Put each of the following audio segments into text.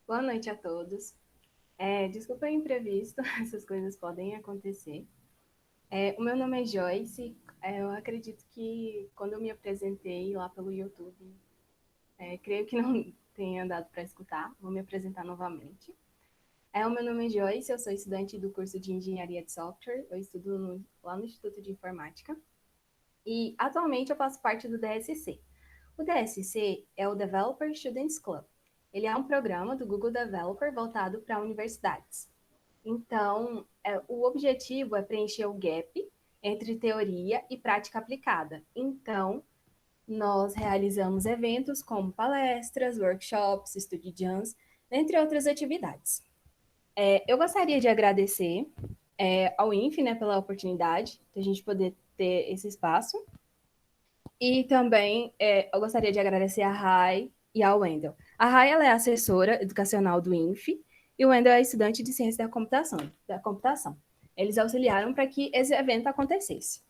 Boa noite a todos. Desculpa o imprevisto, essas coisas podem acontecer. O meu nome é Joyce. Eu acredito que quando eu me apresentei lá pelo YouTube, creio que não tenha dado para escutar. Vou me apresentar novamente. O meu nome é Joyce, eu sou estudante do curso de Engenharia de Software. Eu estudo lá no Instituto de Informática. E atualmente eu faço parte do DSC. O DSC é o Developer Students Club. Ele é um programa do Google Developer voltado para universidades. Então, o objetivo é preencher o gap entre teoria e prática aplicada. Então, nós realizamos eventos como palestras, workshops, study jams, entre outras atividades. Eu gostaria de agradecer ao INF, né, pela oportunidade de a gente poder ter esse espaço. E também eu gostaria de agradecer a Rai e ao Wendel. A Rai ela é assessora educacional do INF e o Wendel é estudante de ciência da computação. Eles auxiliaram para que esse evento acontecesse.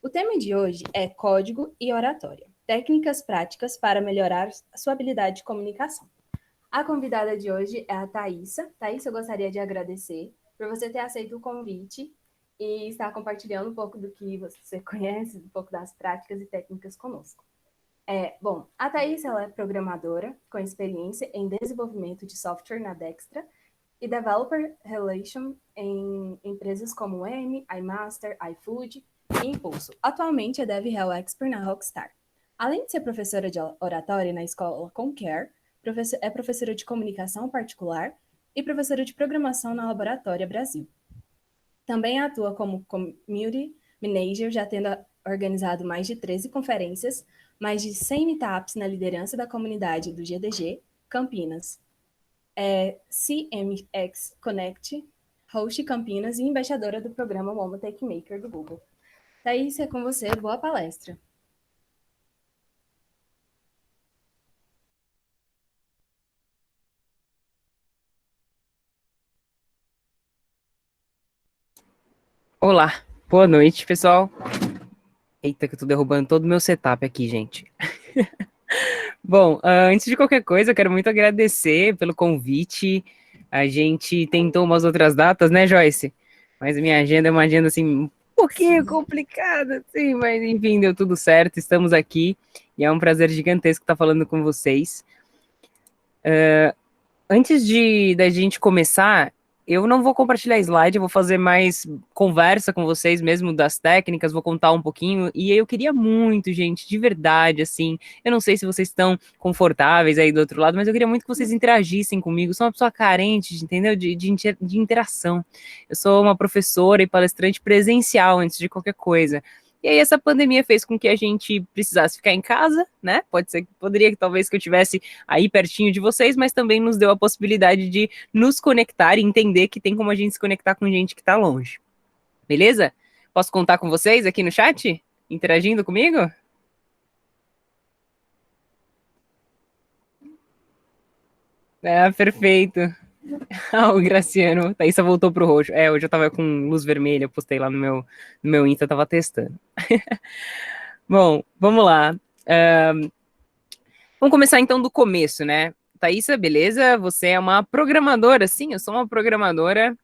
O tema de hoje é código e oratória, técnicas práticas para melhorar a sua habilidade de comunicação. A convidada de hoje é a Thaísa. Thaísa, eu gostaria de agradecer por você ter aceito o convite e estar compartilhando um pouco do que você conhece, um pouco das práticas e técnicas conosco. A Thaís ela é programadora com experiência em desenvolvimento de software na Dextra e Developer Relation em empresas como M, iMaster, iFood e Impulso. Atualmente é DevRel Expert na Rockstar. Além de ser professora de oratória na escola Concare, é professora de comunicação particular e professora de programação na Laboratória Brasil. Também atua como Community Manager, já tendo organizado mais de 13 conferências, mais de 100 meetups na liderança da comunidade do GDG, Campinas. CMX Connect, host Campinas e embaixadora do programa Momo Tech Maker do Google. Thaís, é com você. Boa palestra. Olá, boa noite, pessoal. Eita, que eu tô derrubando todo o meu setup aqui, gente. Bom, antes de qualquer coisa, eu quero muito agradecer pelo convite. A gente tentou umas outras datas, né, Joyce? Mas a minha agenda é uma agenda, assim, um pouquinho complicada, assim, mas enfim, deu tudo certo, estamos aqui e é um prazer gigantesco estar falando com vocês. Antes da gente começar, eu não vou compartilhar slide, eu vou fazer mais conversa com vocês mesmo das técnicas, vou contar um pouquinho, e eu queria muito, gente, de verdade, assim, eu não sei se vocês estão confortáveis aí do outro lado, mas eu queria muito que vocês interagissem comigo, sou uma pessoa carente, entendeu, de interação. Eu sou uma professora e palestrante presencial antes de qualquer coisa. E aí essa pandemia fez com que a gente precisasse ficar em casa, né? Poderia que talvez que eu tivesse aí pertinho de vocês, mas também nos deu a possibilidade de nos conectar e entender que tem como a gente se conectar com gente que tá longe. Beleza? Posso contar com vocês aqui no chat? Interagindo comigo? Perfeito. O Graciano. Thaísa voltou pro roxo. Hoje eu tava com luz vermelha, eu postei lá no meu Insta, tava testando. Bom, vamos lá. Vamos começar então do começo, né? Thaísa, beleza? Você é uma programadora? Sim, eu sou uma programadora.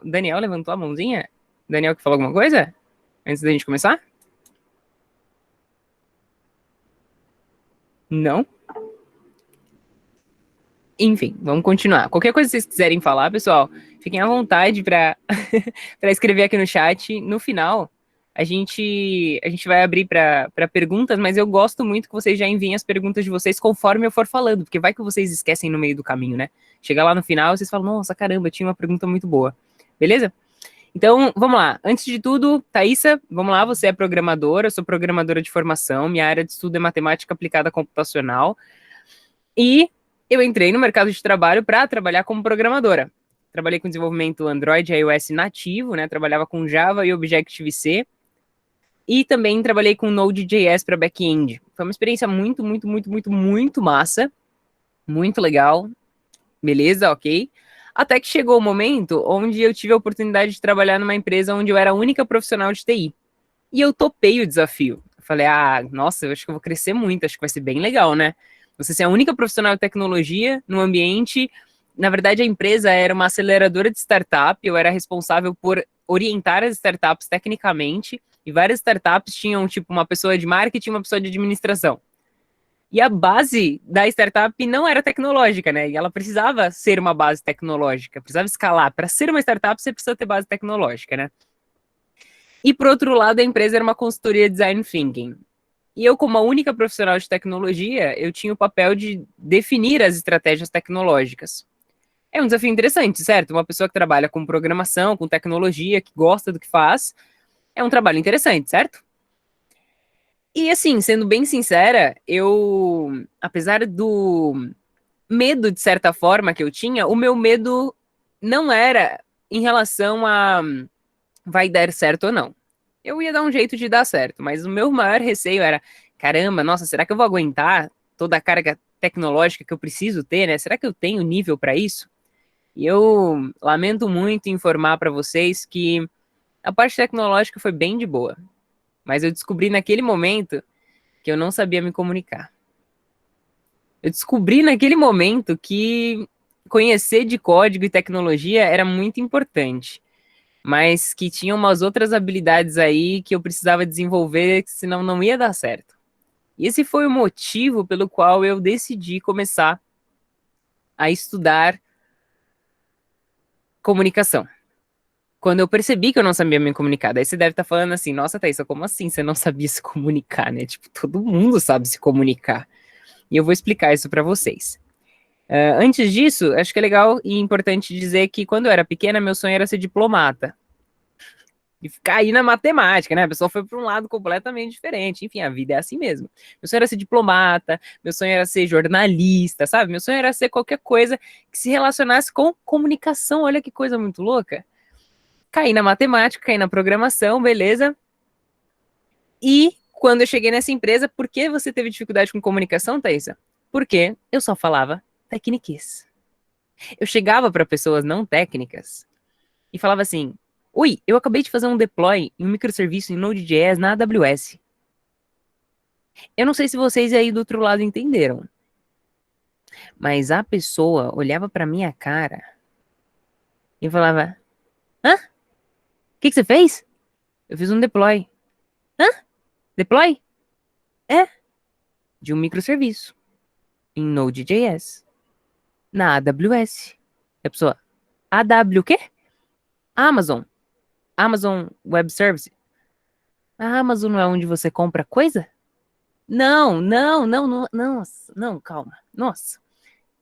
Daniel levantou a mãozinha? Daniel que falou alguma coisa? Antes da gente começar? Não? Enfim, vamos continuar. Qualquer coisa que vocês quiserem falar, pessoal, fiquem à vontade para escrever aqui no chat. No final, a gente vai abrir para perguntas, mas eu gosto muito que vocês já enviem as perguntas de vocês conforme eu for falando, porque vai que vocês esquecem no meio do caminho, né? Chega lá no final e vocês falam, nossa, caramba, tinha uma pergunta muito boa. Beleza? Então, vamos lá. Antes de tudo, Thaísa, vamos lá, você é programadora, eu sou programadora de formação, minha área de estudo é matemática aplicada computacional, e eu entrei no mercado de trabalho para trabalhar como programadora. Trabalhei com desenvolvimento Android e iOS nativo, né? Trabalhava com Java e Objective-C. E também trabalhei com Node.js para back-end. Foi uma experiência muito, muito, muito, muito, muito massa. Muito legal. Beleza, ok. Até que chegou o momento onde eu tive a oportunidade de trabalhar numa empresa onde eu era a única profissional de TI. E eu topei o desafio. Eu falei, nossa, eu acho que eu vou crescer muito, acho que vai ser bem legal, né? Você ser a única profissional de tecnologia num ambiente na verdade, a empresa era uma aceleradora de startup, eu era responsável por orientar as startups tecnicamente, e várias startups tinham, tipo, uma pessoa de marketing e uma pessoa de administração. E a base da startup não era tecnológica, né? E ela precisava ser uma base tecnológica, precisava escalar. Para ser uma startup, você precisa ter base tecnológica, né? E, por outro lado, a empresa era uma consultoria design thinking. E eu, como a única profissional de tecnologia, eu tinha o papel de definir as estratégias tecnológicas. É um desafio interessante, certo? Uma pessoa que trabalha com programação, com tecnologia, que gosta do que faz, é um trabalho interessante, certo? E assim, sendo bem sincera, eu, apesar do medo, de certa forma, que eu tinha, o meu medo não era em relação a vai dar certo ou não. Eu ia dar um jeito de dar certo, mas o meu maior receio era, caramba, nossa, será que eu vou aguentar toda a carga tecnológica que eu preciso ter, né? Será que eu tenho nível para isso? E eu lamento muito informar para vocês que a parte tecnológica foi bem de boa, mas eu descobri naquele momento que eu não sabia me comunicar. Eu descobri naquele momento que conhecer de código e tecnologia era muito importante, mas que tinha umas outras habilidades aí que eu precisava desenvolver, senão não ia dar certo. E esse foi o motivo pelo qual eu decidi começar a estudar comunicação. Quando eu percebi que eu não sabia me comunicar, daí você deve estar falando assim, nossa, Thaís, como assim você não sabia se comunicar, né? Tipo, todo mundo sabe se comunicar. E eu vou explicar isso para vocês. Antes disso, acho que é legal e importante dizer que quando eu era pequena, meu sonho era ser diplomata. E ficar aí na matemática, né? A pessoa foi para um lado completamente diferente. Enfim, a vida é assim mesmo. Meu sonho era ser diplomata, meu sonho era ser jornalista, sabe? Meu sonho era ser qualquer coisa que se relacionasse com comunicação. Olha que coisa muito louca. Caí na matemática, caí na programação, beleza. E quando eu cheguei nessa empresa, por que você teve dificuldade com comunicação, Thaisa? Porque eu só falava tecniquez. Eu chegava para pessoas não técnicas e falava assim: oi, eu acabei de fazer um deploy em um microserviço em Node.js na AWS. Eu não sei se vocês aí do outro lado entenderam, mas a pessoa olhava para minha cara e falava: hã? O que você fez? Eu fiz um deploy. Hã? Deploy? É, de um microserviço em Node.js na AWS. E a pessoa: AW o quê? Amazon. Amazon Web Service. A Amazon não é onde você compra coisa? Não, não, não, não, nossa, não, calma. Nossa,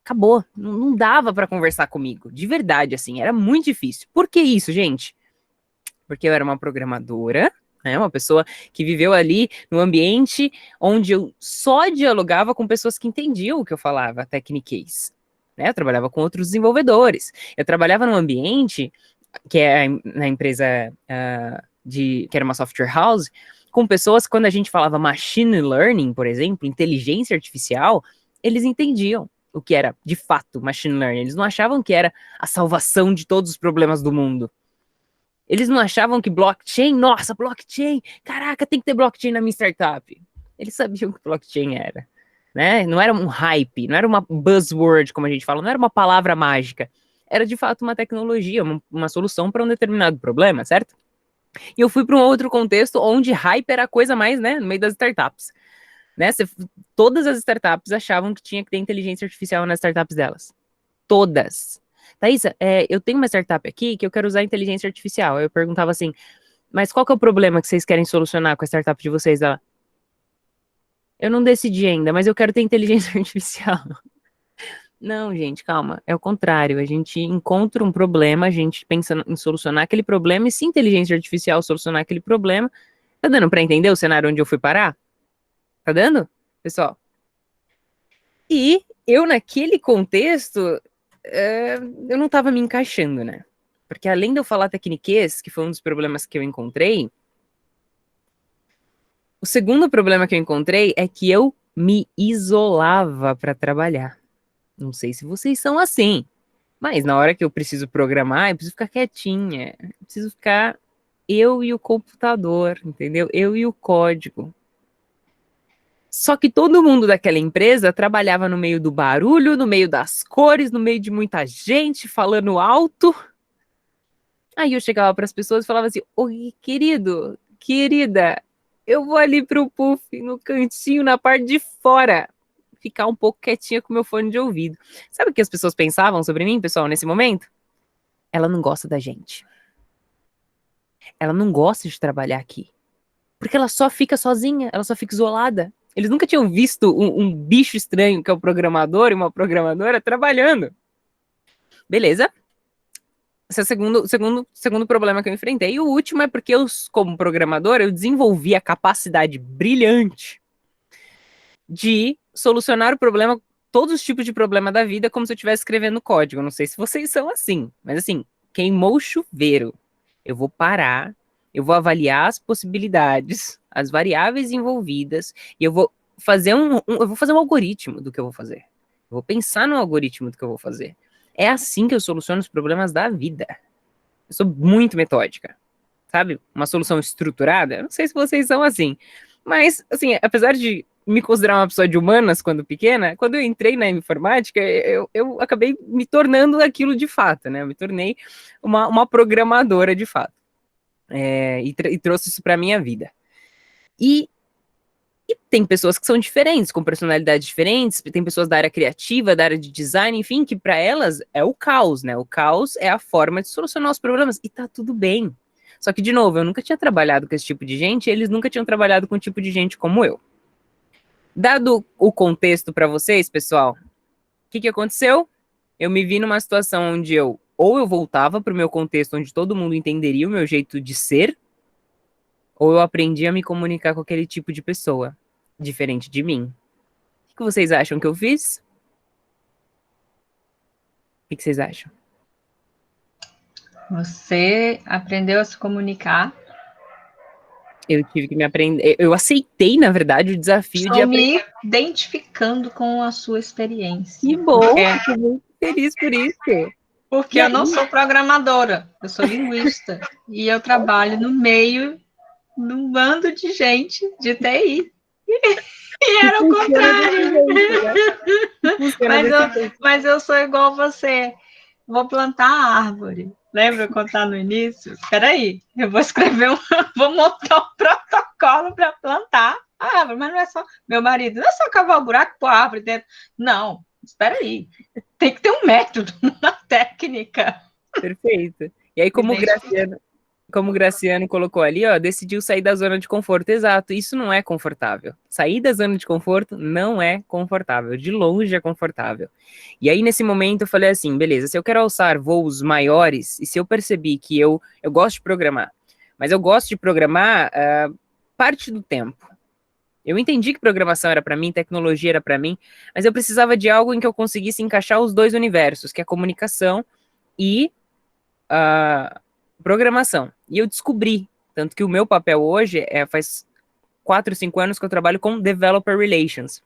acabou. Não dava pra conversar comigo. De verdade, assim, era muito difícil. Por que isso, gente? Porque eu era uma programadora, né? Uma pessoa que viveu ali no ambiente onde eu só dialogava com pessoas que entendiam o que eu falava, tecniquez. Né? Eu trabalhava com outros desenvolvedores. Eu trabalhava num ambiente que é na empresa que era uma software house, com pessoas que quando a gente falava machine learning, por exemplo, inteligência artificial, eles entendiam o que era de fato machine learning. Eles não achavam que era a salvação de todos os problemas do mundo. Eles não achavam que blockchain, nossa, blockchain, caraca, tem que ter blockchain na minha startup. Eles sabiam o que blockchain era, né? Não era um hype, não era uma buzzword, como a gente fala, não era uma palavra mágica. Era de fato uma tecnologia, uma solução para um determinado problema, certo? E eu fui para um outro contexto onde hype era a coisa mais, né, no meio das startups. Né? Todas as startups achavam que tinha que ter inteligência artificial nas startups delas. Todas. Thaisa, eu tenho uma startup aqui que eu quero usar inteligência artificial. Eu perguntava assim, mas qual que é o problema que vocês querem solucionar com a startup de vocês? Ela, eu não decidi ainda, mas eu quero ter inteligência artificial. Não, gente, calma. É o contrário. A gente encontra um problema, a gente pensa em solucionar aquele problema, e se inteligência artificial solucionar aquele problema, tá dando para entender o cenário onde eu fui parar? Tá dando, pessoal? E eu, naquele contexto, eu não tava me encaixando, né? Porque além de eu falar tecniquez, que foi um dos problemas que eu encontrei, o segundo problema que eu encontrei é que eu me isolava para trabalhar. Não sei se vocês são assim, mas na hora que eu preciso programar, eu preciso ficar quietinha, eu preciso ficar eu e o computador, entendeu? Eu e o código. Só que todo mundo daquela empresa trabalhava no meio do barulho, no meio das cores, no meio de muita gente falando alto. Aí eu chegava para as pessoas e falava assim: oi, querido, querida, eu vou ali pro puff, no cantinho, na parte de fora, ficar um pouco quietinha com meu fone de ouvido. Sabe o que as pessoas pensavam sobre mim, pessoal, nesse momento? Ela não gosta da gente. Ela não gosta de trabalhar aqui. Porque ela só fica sozinha, ela só fica isolada. Eles nunca tinham visto um bicho estranho, que é o programador e uma programadora, trabalhando. Beleza? Esse é o segundo problema que eu enfrentei. E o último é porque eu, como programador, eu desenvolvi a capacidade brilhante de solucionar o problema, todos os tipos de problema da vida, como se eu estivesse escrevendo código. Eu não sei se vocês são assim, mas assim, queimou o chuveiro. Eu vou parar, eu vou avaliar as possibilidades, as variáveis envolvidas, e eu vou fazer eu vou fazer um algoritmo do que eu vou fazer. Eu vou pensar no algoritmo do que eu vou fazer. É assim que eu soluciono os problemas da vida. Eu sou muito metódica, sabe? Uma solução estruturada. Eu não sei se vocês são assim, mas, assim, apesar de me considerar uma pessoa de humanas quando pequena, quando eu entrei na informática, eu acabei me tornando aquilo de fato, né? Eu me tornei uma programadora de fato. E trouxe isso para minha vida. E tem pessoas que são diferentes, com personalidades diferentes, tem pessoas da área criativa, da área de design, enfim, que para elas é o caos, né? O caos é a forma de solucionar os problemas, e tá tudo bem. Só que, de novo, eu nunca tinha trabalhado com esse tipo de gente, e eles nunca tinham trabalhado com um tipo de gente como eu. Dado o contexto para vocês, pessoal, o que aconteceu? Eu me vi numa situação onde ou eu voltava para o meu contexto onde todo mundo entenderia o meu jeito de ser, ou eu aprendi a me comunicar com aquele tipo de pessoa, diferente de mim. O que vocês acham que eu fiz? O que vocês acham? Você aprendeu a se comunicar. Eu tive que me aprender. Eu aceitei, na verdade, o desafio de aprender. Estou me identificando com a sua experiência. Que bom, fico muito feliz por isso. Porque eu não sou programadora, eu sou linguista. E eu trabalho no meio de um bando de gente de TI. E era o contrário. Mas eu sou igual você. Vou plantar a árvore. Lembra eu contar no início? Espera aí, eu vou escrever vou montar um protocolo para plantar a árvore, mas não é só meu marido, não é só cavar o buraco pôr a árvore dentro. Não, espera aí. Tem que ter um método, uma técnica. Perfeito. E aí, como o Graciano colocou ali, ó, decidiu sair da zona de conforto. Exato, isso não é confortável. Sair da zona de conforto não é confortável, de longe é confortável. E aí, nesse momento, eu falei assim, beleza, se eu quero alçar voos maiores, e se eu percebi que eu gosto de programar, mas eu gosto de programar parte do tempo. Eu entendi que programação era para mim, tecnologia era para mim, mas eu precisava de algo em que eu conseguisse encaixar os dois universos, que é a comunicação e a programação. E eu descobri, tanto que o meu papel hoje faz 4, 5 anos que eu trabalho com Developer Relations.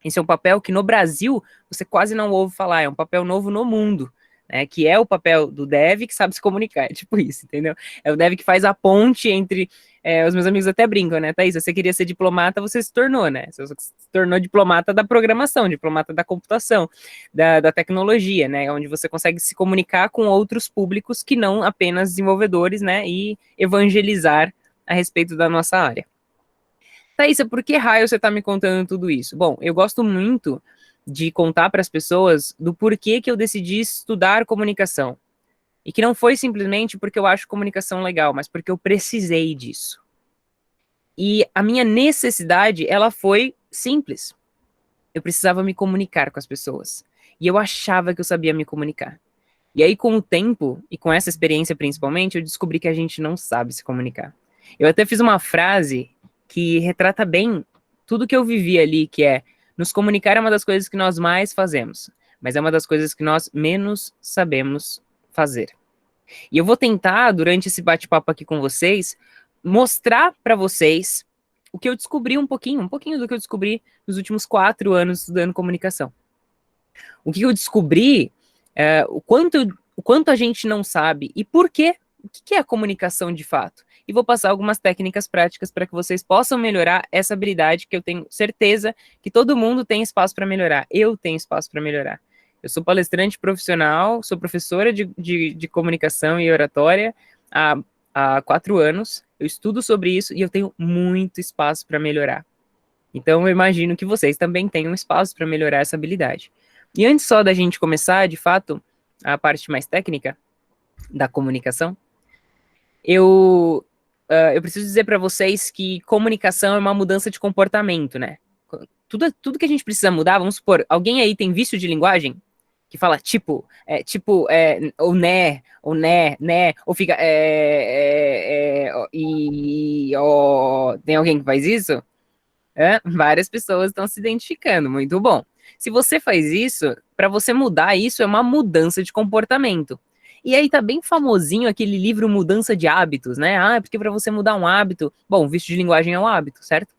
Esse é um papel que no Brasil você quase não ouve falar, é um papel novo no mundo, né, que é o papel do dev que sabe se comunicar, é tipo isso, entendeu? É o dev que faz a ponte entre, os meus amigos até brincam, né, Thaís, você queria ser diplomata, você se tornou, né, você se tornou diplomata da programação, diplomata da computação, da tecnologia, né, onde você consegue se comunicar com outros públicos que não apenas desenvolvedores, né, e evangelizar a respeito da nossa área. Thaísa, por que raio você está me contando tudo isso? Bom, eu gosto muito de contar para as pessoas do porquê que eu decidi estudar comunicação. E que não foi simplesmente porque eu acho comunicação legal, mas porque eu precisei disso. E a minha necessidade, ela foi simples. Eu precisava me comunicar com as pessoas. E eu achava que eu sabia me comunicar. E aí, com o tempo, e com essa experiência principalmente, eu descobri que a gente não sabe se comunicar. Eu até fiz uma frase que retrata bem tudo que eu vivi ali, que é: nos comunicar é uma das coisas que nós mais fazemos, mas é uma das coisas que nós menos sabemos fazer. E eu vou tentar, durante esse bate-papo aqui com vocês, mostrar para vocês o que eu descobri um pouquinho do que eu descobri nos últimos 4 anos estudando comunicação. O que eu descobri, o quanto a gente não sabe e por que o que é a comunicação de fato. E vou passar algumas técnicas práticas para que vocês possam melhorar essa habilidade que eu tenho certeza que todo mundo tem espaço para melhorar. Eu tenho espaço para melhorar. Eu sou palestrante profissional, sou professora de comunicação e oratória há 4 anos. Eu estudo sobre isso e eu tenho muito espaço para melhorar. Então, eu imagino que vocês também tenham espaço para melhorar essa habilidade. E antes só da gente começar, de fato, a parte mais técnica da comunicação, eu preciso dizer para vocês que comunicação é uma mudança de comportamento, né? Tudo que a gente precisa mudar, vamos supor, alguém aí tem vício de linguagem? Que fala ou né, ou fica, tem alguém que faz isso? Várias pessoas estão se identificando, muito bom. Se você faz isso, para você mudar isso é uma mudança de comportamento. E aí tá bem famosinho aquele livro Mudança de Hábitos, né? Porque para você mudar um hábito, bom, vício de linguagem é um hábito, certo?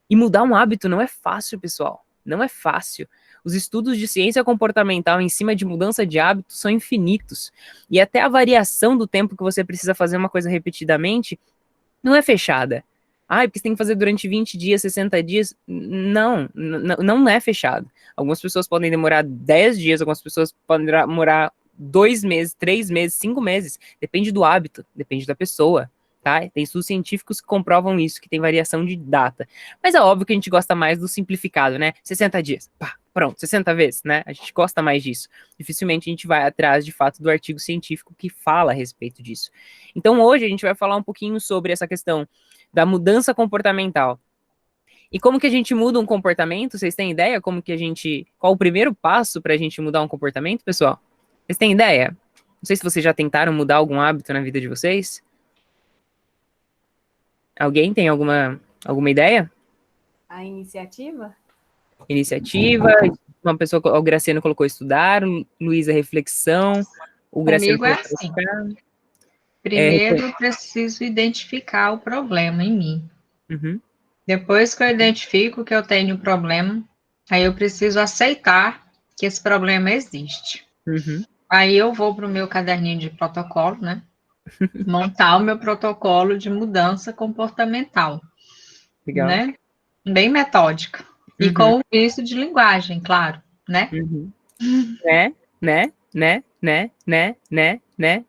E mudar um hábito não é fácil, pessoal. Não é fácil. Os estudos de ciência comportamental em cima de mudança de hábitos são infinitos. E até a variação do tempo que você precisa fazer uma coisa repetidamente não é fechada. Porque você tem que fazer durante 20 dias, 60 dias. Não é fechado. Algumas pessoas podem demorar 10 dias, algumas pessoas podem demorar 2 meses, 3 meses, 5 meses. Depende do hábito, depende da pessoa. Tá? Tem estudos científicos que comprovam isso, que tem variação de data. Mas é óbvio que a gente gosta mais do simplificado, né? 60 dias, pronto, 60 vezes, né? A gente gosta mais disso. Dificilmente a gente vai atrás, de fato, do artigo científico que fala a respeito disso. Então, hoje a gente vai falar um pouquinho sobre essa questão da mudança comportamental. E como que a gente muda um comportamento? Vocês têm ideia qual o primeiro passo para a gente mudar um comportamento, pessoal? Vocês têm ideia? Não sei se vocês já tentaram mudar algum hábito na vida de vocês. Alguém tem alguma ideia? A iniciativa? Iniciativa, uma pessoa, o Graciano colocou estudar, Luísa reflexão, o Graciano Comigo é assim. Primeiro eu preciso identificar o problema em mim. Uhum. Depois que eu identifico que eu tenho problema, aí eu preciso aceitar que esse problema existe. Uhum. Aí eu vou para o meu caderninho de protocolo, né? Montar o meu protocolo de mudança comportamental. Legal. Né? Bem metódica. E com o vício de linguagem, claro, né? Né?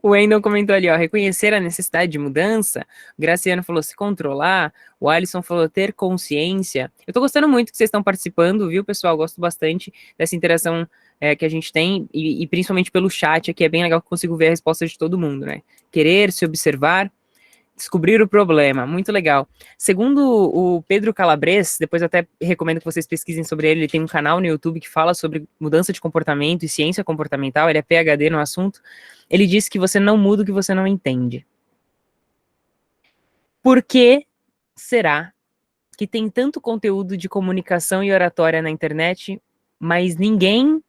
O Wendel comentou ali, reconhecer a necessidade de mudança. O Graciano falou se controlar. O Alisson falou ter consciência. Eu tô gostando muito que vocês estão participando, viu, pessoal? Gosto bastante dessa interação que a gente tem, e principalmente pelo chat aqui, é bem legal que eu consigo ver a resposta de todo mundo, né? Querer, se observar, descobrir o problema, muito legal. Segundo o Pedro Calabres, depois até recomendo que vocês pesquisem sobre ele tem um canal no YouTube que fala sobre mudança de comportamento e ciência comportamental, ele é PhD no assunto, ele diz que você não muda o que você não entende. Por que será que tem tanto conteúdo de comunicação e oratória na internet, mas ninguém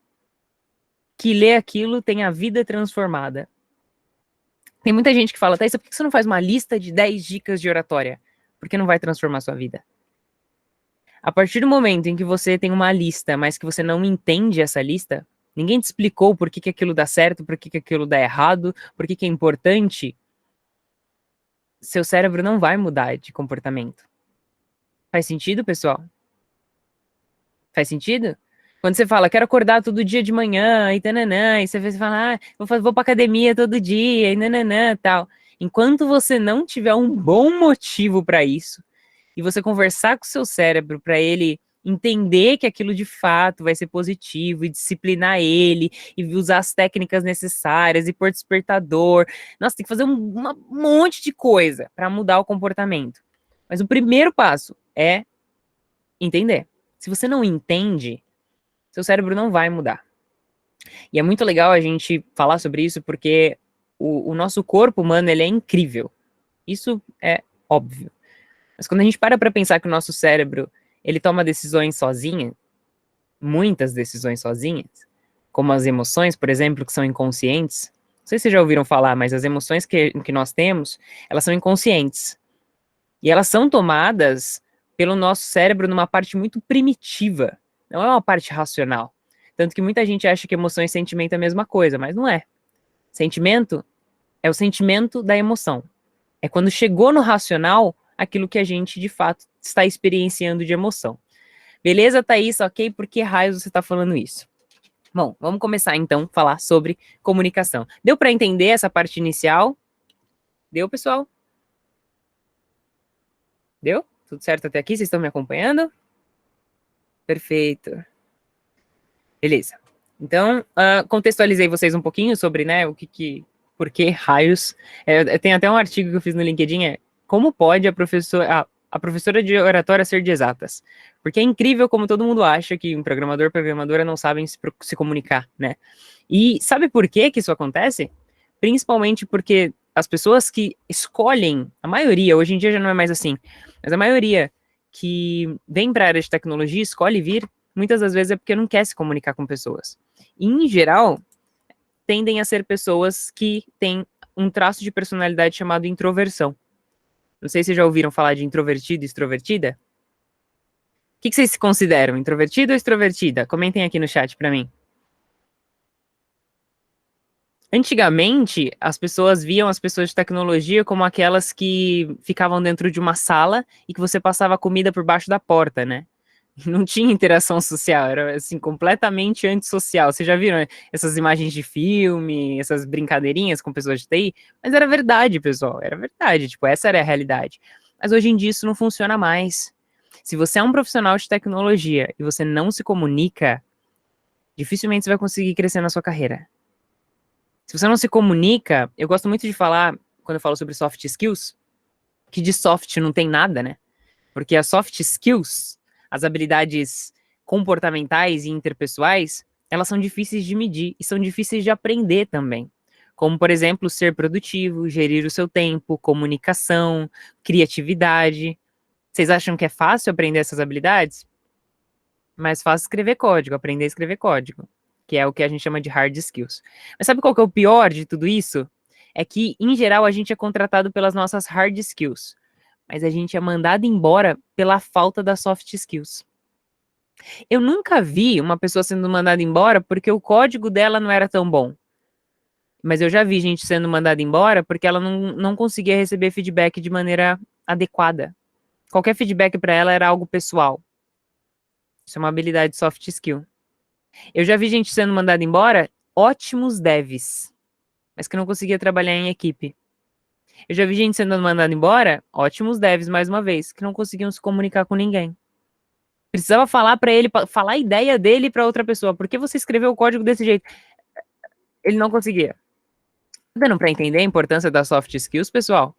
que lê aquilo tem a vida transformada? Tem muita gente que fala, Thaís, por que você não faz uma lista de 10 dicas de oratória? Porque não vai transformar a sua vida. A partir do momento em que você tem uma lista, mas que você não entende essa lista, ninguém te explicou por que aquilo dá certo, por que aquilo dá errado, por que é importante, seu cérebro não vai mudar de comportamento. Faz sentido, pessoal? Faz sentido? Quando você fala, quero acordar todo dia de manhã, e tananã, e você fala, vou pra academia todo dia, e nananã, tal. Enquanto você não tiver um bom motivo para isso, e você conversar com o seu cérebro para ele entender que aquilo de fato vai ser positivo, e disciplinar ele, e usar as técnicas necessárias, e pôr despertador. Nossa, tem que fazer um monte de coisa para mudar o comportamento. Mas o primeiro passo é entender. Se você não entende, seu cérebro não vai mudar. E é muito legal a gente falar sobre isso, porque o nosso corpo humano, ele é incrível. Isso é óbvio. Mas quando a gente para pensar que o nosso cérebro, ele toma decisões sozinho, muitas decisões sozinhas, como as emoções, por exemplo, que são inconscientes. Não sei se vocês já ouviram falar, mas as emoções que nós temos, elas são inconscientes. E elas são tomadas pelo nosso cérebro numa parte muito primitiva. Não é uma parte racional. Tanto que muita gente acha que emoção e sentimento é a mesma coisa, mas não é. Sentimento é o sentimento da emoção. É quando chegou no racional aquilo que a gente, de fato, está experienciando de emoção. Beleza, Thaís? Ok? Por que raios você está falando isso? Bom, vamos começar então a falar sobre comunicação. Deu para entender essa parte inicial? Deu, pessoal? Deu? Tudo certo até aqui? Vocês estão me acompanhando? Perfeito. Beleza. Então, contextualizei vocês um pouquinho sobre, né, por que raios. Tem até um artigo que eu fiz no LinkedIn, como pode a professora de oratória ser de exatas? Porque é incrível como todo mundo acha que um programador, programadora não sabem se comunicar, né? E sabe por que isso acontece? Principalmente porque as pessoas que escolhem, a maioria, hoje em dia já não é mais assim, mas a maioria que vem para a área de tecnologia, escolhe vir, muitas das vezes é porque não quer se comunicar com pessoas. E, em geral, tendem a ser pessoas que têm um traço de personalidade chamado introversão. Não sei se vocês já ouviram falar de introvertido e extrovertida. O que vocês se consideram, introvertido ou extrovertida? Comentem aqui no chat para mim. Antigamente, as pessoas viam as pessoas de tecnologia como aquelas que ficavam dentro de uma sala e que você passava comida por baixo da porta, né? Não tinha interação social, era assim, completamente antissocial. Vocês já viram essas imagens de filme, essas brincadeirinhas com pessoas de TI? Mas era verdade, pessoal, era verdade, tipo, essa era a realidade. Mas hoje em dia isso não funciona mais. Se você é um profissional de tecnologia e você não se comunica, dificilmente você vai conseguir crescer na sua carreira. Se você não se comunica, eu gosto muito de falar, quando eu falo sobre soft skills, que de soft não tem nada, né? Porque as soft skills, as habilidades comportamentais e interpessoais, elas são difíceis de medir e são difíceis de aprender também. Como, por exemplo, ser produtivo, gerir o seu tempo, comunicação, criatividade. Vocês acham que é fácil aprender essas habilidades? Mais fácil escrever código, aprender a escrever código, que é o que a gente chama de hard skills. Mas sabe qual que é o pior de tudo isso? É que, em geral, a gente é contratado pelas nossas hard skills, mas a gente é mandado embora pela falta das soft skills. Eu nunca vi uma pessoa sendo mandada embora porque o código dela não era tão bom. Mas eu já vi gente sendo mandada embora porque ela não conseguia receber feedback de maneira adequada. Qualquer feedback para ela era algo pessoal. Isso é uma habilidade soft skill. Eu já vi gente sendo mandada embora, ótimos devs, mas que não conseguia trabalhar em equipe. Eu já vi gente sendo mandada embora, ótimos devs, mais uma vez, que não conseguiam se comunicar com ninguém. Precisava falar para ele, falar a ideia dele para outra pessoa. Por que você escreveu o código desse jeito? Ele não conseguia. Tá dando para entender a importância das soft skills, pessoal?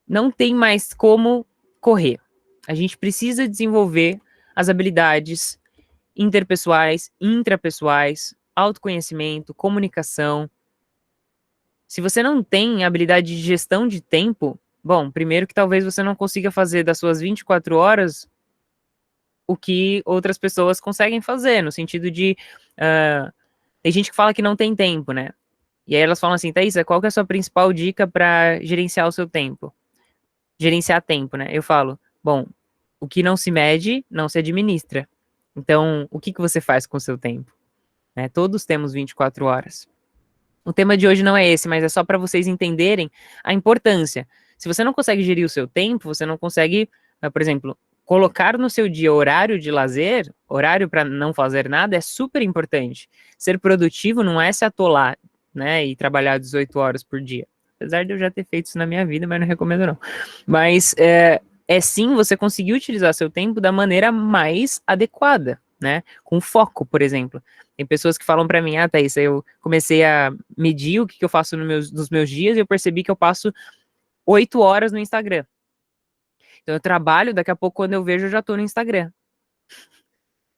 Não tem mais como correr. A gente precisa desenvolver as habilidades interpessoais, intrapessoais, autoconhecimento, comunicação. Se você não tem habilidade de gestão de tempo, bom, primeiro que talvez você não consiga fazer das suas 24 horas o que outras pessoas conseguem fazer, no sentido de... tem gente que fala que não tem tempo, né? E aí elas falam assim, Thaís, qual que é a sua principal dica para gerenciar o seu tempo? Gerenciar tempo, né? Eu falo, bom, o que não se mede, não se administra. Então, o que você faz com o seu tempo? Né? Todos temos 24 horas. O tema de hoje não é esse, mas é só para vocês entenderem a importância. Se você não consegue gerir o seu tempo, você não consegue, por exemplo, colocar no seu dia horário de lazer, horário para não fazer nada, é super importante. Ser produtivo não é se atolar, né, e trabalhar 18 horas por dia. Apesar de eu já ter feito isso na minha vida, mas não recomendo não. Mas é sim você conseguir utilizar seu tempo da maneira mais adequada, né? Com foco, por exemplo. Tem pessoas que falam para mim, Thaís, eu comecei a medir o que eu faço nos meus dias e eu percebi que eu passo 8 horas no Instagram. Então eu trabalho, daqui a pouco quando eu vejo eu já tô no Instagram.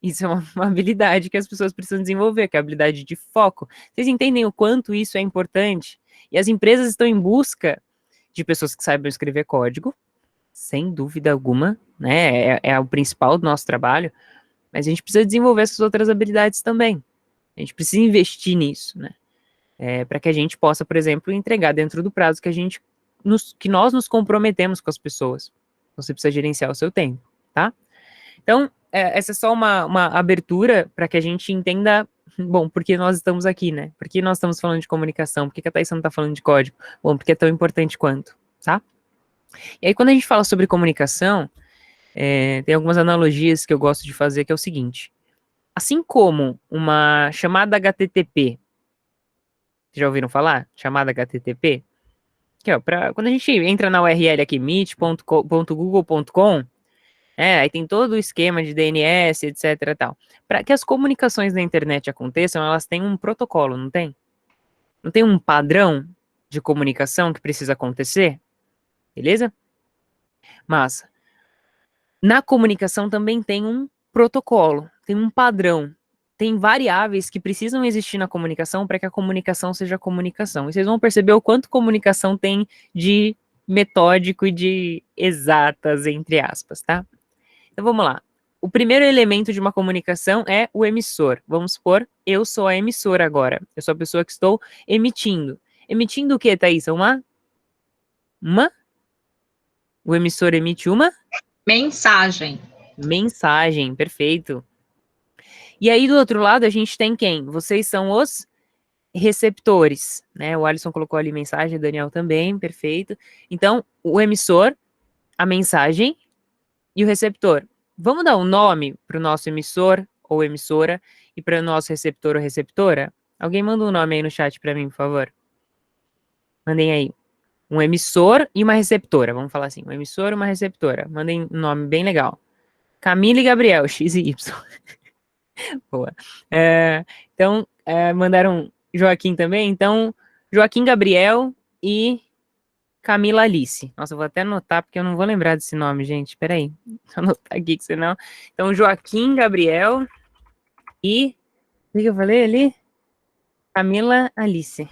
Isso é uma habilidade que as pessoas precisam desenvolver, que é a habilidade de foco. Vocês entendem o quanto isso é importante? E as empresas estão em busca de pessoas que saibam escrever código, sem dúvida alguma, né? É o principal do nosso trabalho, mas a gente precisa desenvolver essas outras habilidades também. A gente precisa investir nisso, né? Para que a gente possa, por exemplo, entregar dentro do prazo que nós nos comprometemos com as pessoas. Você precisa gerenciar o seu tempo, tá? Então, essa é só uma abertura para que a gente entenda Bom, porque nós estamos aqui, né? Por que nós estamos falando de comunicação? Por que a Thaís não está falando de código? Bom, porque é tão importante quanto, tá? E aí, quando a gente fala sobre comunicação, tem algumas analogias que eu gosto de fazer, que é o seguinte. Assim como uma chamada HTTP, já ouviram falar? Chamada HTTP? Aqui, ó, quando a gente entra na URL aqui, meet.google.com, aí tem todo o esquema de DNS, etc e tal. Para que as comunicações na internet aconteçam, elas têm um protocolo, não tem? Não tem um padrão de comunicação que precisa acontecer? Beleza? Mas na comunicação também tem um protocolo, tem um padrão, tem variáveis que precisam existir na comunicação para que a comunicação seja comunicação. E vocês vão perceber o quanto comunicação tem de metódico e de exatas, entre aspas, tá? Então vamos lá. O primeiro elemento de uma comunicação é o emissor. Vamos supor, eu sou a emissora agora. Eu sou a pessoa que estou emitindo. Emitindo o que, Thaís? Uma? O emissor emite uma? Mensagem. Mensagem, perfeito. E aí, do outro lado, a gente tem quem? Vocês são os receptores, né? O Alisson colocou ali mensagem, o Daniel também, perfeito. Então, o emissor, a mensagem e o receptor. Vamos dar um nome para o nosso emissor ou emissora e para o nosso receptor ou receptora? Alguém manda um nome aí no chat para mim, por favor. Mandem aí. Um emissor e uma receptora. Vamos falar assim, um emissor e uma receptora. Mandem um nome bem legal. Camila e Gabriel, X e Y. Boa. Então, mandaram Joaquim também. Então, Joaquim Gabriel e Camila Alice. Nossa, eu vou até anotar, porque eu não vou lembrar desse nome, gente. Peraí. Vou anotar aqui, que senão... Então, Joaquim Gabriel e... O que eu falei ali? Camila Alice.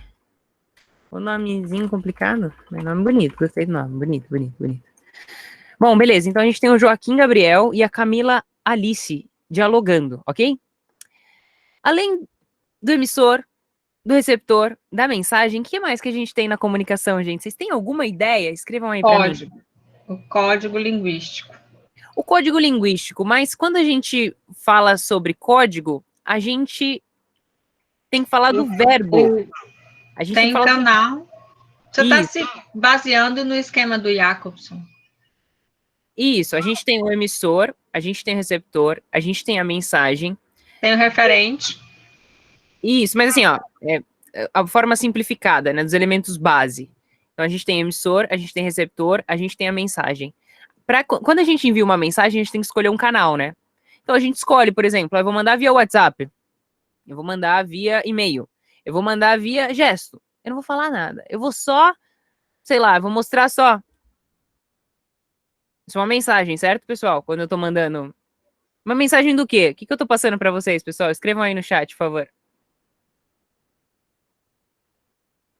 O nomezinho complicado, mas nome bonito. Gostei do nome. Bonito, bonito, bonito. Bom, beleza. Então, a gente tem o Joaquim Gabriel e a Camila Alice dialogando, ok? Além do emissor, do receptor, da mensagem, o que mais que a gente tem na comunicação, gente? Vocês têm alguma ideia? Escrevam aí para mim. Código. O código linguístico. O código linguístico, mas quando a gente fala sobre código, a gente tem que falar do verbo. A gente tem que falar canal. Você está se baseando no esquema do Jacobson. Isso, a gente tem o emissor, a gente tem o receptor, a gente tem a mensagem. Tem o referente. Isso, mas assim, ó, a forma simplificada, né, dos elementos base. Então, a gente tem emissor, a gente tem receptor, a gente tem a mensagem. Quando a gente envia uma mensagem, a gente tem que escolher um canal, né? Então, a gente escolhe, por exemplo, eu vou mandar via WhatsApp, eu vou mandar via e-mail, eu vou mandar via gesto. Eu não vou falar nada. Eu vou só, sei lá, vou mostrar só. Isso é uma mensagem, certo, pessoal? Quando eu tô mandando... Uma mensagem do quê? O que eu tô passando pra vocês, pessoal? Escrevam aí no chat, por favor.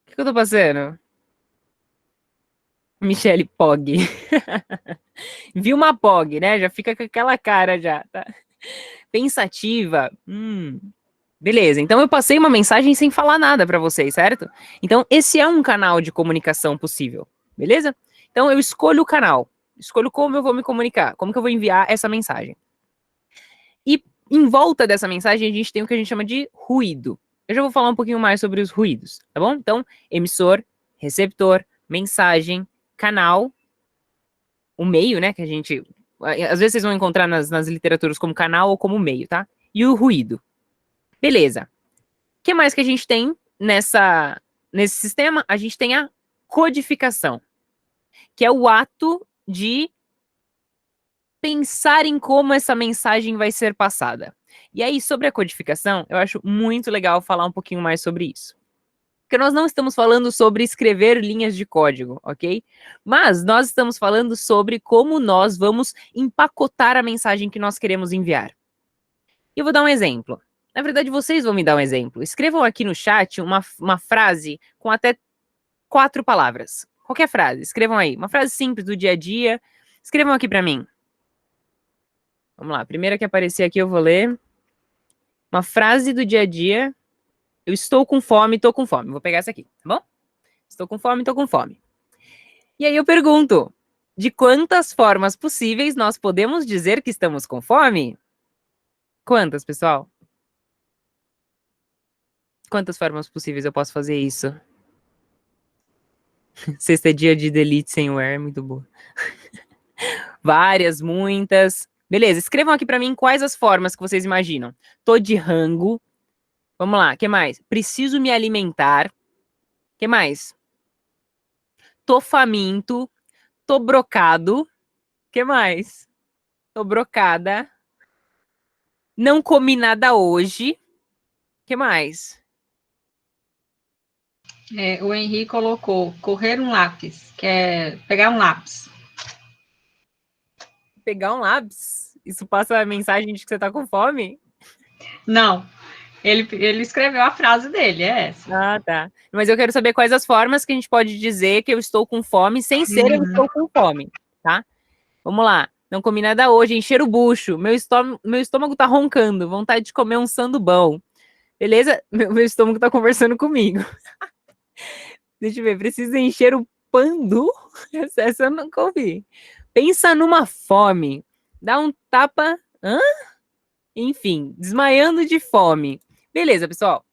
O que eu tô passando? Michele Pog. Viu uma Pog, né? Já fica com aquela cara já, tá? Pensativa. Beleza, então eu passei uma mensagem sem falar nada pra vocês, certo? Então esse é um canal de comunicação possível, beleza? Então eu escolho o canal, escolho como eu vou me comunicar, como que eu vou enviar essa mensagem. E em volta dessa mensagem a gente tem o que a gente chama de ruído. Eu já vou falar um pouquinho mais sobre os ruídos, tá bom? Então, emissor, receptor, mensagem, canal, o meio, né, que a gente... Às vezes vocês vão encontrar nas literaturas como canal ou como meio, tá? E o ruído. Beleza. O que mais que a gente tem nesse sistema? A gente tem a codificação, que é o ato de pensar em como essa mensagem vai ser passada. E aí, sobre a codificação, eu acho muito legal falar um pouquinho mais sobre isso. Porque nós não estamos falando sobre escrever linhas de código, ok? Mas nós estamos falando sobre como nós vamos empacotar a mensagem que nós queremos enviar. E eu vou dar um exemplo. Na verdade, vocês vão me dar um exemplo. Escrevam aqui no chat uma frase com até 4 palavras. Qualquer frase, escrevam aí. Uma frase simples do dia a dia. Escrevam aqui para mim. Vamos lá, a primeira que aparecer aqui eu vou ler. Uma frase do dia a dia. Eu estou com fome, tô com fome. Vou pegar essa aqui, tá bom? Estou com fome, tô com fome. E aí eu pergunto, de quantas formas possíveis nós podemos dizer que estamos com fome? Quantas, pessoal? quantas formas possíveis eu posso fazer isso? Sexta é dia de delete sem where, muito boa. Várias, muitas. Beleza, escrevam aqui pra mim quais as formas que vocês imaginam. Tô de rango. Vamos lá, o que mais? Preciso me alimentar. O que mais? Tô faminto. Tô brocado. O que mais? Tô brocada. Não comi nada hoje. O que mais? O Henrique colocou correr um lápis, que é pegar um lápis. Pegar um lápis? Isso passa a mensagem de que você tá com fome? Não, ele escreveu a frase dele, é essa. Ah, tá. Mas eu quero saber quais as formas que a gente pode dizer que eu estou com fome sem ser eu estou com fome, tá? Vamos lá. Não comi nada hoje, encher o bucho. Meu estômago tá roncando. Vontade de comer um sandubão. Beleza? Meu estômago tá conversando comigo. Deixa eu ver. Preciso encher o pandu? Essa eu nunca ouvi. Pensa numa fome. Dá um tapa. Hã? Enfim, desmaiando de fome. Beleza, pessoal.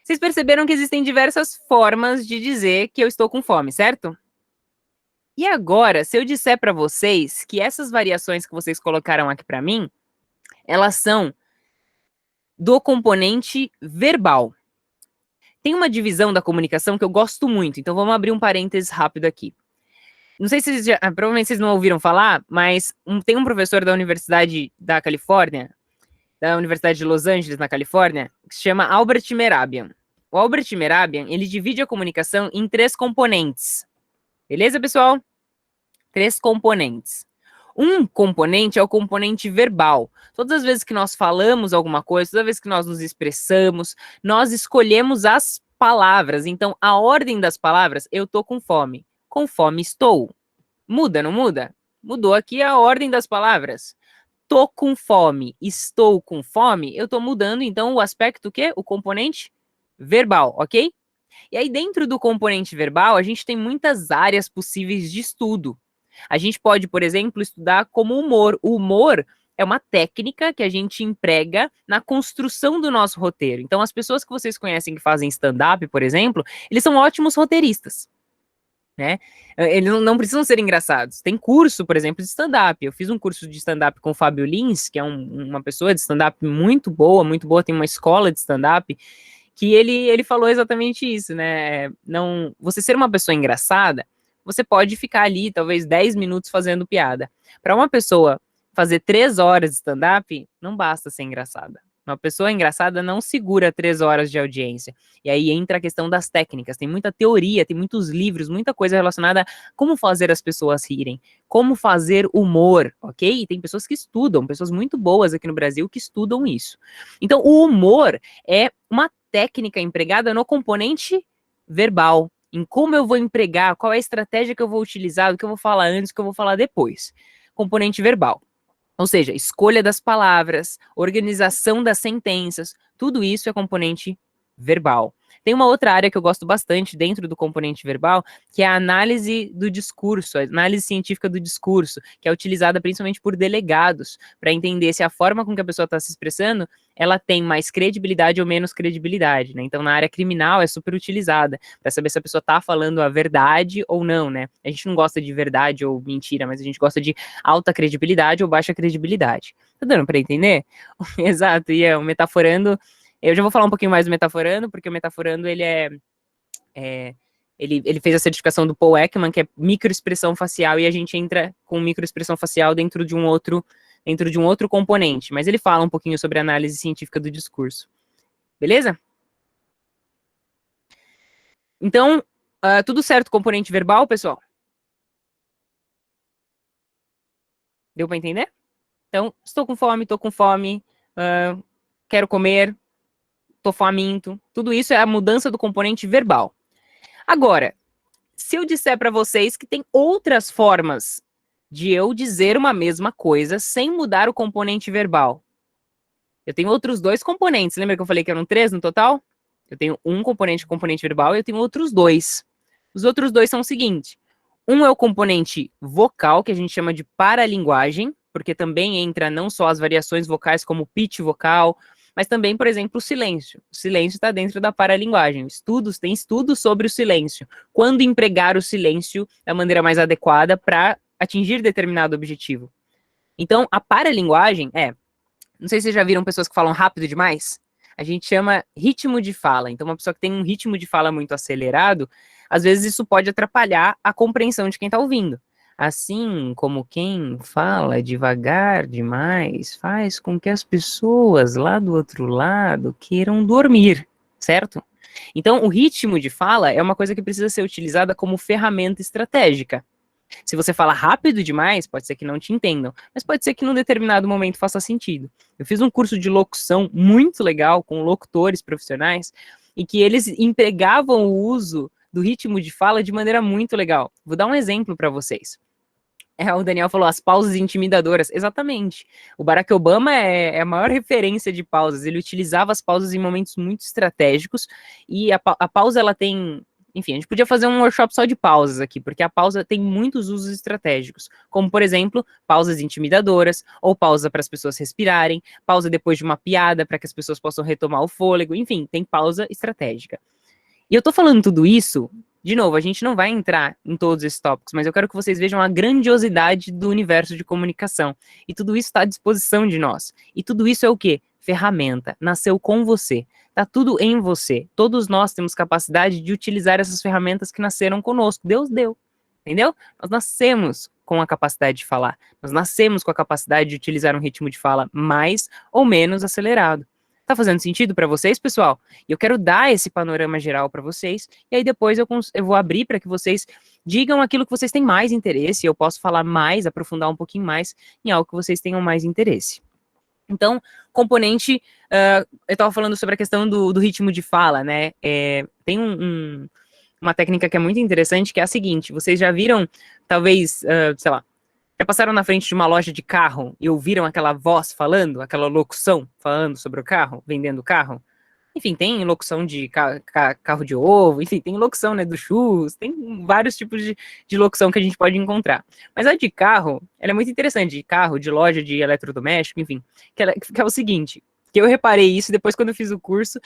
Vocês perceberam que existem diversas formas de dizer que eu estou com fome, certo? E agora, se eu disser para vocês que essas variações que vocês colocaram aqui para mim, elas são do componente verbal. Tem uma divisão da comunicação que eu gosto muito, então vamos abrir um parênteses rápido aqui. Não sei se vocês provavelmente vocês não ouviram falar, mas tem um professor da Universidade da Califórnia, da Universidade de Los Angeles, na Califórnia, que se chama Albert Mehrabian. O Albert Mehrabian, ele divide a comunicação em 3 componentes. Beleza, pessoal? 3 componentes. Um componente é o componente verbal. Todas as vezes que nós falamos alguma coisa, toda vez que nós nos expressamos, nós escolhemos as palavras. Então, a ordem das palavras, eu tô com fome. Com fome estou. Muda, não muda? Mudou aqui a ordem das palavras. Tô com fome, estou com fome, eu tô mudando, então, o aspecto o quê? O componente verbal, ok? E aí, dentro do componente verbal, a gente tem muitas áreas possíveis de estudo. A gente pode, por exemplo, estudar como humor. O humor é uma técnica que a gente emprega na construção do nosso roteiro. Então, as pessoas que vocês conhecem que fazem stand-up, por exemplo, eles são ótimos roteiristas, né? Eles não precisam ser engraçados. Tem curso, por exemplo, de stand-up. Eu fiz um curso de stand-up com o Fábio Lins, que é uma pessoa de stand-up muito boa, tem uma escola de stand-up, que ele falou exatamente isso, né? Não, você ser uma pessoa engraçada, você pode ficar ali, talvez, 10 minutos fazendo piada. Para uma pessoa fazer 3 horas de stand-up, não basta ser engraçada. Uma pessoa engraçada não segura 3 horas de audiência. E aí entra a questão das técnicas. Tem muita teoria, tem muitos livros, muita coisa relacionada a como fazer as pessoas rirem, como fazer humor, ok? E tem pessoas que estudam, pessoas muito boas aqui no Brasil que estudam isso. Então, o humor é uma técnica empregada no componente verbal, em como eu vou empregar, qual é a estratégia que eu vou utilizar, o que eu vou falar antes, o que eu vou falar depois. Componente verbal. Ou seja, escolha das palavras, organização das sentenças, tudo isso é componente verbal. Tem uma outra área que eu gosto bastante dentro do componente verbal, que é a análise do discurso, a análise científica do discurso, que é utilizada principalmente por delegados, para entender se a forma com que a pessoa está se expressando, ela tem mais credibilidade ou menos credibilidade, né? Então, na área criminal é super utilizada, para saber se a pessoa está falando a verdade ou não, né? A gente não gosta de verdade ou mentira, mas a gente gosta de alta credibilidade ou baixa credibilidade. Tá dando para entender? Exato, e o metaforando. Eu já vou falar um pouquinho mais do metaforando, porque o metaforando, ele ele fez a certificação do Paul Ekman, que é microexpressão facial, e a gente entra com microexpressão facial dentro de um outro componente. Mas ele fala um pouquinho sobre a análise científica do discurso. Beleza? Então, tudo certo com componente verbal, pessoal? Deu para entender? Então, estou com fome, quero comer, tô faminto, tudo isso é a mudança do componente verbal. Agora, se eu disser para vocês que tem outras formas de eu dizer uma mesma coisa sem mudar o componente verbal. Eu tenho outros 2 componentes, lembra que eu falei que eram 3 no total? Eu tenho um componente verbal e eu tenho outros 2. Os outros 2 são o seguinte, um é o componente vocal, que a gente chama de paralinguagem, porque também entra não só as variações vocais, como pitch vocal, mas também, por exemplo, o silêncio. O silêncio está dentro da paralinguagem. Tem estudos sobre o silêncio. Quando empregar o silêncio da maneira mais adequada para atingir determinado objetivo. Então, a paralinguagem não sei se vocês já viram pessoas que falam rápido demais. A gente chama ritmo de fala. Então, uma pessoa que tem um ritmo de fala muito acelerado, às vezes isso pode atrapalhar a compreensão de quem está ouvindo. Assim como quem fala devagar demais faz com que as pessoas lá do outro lado queiram dormir, certo? Então, o ritmo de fala é uma coisa que precisa ser utilizada como ferramenta estratégica. Se você fala rápido demais, pode ser que não te entendam, mas pode ser que num determinado momento faça sentido. Eu fiz um curso de locução muito legal com locutores profissionais e que eles empregavam o uso do ritmo de fala de maneira muito legal. Vou dar um exemplo para vocês. O Daniel falou as pausas intimidadoras. Exatamente. O Barack Obama é a maior referência de pausas. Ele utilizava as pausas em momentos muito estratégicos e a pausa, ela tem... Enfim, a gente podia fazer um workshop só de pausas aqui, porque a pausa tem muitos usos estratégicos, como, por exemplo, pausas intimidadoras, ou pausa para as pessoas respirarem, pausa depois de uma piada para que as pessoas possam retomar o fôlego, enfim, tem pausa estratégica. E eu tô falando tudo isso, de novo, a gente não vai entrar em todos esses tópicos, mas eu quero que vocês vejam a grandiosidade do universo de comunicação. E tudo isso está à disposição de nós. E tudo isso é o quê? Ferramenta. Nasceu com você. Tá tudo em você. Todos nós temos capacidade de utilizar essas ferramentas que nasceram conosco. Deus deu. Entendeu? Nós nascemos com a capacidade de falar. Nós nascemos com a capacidade de utilizar um ritmo de fala mais ou menos acelerado. Tá fazendo sentido para vocês, pessoal? E eu quero dar esse panorama geral para vocês, e aí depois eu vou abrir para que vocês digam aquilo que vocês têm mais interesse, e eu posso falar mais, aprofundar um pouquinho mais em algo que vocês tenham mais interesse. Então, componente, eu estava falando sobre a questão do ritmo de fala, né? Tem uma técnica que é muito interessante, que é a seguinte: vocês já viram, talvez, sei lá, já passaram na frente de uma loja de carro e ouviram aquela voz falando, aquela locução falando sobre o carro, vendendo o carro? Enfim, tem locução de carro de ovo, enfim, tem locução, né, do churros, tem vários tipos de locução que a gente pode encontrar. Mas a de carro, ela é muito interessante, de carro, de loja de eletrodoméstico, enfim, que é o seguinte, que eu reparei isso depois quando eu fiz o curso,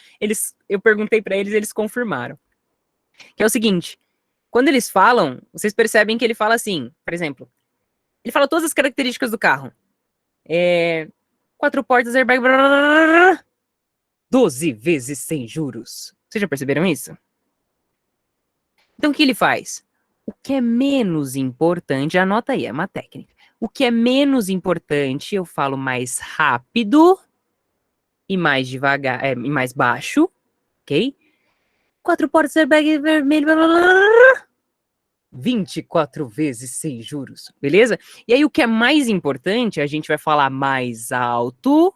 eu perguntei para eles, eles confirmaram. Que é o seguinte, quando eles falam, vocês percebem que ele fala assim, por exemplo, ele fala todas as características do carro. 4 portas, airbag, 12 vezes sem juros. Vocês já perceberam isso? Então, o que ele faz? O que é menos importante, anota aí, é uma técnica. O que é menos importante, eu falo mais rápido e mais devagar, e mais baixo, ok? 4 portas, airbag vermelho, 24 vezes sem juros, beleza? E aí o que é mais importante, a gente vai falar mais alto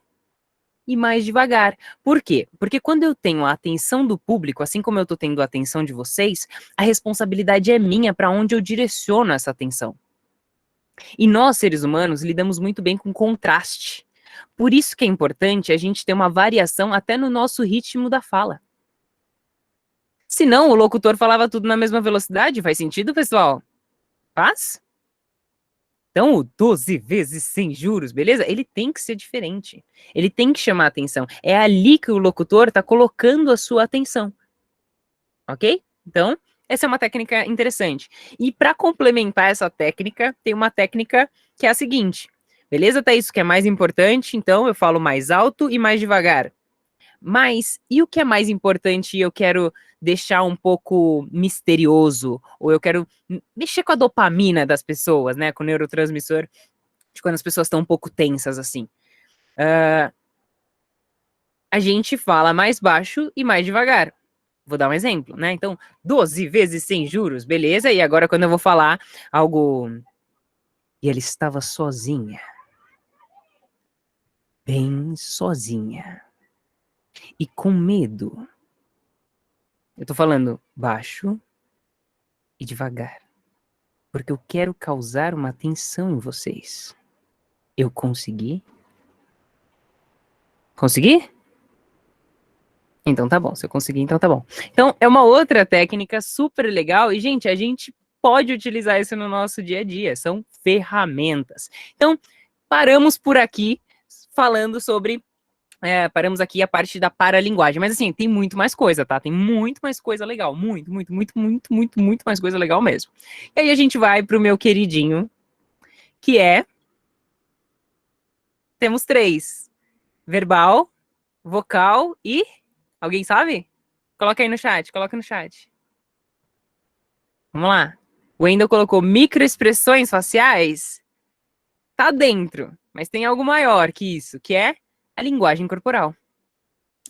e mais devagar. Por quê? Porque quando eu tenho a atenção do público, assim como eu tô tendo a atenção de vocês, a responsabilidade é minha para onde eu direciono essa atenção. E nós, seres humanos, lidamos muito bem com contraste. Por isso que é importante a gente ter uma variação até no nosso ritmo da fala. Senão, o locutor falava tudo na mesma velocidade. Faz sentido, pessoal? Faz? Então, o 12 vezes sem juros, beleza? Ele tem que ser diferente. Ele tem que chamar a atenção. É ali que o locutor está colocando a sua atenção. Ok? Então, essa é uma técnica interessante. E para complementar essa técnica, tem uma técnica que é a seguinte. Beleza, Thaís? Isso que é mais importante. Então, eu falo mais alto e mais devagar. Mas, e o que é mais importante e eu quero deixar um pouco misterioso, ou eu quero mexer com a dopamina das pessoas, né, com o neurotransmissor, de quando as pessoas estão um pouco tensas, assim. A gente fala mais baixo e mais devagar. Vou dar um exemplo, né, então, 12 vezes sem juros, beleza, e agora quando eu vou falar algo... E ela estava sozinha. Bem sozinha. E com medo. Eu tô falando baixo e devagar. Porque eu quero causar uma tensão em vocês. Eu consegui? Consegui? Então tá bom. Se eu conseguir, então tá bom. Então, é uma outra técnica super legal. E, gente, a gente pode utilizar isso no nosso dia a dia. São ferramentas. Então, paramos por aqui falando sobre paramos aqui a parte da paralinguagem. Mas assim, tem muito mais coisa, tá? Tem muito mais coisa legal. Muito, muito, muito, muito, muito, muito mais coisa legal mesmo. E aí a gente vai pro meu queridinho, que é... Temos 3. Verbal, vocal e... Alguém sabe? Coloca aí no chat, coloca no chat. Vamos lá. O Wendel colocou microexpressões faciais. Tá dentro, mas tem algo maior que isso, que é a linguagem corporal.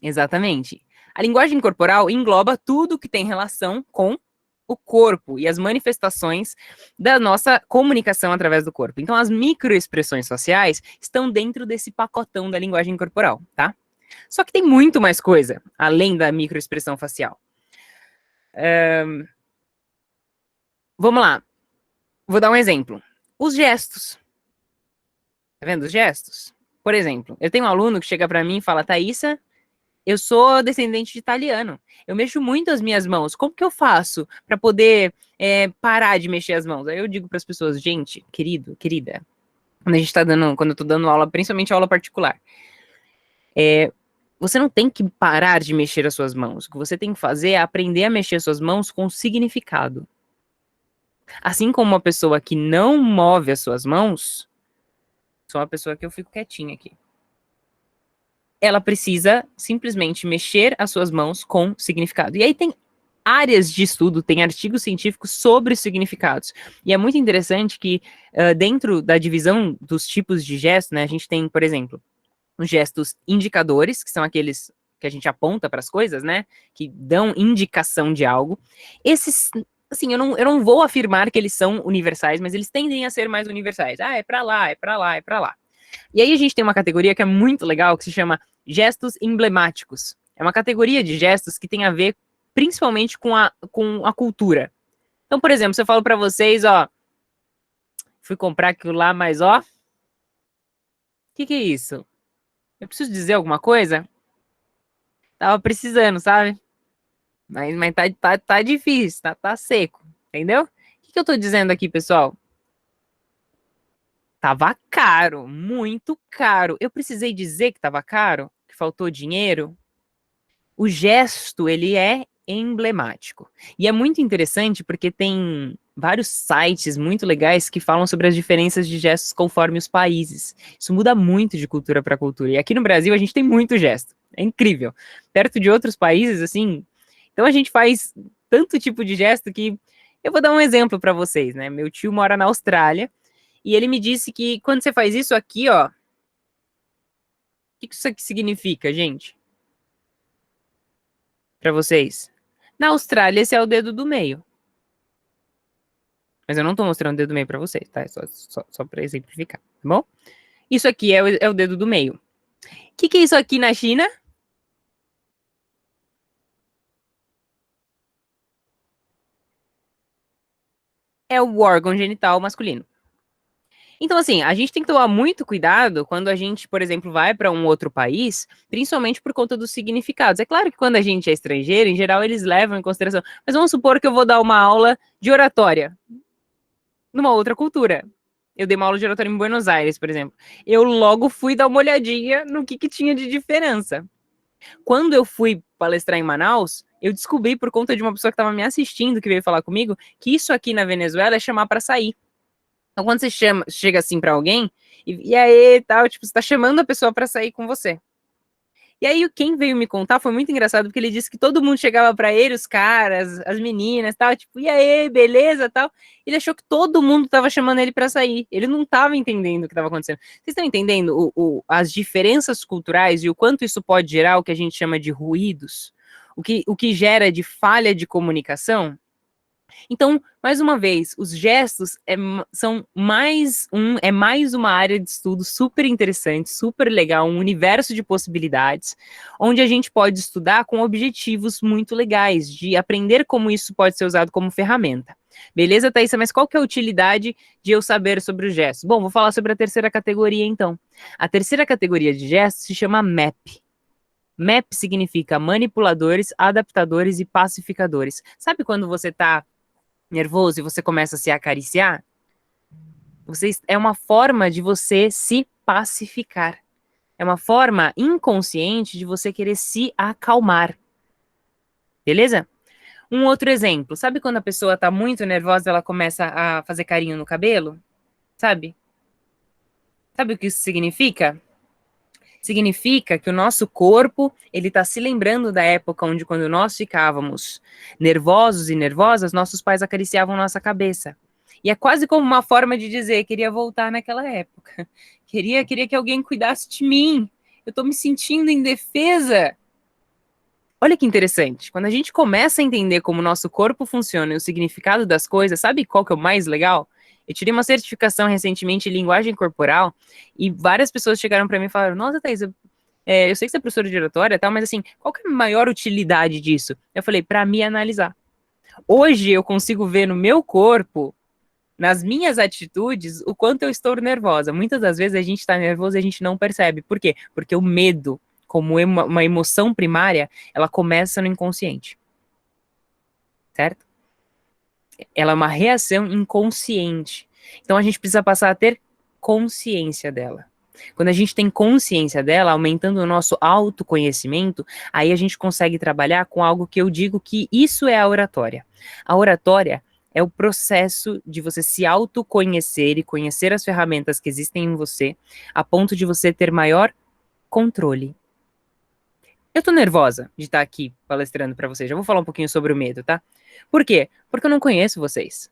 Exatamente. A linguagem corporal engloba tudo que tem relação com o corpo e as manifestações da nossa comunicação através do corpo. Então, as microexpressões faciais estão dentro desse pacotão da linguagem corporal, tá? Só que tem muito mais coisa, além da microexpressão facial. Vamos lá. Vou dar um exemplo. Os gestos. Tá vendo os gestos? Por exemplo, eu tenho um aluno que chega para mim e fala, Thaísa, eu sou descendente de italiano. Eu mexo muito as minhas mãos. Como que eu faço para poder parar de mexer as mãos? Aí eu digo para as pessoas, gente, querido, querida, quando eu tô dando aula, principalmente aula particular, você não tem que parar de mexer as suas mãos. O que você tem que fazer é aprender a mexer as suas mãos com significado. Assim como uma pessoa que não move as suas mãos, sou uma pessoa que eu fico quietinha aqui. Ela precisa simplesmente mexer as suas mãos com significado. E aí tem áreas de estudo, tem artigos científicos sobre significados. E é muito interessante que dentro da divisão dos tipos de gestos, né, a gente tem, por exemplo, os gestos indicadores, que são aqueles que a gente aponta para as coisas, né, que dão indicação de algo. Esses, assim, eu não vou afirmar que eles são universais, mas eles tendem a ser mais universais. Ah, é para lá, é para lá, é para lá. E aí a gente tem uma categoria que é muito legal, que se chama gestos emblemáticos. É uma categoria de gestos que tem a ver principalmente com a cultura. Então, por exemplo, se eu falo para vocês, ó, fui comprar aquilo lá, mas ó, o que é isso? Eu preciso dizer alguma coisa? Tava precisando, sabe? Mas tá difícil, tá seco, entendeu? O que eu tô dizendo aqui, pessoal? Tava caro, muito caro. Eu precisei dizer que tava caro? Que faltou dinheiro? O gesto, ele é emblemático. E é muito interessante porque tem vários sites muito legais que falam sobre as diferenças de gestos conforme os países. Isso muda muito de cultura para cultura. E aqui no Brasil a gente tem muito gesto. É incrível. Perto de outros países, assim, então a gente faz tanto tipo de gesto que eu vou dar um exemplo para vocês, né? Meu tio mora na Austrália e ele me disse que quando você faz isso aqui, ó, o que isso aqui significa, gente? Para vocês. Na Austrália, esse é o dedo do meio. Mas eu não tô mostrando o dedo do meio para vocês, tá? É só para exemplificar, tá bom? Isso aqui é o dedo do meio. O que é isso aqui na China? É o órgão genital masculino. Então, assim, a gente tem que tomar muito cuidado quando a gente, por exemplo, vai para um outro país, principalmente por conta dos significados. É claro que quando a gente é estrangeiro, em geral, eles levam em consideração. Mas vamos supor que eu vou dar uma aula de oratória numa outra cultura. Eu dei uma aula de oratória em Buenos Aires, por exemplo. Eu logo fui dar uma olhadinha no que tinha de diferença. Quando eu fui palestrar em Manaus, eu descobri, por conta de uma pessoa que estava me assistindo, que veio falar comigo, que isso aqui na Venezuela é chamar para sair. Então, quando você chega assim para alguém, e aí, tal, tipo, você tá chamando a pessoa para sair com você. E aí, quem veio me contar foi muito engraçado, porque ele disse que todo mundo chegava para ele, os caras, as meninas, tal, tipo, e aí, beleza, tal. Ele achou que todo mundo tava chamando ele para sair. Ele não tava entendendo o que estava acontecendo. Vocês estão entendendo as diferenças culturais e o quanto isso pode gerar o que a gente chama de ruídos? O que gera de falha de comunicação? Então, mais uma vez, os gestos são mais uma área de estudo super interessante, super legal, um universo de possibilidades, onde a gente pode estudar com objetivos muito legais, de aprender como isso pode ser usado como ferramenta. Beleza, Thaísa? Mas qual que é a utilidade de eu saber sobre os gestos? Bom, vou falar sobre a terceira categoria, então. A terceira categoria de gestos se chama MAP. MAP significa manipuladores, adaptadores e pacificadores. Sabe quando você está nervoso e você começa a se acariciar? É uma forma de você se pacificar. É uma forma inconsciente de você querer se acalmar. Beleza? Um outro exemplo. Sabe quando a pessoa tá muito nervosa, ela começa a fazer carinho no cabelo? Sabe? Sabe o que isso significa? Significa que o nosso corpo, ele tá se lembrando da época onde quando nós ficávamos nervosos e nervosas, nossos pais acariciavam nossa cabeça. E é quase como uma forma de dizer, queria voltar naquela época. Queria que alguém cuidasse de mim. Eu tô me sentindo indefesa. Olha que interessante. Quando a gente começa a entender como o nosso corpo funciona e o significado das coisas, sabe qual que é o mais legal? Eu tirei uma certificação recentemente em linguagem corporal e várias pessoas chegaram para mim e falaram: Nossa, Thaís, eu sei que você é professora de oratória e tal, mas assim, qual que é a maior utilidade disso? Eu falei: para me analisar. Hoje eu consigo ver no meu corpo, nas minhas atitudes, o quanto eu estou nervosa. Muitas das vezes a gente está nervoso e a gente não percebe. Por quê? Porque o medo, como uma emoção primária, ela começa no inconsciente. Certo? Ela é uma reação inconsciente. Então a gente precisa passar a ter consciência dela. Quando a gente tem consciência dela, aumentando o nosso autoconhecimento, aí a gente consegue trabalhar com algo que eu digo que isso é a oratória. A oratória é o processo de você se autoconhecer e conhecer as ferramentas que existem em você, a ponto de você ter maior controle. Eu tô nervosa de estar aqui palestrando para vocês. Já vou falar um pouquinho sobre o medo, tá? Por quê? Porque eu não conheço vocês.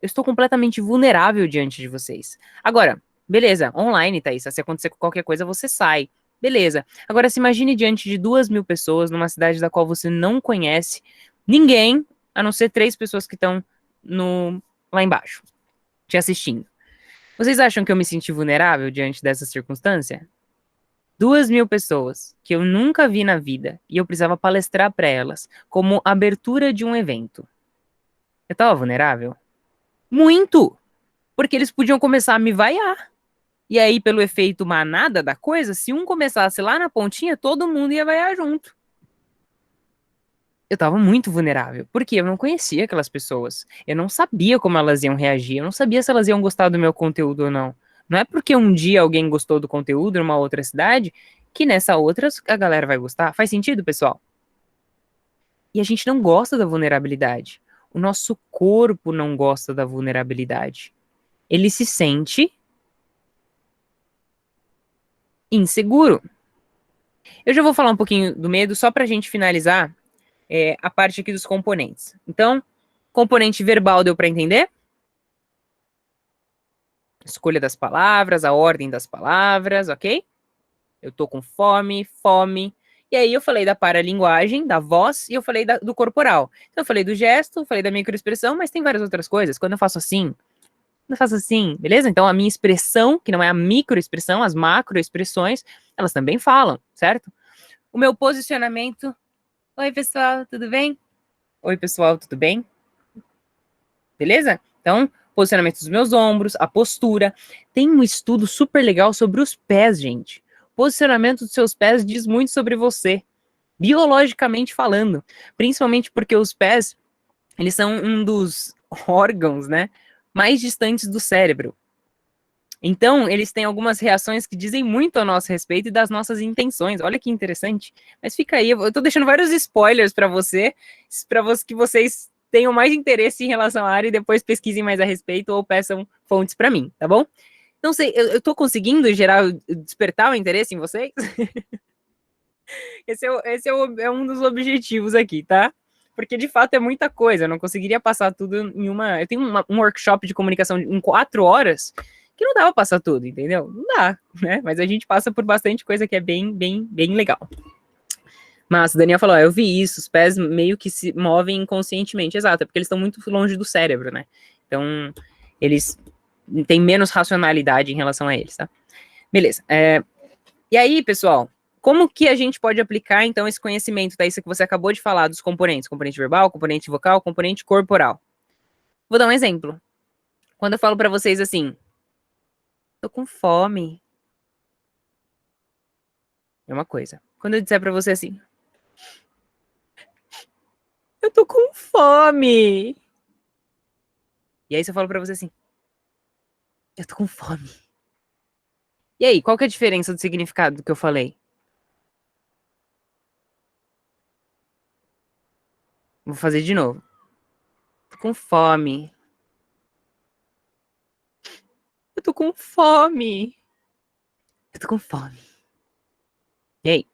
Eu estou completamente vulnerável diante de vocês. Agora, beleza, online, Thaís, se acontecer qualquer coisa, você sai. Beleza. Agora, se imagine diante de 2.000 pessoas numa cidade da qual você não conhece ninguém, a não ser 3 pessoas que estão lá embaixo, te assistindo. Vocês acham que eu me senti vulnerável diante dessa circunstância? 2.000 pessoas que eu nunca vi na vida e eu precisava palestrar para elas como abertura de um evento. Eu estava vulnerável? Muito! Porque eles podiam começar a me vaiar. E aí, pelo efeito manada da coisa, se um começasse lá na pontinha, todo mundo ia vaiar junto. Eu tava muito vulnerável, porque eu não conhecia aquelas pessoas. Eu não sabia como elas iam reagir, eu não sabia se elas iam gostar do meu conteúdo ou não. Não é porque um dia alguém gostou do conteúdo numa outra cidade, que nessa outra a galera vai gostar. Faz sentido, pessoal? E a gente não gosta da vulnerabilidade. O nosso corpo não gosta da vulnerabilidade. Ele se sente inseguro. Eu já vou falar um pouquinho do medo, só pra gente finalizar a parte aqui dos componentes. Então, componente verbal deu para entender? Escolha das palavras, a ordem das palavras, ok? Eu tô com fome, fome. E aí eu falei da paralinguagem, da voz, e eu falei do corporal. Então eu falei do gesto, eu falei da microexpressão, mas tem várias outras coisas. Quando eu faço assim, beleza? Então a minha expressão, que não é a microexpressão, as macroexpressões, elas também falam, certo? O meu posicionamento. Oi, pessoal, tudo bem? Oi, pessoal, tudo bem? Beleza? Então, posicionamento dos meus ombros, a postura. Tem um estudo super legal sobre os pés, gente. Posicionamento dos seus pés diz muito sobre você, biologicamente falando. Principalmente porque os pés, eles são um dos órgãos, né, mais distantes do cérebro. Então, eles têm algumas reações que dizem muito a nosso respeito e das nossas intenções. Olha que interessante. Mas fica aí, eu tô deixando vários spoilers para que vocês tenham mais interesse em relação à área e depois pesquisem mais a respeito ou peçam fontes para mim, tá bom? Não sei, eu tô conseguindo despertar o interesse em vocês? Esse é um dos objetivos aqui, tá? Porque de fato é muita coisa, eu não conseguiria passar tudo em uma. Eu tenho um workshop de comunicação em 4 horas que não dá pra passar tudo, entendeu? Não dá, né? Mas a gente passa por bastante coisa que é bem, bem, bem legal. Mas o Daniel falou, eu vi isso, os pés meio que se movem inconscientemente. Exato, é porque eles estão muito longe do cérebro, né? Então, eles têm menos racionalidade em relação a eles, tá? Beleza. E aí, pessoal, como que a gente pode aplicar, então, esse conhecimento, tá? Isso que você acabou de falar dos componentes. Componente verbal, componente vocal, componente corporal. Vou dar um exemplo. Quando eu falo pra vocês assim, tô com fome. É uma coisa. Quando eu disser pra você assim, eu tô com fome. E aí se eu falo pra você assim, eu tô com fome. E aí, qual que é a diferença do significado do que eu falei? Vou fazer de novo. Tô com fome. Eu tô com fome. Eu tô com fome. E aí?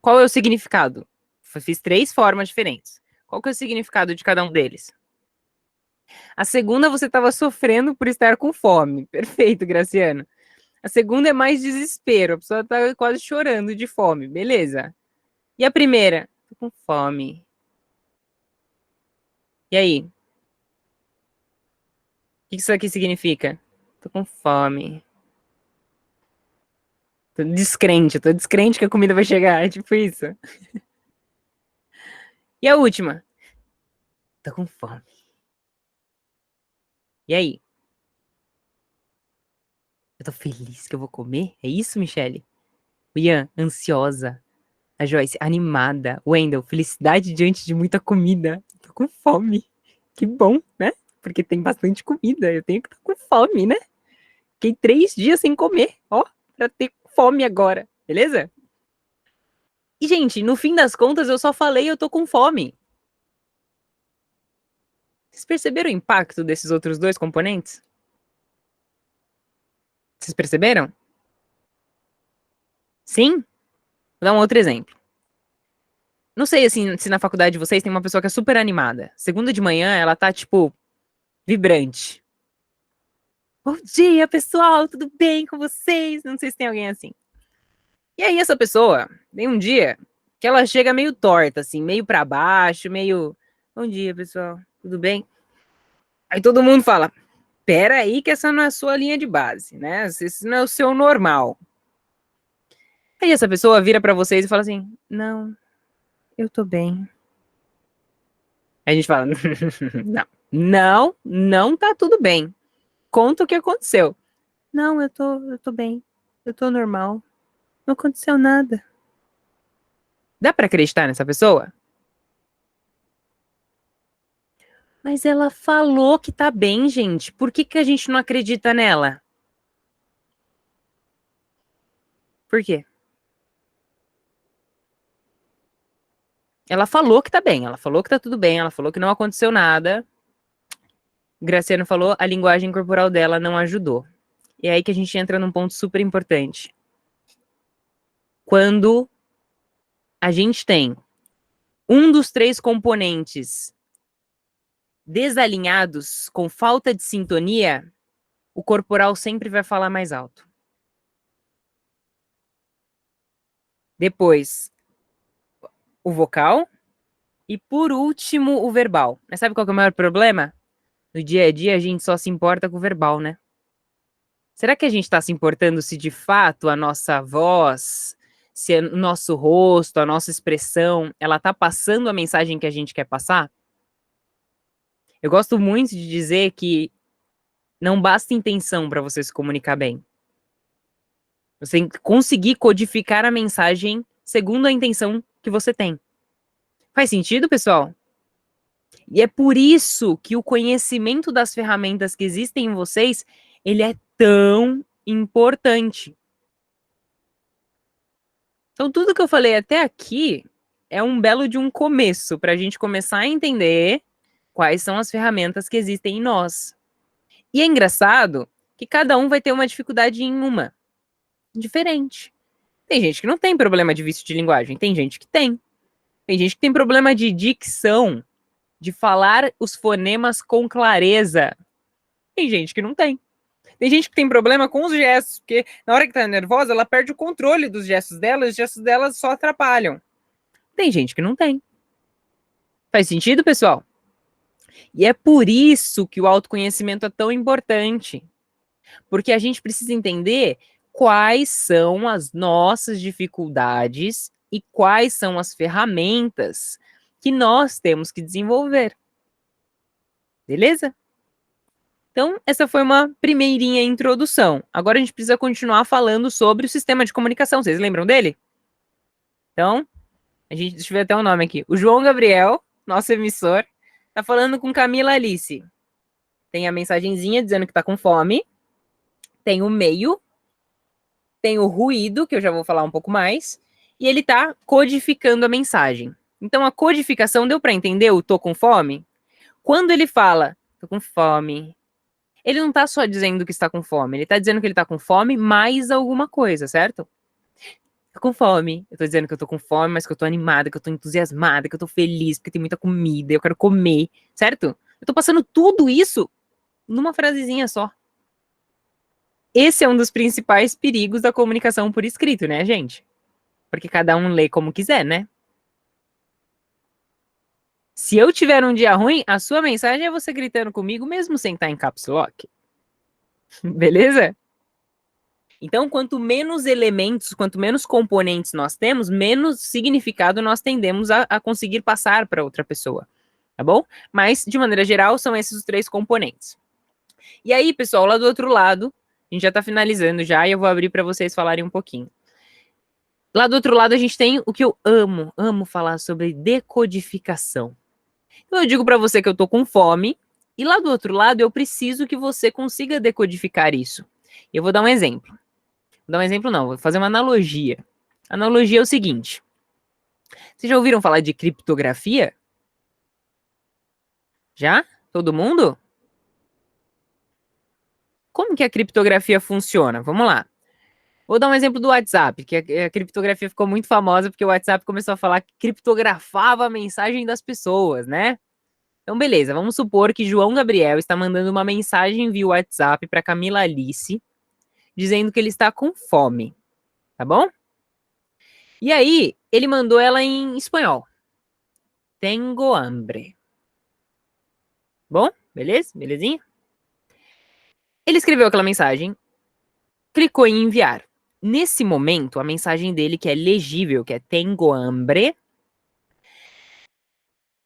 Qual é o significado? Fiz 3 formas diferentes. Qual que é o significado de cada um deles? A segunda, você estava sofrendo por estar com fome. Perfeito, Graciano. A segunda é mais desespero. A pessoa tá quase chorando de fome. Beleza. E a primeira? Tô com fome. E aí? O que isso aqui significa? Tô com fome. Tô descrente que a comida vai chegar. É tipo isso. E a última? Tô com fome. E aí? Eu tô feliz que eu vou comer? É isso, Michele? O Ian, ansiosa. A Joyce, animada. Wendell, felicidade diante de muita comida. Tô com fome. Que bom, né? Porque tem bastante comida. Eu tenho que estar com fome, né? Fiquei 3 dias sem comer, ó, pra ter fome agora, beleza? E, gente, no fim das contas, eu só falei eu tô com fome. Vocês perceberam o impacto desses outros 2 componentes? Vocês perceberam? Sim? Vou dar um outro exemplo. Não sei, assim, se na faculdade de vocês tem uma pessoa que é super animada. Segunda de manhã, ela tá, tipo, vibrante. Bom dia, pessoal, tudo bem com vocês? Não sei se tem alguém assim. E aí, essa pessoa, tem um dia que ela chega meio torta, assim, meio pra baixo, meio. Bom dia, pessoal, tudo bem? Aí todo mundo fala: pera aí, que essa não é a sua linha de base, né? Esse não é o seu normal. Aí essa pessoa vira pra vocês e fala assim: não, eu tô bem. Aí a gente fala: não tá tudo bem. Conta o que aconteceu. Não, eu tô bem. Eu tô normal. Não aconteceu nada. Dá pra acreditar nessa pessoa? Mas ela falou que tá bem, gente. Por que que a gente não acredita nela? Por quê? Ela falou que tá bem, ela falou que tá tudo bem, ela falou que não aconteceu nada. Graciano falou, a linguagem corporal dela não ajudou. E é aí que a gente entra num ponto super importante. Quando a gente tem um dos 3 componentes desalinhados, com falta de sintonia, o corporal sempre vai falar mais alto. Depois, o vocal. E por último, o verbal. Mas sabe qual que é o maior problema? No dia a dia, a gente só se importa com o verbal, né? Será que a gente está se importando se de fato a nossa voz, se o nosso rosto, a nossa expressão, ela tá passando a mensagem que a gente quer passar? Eu gosto muito de dizer que não basta intenção para você se comunicar bem. Você tem que conseguir codificar a mensagem segundo a intenção que você tem. Faz sentido, pessoal? E é por isso que o conhecimento das ferramentas que existem em vocês, ele é tão importante. Então, tudo que eu falei até aqui é um belo de um começo para a gente começar a entender quais são as ferramentas que existem em nós. E é engraçado que cada um vai ter uma dificuldade em uma, diferente. Tem gente que não tem problema de vício de linguagem, tem gente que tem. Tem gente que tem problema de dicção, de falar os fonemas com clareza. Tem gente que não tem. Tem gente que tem problema com os gestos, porque na hora que tá nervosa, ela perde o controle dos gestos dela, e os gestos dela só atrapalham. Tem gente que não tem. Faz sentido, pessoal? E é por isso que o autoconhecimento é tão importante. Porque a gente precisa entender quais são as nossas dificuldades e quais são as ferramentas que nós temos que desenvolver. Beleza? Então, essa foi uma primeirinha introdução. Agora a gente precisa continuar falando sobre o sistema de comunicação. Vocês lembram dele? Então, deixa eu ver até o nome aqui. O João Gabriel, nosso emissor, tá falando com Camila Alice. Tem a mensagenzinha dizendo que tá com fome. Tem o meio, tem o ruído, que eu já vou falar um pouco mais, e ele tá codificando a mensagem. Então, a codificação deu para entender o tô com fome? Quando ele fala, tô com fome, ele não tá só dizendo que está com fome, ele tá dizendo que ele tá com fome mais alguma coisa, certo? Tô com fome. Eu tô dizendo que eu tô com fome, mas que eu tô animada, que eu tô entusiasmada, que eu tô feliz, porque tem muita comida, eu quero comer, certo? Eu tô passando tudo isso numa frasezinha só. Esse é um dos principais perigos da comunicação por escrito, né, gente? Porque cada um lê como quiser, né? Se eu tiver um dia ruim, a sua mensagem é você gritando comigo, mesmo sem estar em caps lock. Beleza? Então, quanto menos elementos, quanto menos componentes nós temos, menos significado nós tendemos a conseguir passar para outra pessoa. Tá bom? Mas, de maneira geral, são esses os 3 componentes. E aí, pessoal, lá do outro lado, a gente já está finalizando já, e eu vou abrir para vocês falarem um pouquinho. Lá do outro lado, a gente tem o que eu amo falar sobre decodificação. Então, eu digo para você que eu tô com fome, e lá do outro lado, eu preciso que você consiga decodificar isso. Eu vou dar um exemplo. Vou dar um exemplo não, vou fazer uma analogia. A analogia é o seguinte. Vocês já ouviram falar de criptografia? Já? Todo mundo? Como que a criptografia funciona? Vamos lá. Vou dar um exemplo do WhatsApp, que a criptografia ficou muito famosa porque o WhatsApp começou a falar que criptografava a mensagem das pessoas, né? Então, beleza, vamos supor que João Gabriel está mandando uma mensagem via WhatsApp para Camila Alice, dizendo que ele está com fome, tá bom? E aí, ele mandou ela em espanhol. Tengo hambre. Bom, beleza? Belezinha? Ele escreveu aquela mensagem, clicou em enviar. Nesse momento, a mensagem dele, que é legível, que é tengo hambre,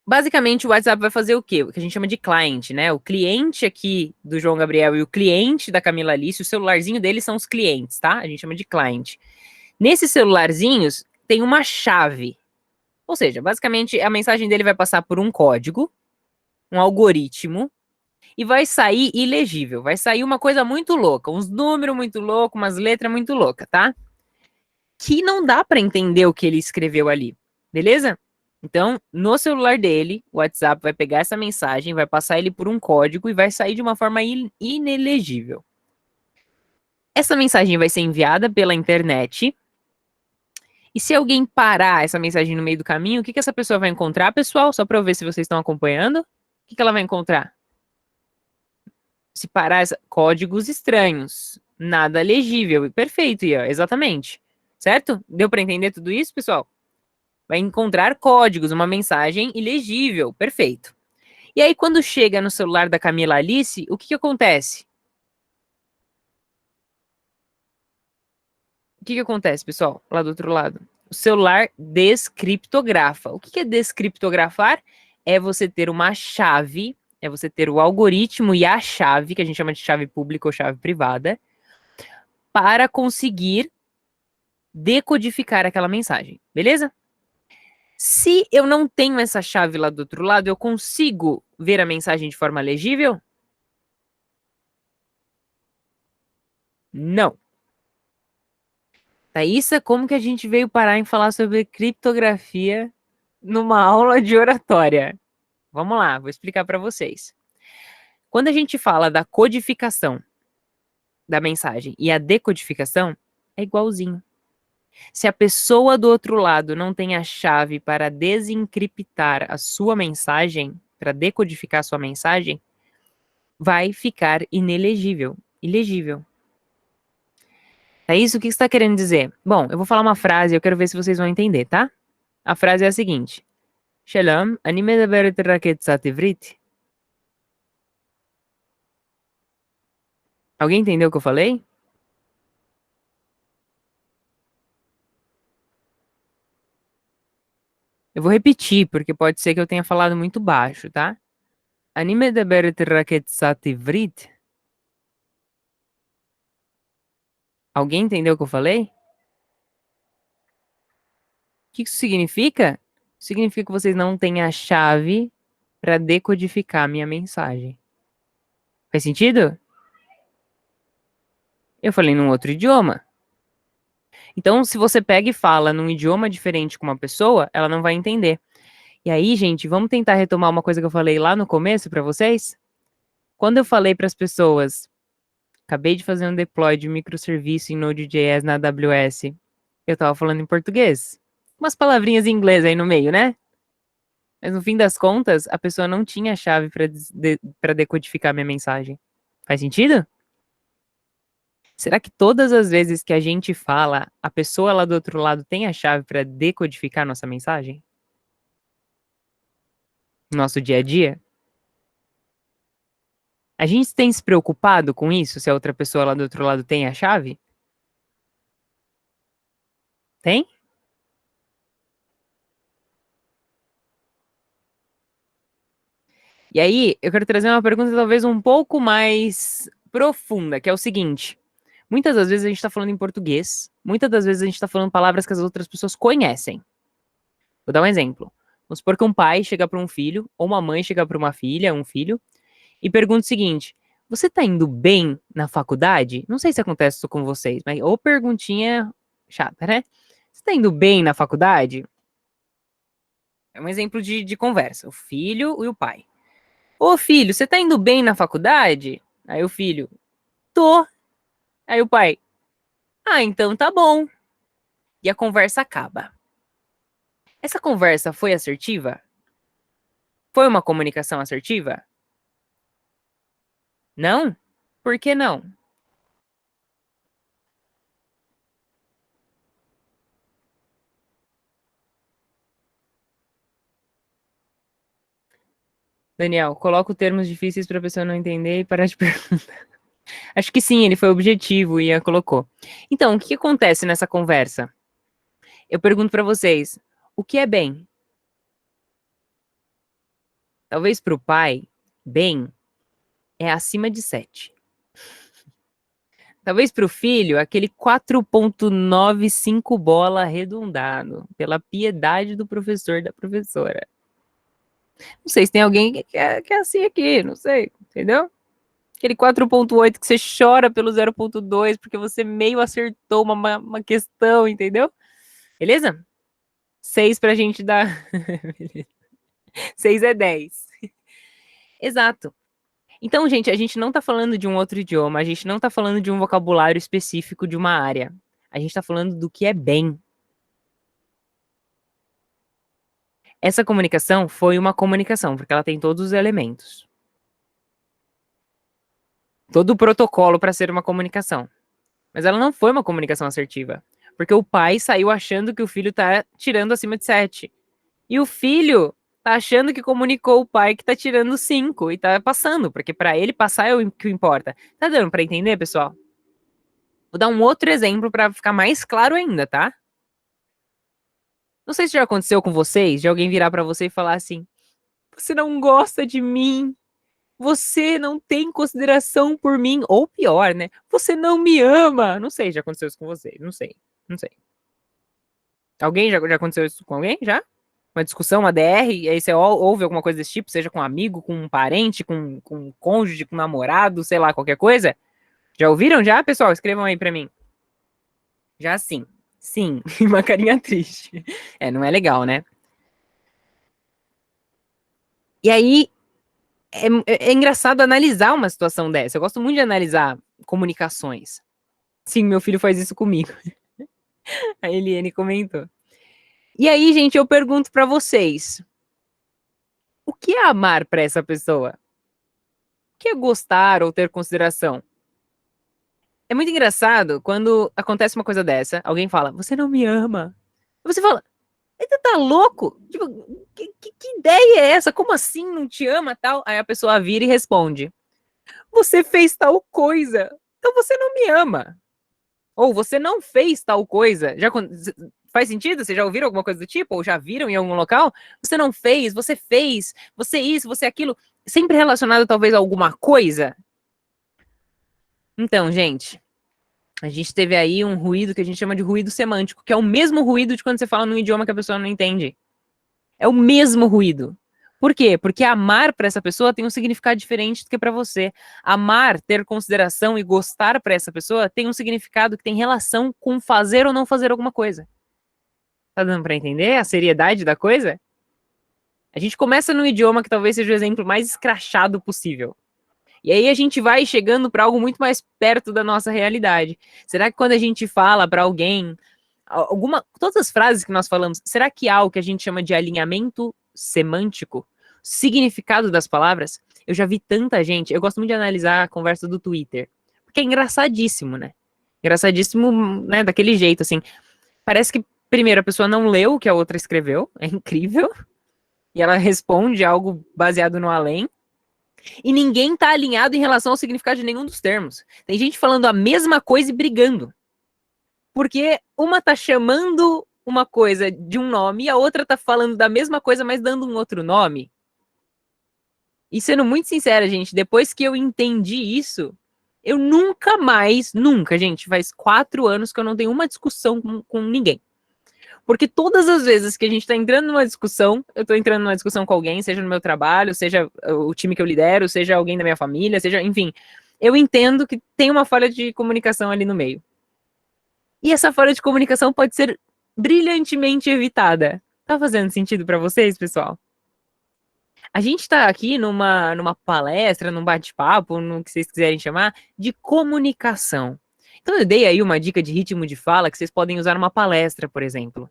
basicamente o WhatsApp vai fazer o quê? O que a gente chama de client, né? O cliente aqui do João Gabriel e o cliente da Camila Alice, o celularzinho deles são os clientes, tá? A gente chama de client. Nesses celularzinhos tem uma chave. Ou seja, basicamente a mensagem dele vai passar por um código, um algoritmo, e vai sair ilegível. Vai sair uma coisa muito louca, uns números muito loucos, umas letras muito loucas, tá? Que não dá para entender o que ele escreveu ali, beleza? Então, no celular dele, o WhatsApp vai pegar essa mensagem, vai passar ele por um código e vai sair de uma forma inelegível. Essa mensagem vai ser enviada pela internet. E se alguém parar essa mensagem no meio do caminho, o que essa pessoa vai encontrar, pessoal? Só para eu ver se vocês estão acompanhando. O que ela vai encontrar? Se parar, códigos estranhos, nada legível. Perfeito, Ian, exatamente. Certo? Deu para entender tudo isso, pessoal? Vai encontrar códigos, uma mensagem ilegível. Perfeito. E aí, quando chega no celular da Camila Alice, o que acontece? O que acontece, pessoal? Lá do outro lado. O celular descriptografa. O que é descriptografar? É você ter uma chave, é você ter o algoritmo e a chave, que a gente chama de chave pública ou chave privada, para conseguir decodificar aquela mensagem, beleza? Se eu não tenho essa chave lá do outro lado, eu consigo ver a mensagem de forma legível? Não. Thaísa, como que a gente veio parar em falar sobre criptografia numa aula de oratória? Vamos lá, vou explicar para vocês. Quando a gente fala da codificação da mensagem e a decodificação, é igualzinho. Se a pessoa do outro lado não tem a chave para desencriptar a sua mensagem, para decodificar a sua mensagem, vai ficar inelegível, ilegível. É isso? O que você está querendo dizer? Bom, eu vou falar uma frase e eu quero ver se vocês vão entender, tá? A frase é a seguinte. Shalom, אני מדברת רק קצת עברית. Alguém entendeu o que eu falei? Eu vou repetir, porque pode ser que eu tenha falado muito baixo, tá? אני מדברת רק קצת עברית. Alguém entendeu o que eu falei? O que isso significa? Significa que vocês não têm a chave para decodificar a minha mensagem. Faz sentido? Eu falei num outro idioma. Então, se você pega e fala num idioma diferente com uma pessoa, ela não vai entender. E aí, gente, vamos tentar retomar uma coisa que eu falei lá no começo para vocês? Quando eu falei para as pessoas, acabei de fazer um deploy de microserviço em Node.js na AWS, eu tava falando em português. Umas palavrinhas em inglês aí no meio, né? Mas no fim das contas, a pessoa não tinha a chave para decodificar minha mensagem. Faz sentido? Será que todas as vezes que a gente fala, a pessoa lá do outro lado tem a chave para decodificar nossa mensagem? No nosso dia a dia? A gente tem se preocupado com isso, se a outra pessoa lá do outro lado tem a chave? Tem? E aí, eu quero trazer uma pergunta talvez um pouco mais profunda, que é o seguinte. Muitas das vezes a gente está falando em português, muitas das vezes a gente está falando palavras que as outras pessoas conhecem. Vou dar um exemplo. Vamos supor que um pai chega para um filho, ou uma mãe chega para uma filha, um filho, e pergunta o seguinte: você tá indo bem na faculdade? Não sei se acontece isso com vocês, mas ou perguntinha chata, né? Você tá indo bem na faculdade? É um exemplo de conversa. O filho e o pai. Ô filho, você tá indo bem na faculdade? Aí o filho, tô. Aí o pai, ah, então tá bom. E a conversa acaba. Essa conversa foi assertiva? Foi uma comunicação assertiva? Não? Por que não? Daniel, coloca termos difíceis para a pessoa não entender e parar de perguntar. Acho que sim, ele foi objetivo e a colocou. Então, o que acontece nessa conversa? Eu pergunto para vocês, o que é bem? Talvez para o pai, bem é acima de 7. Talvez para o filho, aquele 4,95 bola arredondado, pela piedade do professor da professora. Não sei se tem alguém que é assim aqui, não sei, entendeu? Aquele 4,8 que você chora pelo 0,2 porque você meio acertou uma questão, entendeu? Beleza? 6 pra gente dar. 6 é 10. Exato. Então, gente, a gente não tá falando de um outro idioma, a gente não tá falando de um vocabulário específico de uma área. A gente tá falando do que é bem. Essa comunicação foi uma comunicação, porque ela tem todos os elementos. Todo o protocolo para ser uma comunicação. Mas ela não foi uma comunicação assertiva. Porque o pai saiu achando que o filho tá tirando acima de 7. E o filho tá achando que comunicou o pai que tá tirando 5 e tá passando, porque para ele passar é o que importa. Tá dando para entender, pessoal? Vou dar um outro exemplo para ficar mais claro ainda, tá? Não sei se já aconteceu com vocês, de alguém virar para você e falar assim: "Você não gosta de mim. Você não tem consideração por mim", ou pior, né? "Você não me ama". Não sei, já aconteceu isso com vocês, não sei. Não sei. Alguém já aconteceu isso com alguém? Já? Uma discussão, uma DR, e aí você ouve alguma coisa desse tipo, seja com um amigo, com um parente, com um cônjuge, com um namorado, sei lá, qualquer coisa? Já ouviram já, pessoal? Escrevam aí pra mim. Já sim. Sim, uma carinha triste. É, não é legal, né? E aí, é engraçado analisar uma situação dessa. Eu gosto muito de analisar comunicações. Sim, meu filho faz isso comigo. A Eliane comentou. E aí, gente, eu pergunto pra vocês: o que é amar pra essa pessoa? O que é gostar ou ter consideração? É muito engraçado quando acontece uma coisa dessa, alguém fala, você não me ama. Você fala, você tá louco? Tipo, que ideia é essa? Como assim não te ama tal? Aí a pessoa vira e responde, você fez tal coisa, então você não me ama. Ou você não fez tal coisa. Já faz sentido? Vocês já ouviram alguma coisa do tipo? Ou já viram em algum local? Você não fez, você isso, você aquilo. Sempre relacionado talvez a alguma coisa. Então, gente, a gente teve aí um ruído que a gente chama de ruído semântico, que é o mesmo ruído de quando você fala num idioma que a pessoa não entende. É o mesmo ruído. Por quê? Porque amar para essa pessoa tem um significado diferente do que para você. Amar, ter consideração e gostar para essa pessoa tem um significado que tem relação com fazer ou não fazer alguma coisa. Tá dando para entender a seriedade da coisa? A gente começa num idioma que talvez seja o exemplo mais escrachado possível. E aí a gente vai chegando para algo muito mais perto da nossa realidade. Será que quando a gente fala para alguém, todas as frases que nós falamos, será que há algo que a gente chama de alinhamento semântico? Significado das palavras? Eu já vi tanta gente, eu gosto muito de analisar a conversa do Twitter, porque é engraçadíssimo, né? Engraçadíssimo, né, daquele jeito, assim. Parece que, primeiro, a pessoa não leu o que a outra escreveu, é incrível, e ela responde algo baseado no além, e ninguém tá alinhado em relação ao significado de nenhum dos termos. Tem gente falando a mesma coisa e brigando. Porque uma tá chamando uma coisa de um nome e a outra tá falando da mesma coisa, mas dando um outro nome. E sendo muito sincera, gente, depois que eu entendi isso, eu nunca mais, nunca, gente, faz 4 anos que eu não tenho uma discussão com ninguém. Porque todas as vezes que a gente tá entrando numa discussão, eu tô entrando numa discussão com alguém, seja no meu trabalho, seja o time que eu lidero, seja alguém da minha família, seja, enfim, eu entendo que tem uma falha de comunicação ali no meio. E essa falha de comunicação pode ser brilhantemente evitada. Tá fazendo sentido para vocês, pessoal? A gente tá aqui numa palestra, num bate-papo, no que vocês quiserem chamar, de comunicação. Então eu dei aí uma dica de ritmo de fala que vocês podem usar numa palestra, por exemplo.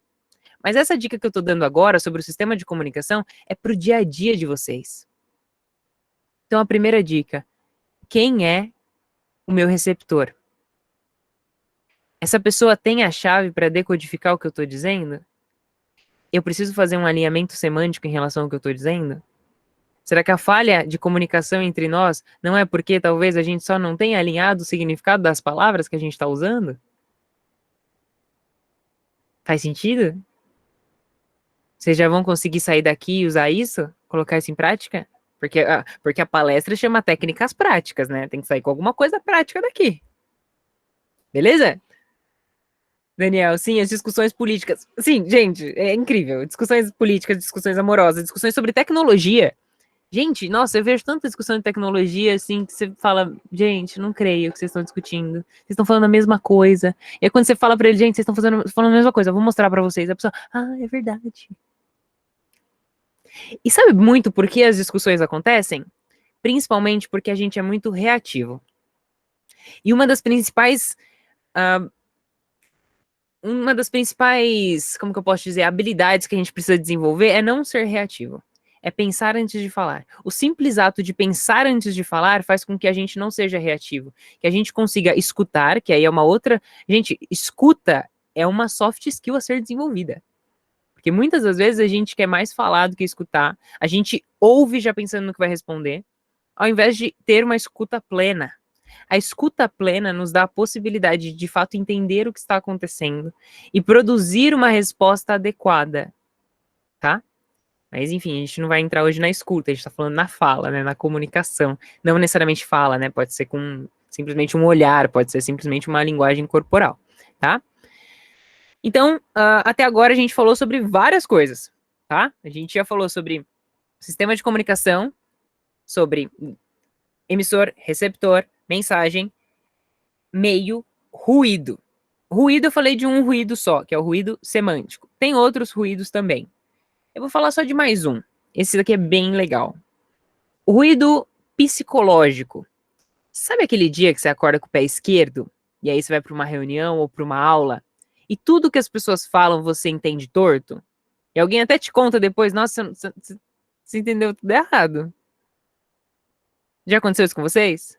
Mas essa dica que eu tô dando agora sobre o sistema de comunicação é pro dia a dia de vocês. Então a primeira dica, quem é o meu receptor? Essa pessoa tem a chave para decodificar o que eu tô dizendo? Eu preciso fazer um alinhamento semântico em relação ao que eu tô dizendo? Será que a falha de comunicação entre nós não é porque talvez a gente só não tenha alinhado o significado das palavras que a gente está usando? Faz sentido? Vocês já vão conseguir sair daqui e usar isso? Colocar isso em prática? Porque a palestra chama técnicas práticas, né? Tem que sair com alguma coisa prática daqui. Beleza? Daniel, sim, as discussões políticas. Sim, gente, é incrível. Discussões políticas, discussões amorosas, discussões sobre tecnologia. Gente, nossa, eu vejo tanta discussão de tecnologia, assim, que você fala, gente, não creio que vocês estão discutindo. Vocês estão falando a mesma coisa. E aí quando você fala pra ele, gente, vocês estão falando a mesma coisa, eu vou mostrar pra vocês. A pessoa, é verdade. E sabe muito por que as discussões acontecem? Principalmente porque a gente é muito reativo. E uma das principais, como que eu posso dizer, habilidades que a gente precisa desenvolver é não ser reativo. É pensar antes de falar. O simples ato de pensar antes de falar faz com que a gente não seja reativo. Que a gente consiga escutar, que aí é uma outra... Gente, escuta é uma soft skill a ser desenvolvida. Porque muitas das vezes a gente quer mais falar do que escutar. A gente ouve já pensando no que vai responder, ao invés de ter uma escuta plena. A escuta plena nos dá a possibilidade de fato entender o que está acontecendo e produzir uma resposta adequada, tá? Mas, enfim, a gente não vai entrar hoje na escuta, a gente tá falando na fala, né, na comunicação. Não necessariamente fala, né, pode ser com simplesmente um olhar, pode ser simplesmente uma linguagem corporal, tá? Então, até agora a gente falou sobre várias coisas, tá? A gente já falou sobre sistema de comunicação, sobre emissor, receptor, mensagem, meio, ruído. Ruído, eu falei de um ruído só, que é o ruído semântico. Tem outros ruídos também. Eu vou falar só de mais um. Esse daqui é bem legal. O ruído psicológico. Sabe aquele dia que você acorda com o pé esquerdo? E aí você vai para uma reunião ou para uma aula e tudo que as pessoas falam você entende torto? E alguém até te conta depois, nossa, você entendeu tudo errado. Já aconteceu isso com vocês?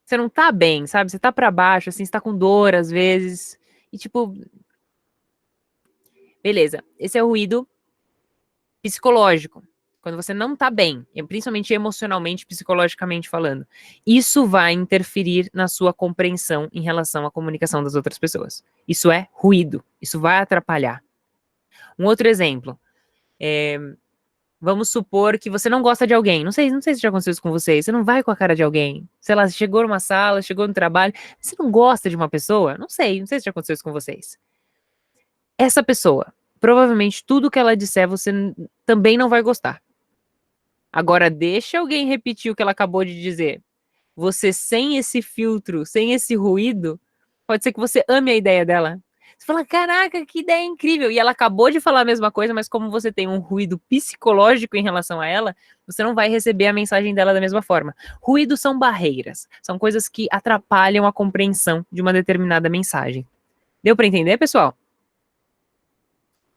Você não tá bem, sabe? Você tá para baixo, assim, você tá com dor às vezes. E tipo... Beleza, esse é o ruído psicológico. Quando você não tá bem, principalmente emocionalmente, psicologicamente falando. Isso vai interferir na sua compreensão em relação à comunicação das outras pessoas. Isso é ruído. Isso vai atrapalhar. Um outro exemplo. Vamos supor que você não gosta de alguém. Não sei se já aconteceu isso com você. Você não vai com a cara de alguém. Sei lá, você chegou numa sala, chegou no trabalho. Você não gosta de uma pessoa? Não sei se já aconteceu isso com vocês. Essa pessoa provavelmente tudo que ela disser você também não vai gostar. Agora, deixa alguém repetir o que ela acabou de dizer. Você, sem esse filtro, sem esse ruído, pode ser que você ame a ideia dela. Você fala, caraca, que ideia incrível. E ela acabou de falar a mesma coisa, mas como você tem um ruído psicológico em relação a ela, você não vai receber a mensagem dela da mesma forma. Ruídos são barreiras, são coisas que atrapalham a compreensão de uma determinada mensagem. Deu para entender, pessoal?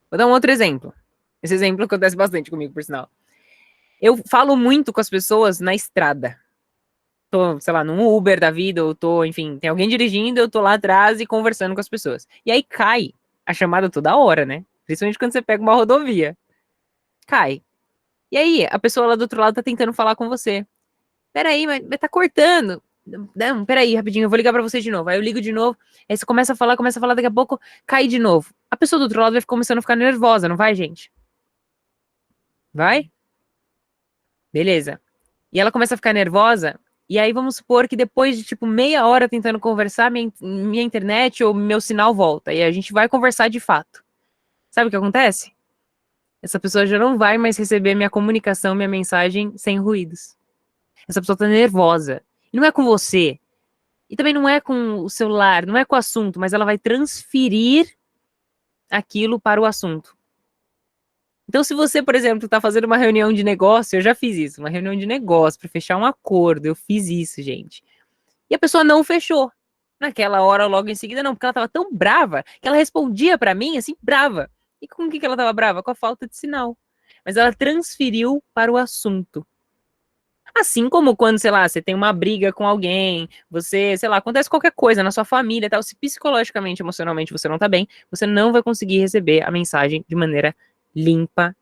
Vou dar um outro exemplo. Esse exemplo acontece bastante comigo, por sinal. Eu falo muito com as pessoas na estrada. Tô, sei lá, num Uber da vida, ou tô, enfim, tem alguém dirigindo, eu tô lá atrás e conversando com as pessoas. E aí cai a chamada toda hora, né? Principalmente quando você pega uma rodovia. Cai. E aí, a pessoa lá do outro lado tá tentando falar com você. Peraí, mas tá cortando. Não, peraí, rapidinho, eu vou ligar pra você de novo. Aí eu ligo de novo, aí você começa a falar, daqui a pouco cai de novo. A pessoa do outro lado vai começando a ficar nervosa, não vai, gente? Vai? Beleza. E ela começa a ficar nervosa, e aí vamos supor que depois de, tipo, meia hora tentando conversar, minha internet ou meu sinal volta, e a gente vai conversar de fato. Sabe o que acontece? Essa pessoa já não vai mais receber minha comunicação, minha mensagem sem ruídos. Essa pessoa tá nervosa. E não é com você. E também não é com o celular, não é com o assunto, mas ela vai transferir aquilo para o assunto. Então, se você, por exemplo, está fazendo uma reunião de negócio, eu já fiz isso, uma reunião de negócio para fechar um acordo, eu fiz isso, gente. E a pessoa não fechou. Naquela hora, logo em seguida, não, porque ela estava tão brava que ela respondia para mim, assim, brava. E com o que ela estava brava? Com a falta de sinal. Mas ela transferiu para o assunto. Assim como quando, sei lá, você tem uma briga com alguém, você, sei lá, acontece qualquer coisa na sua família, tal, se psicologicamente, emocionalmente você não tá bem, você não vai conseguir receber a mensagem de maneira limpa,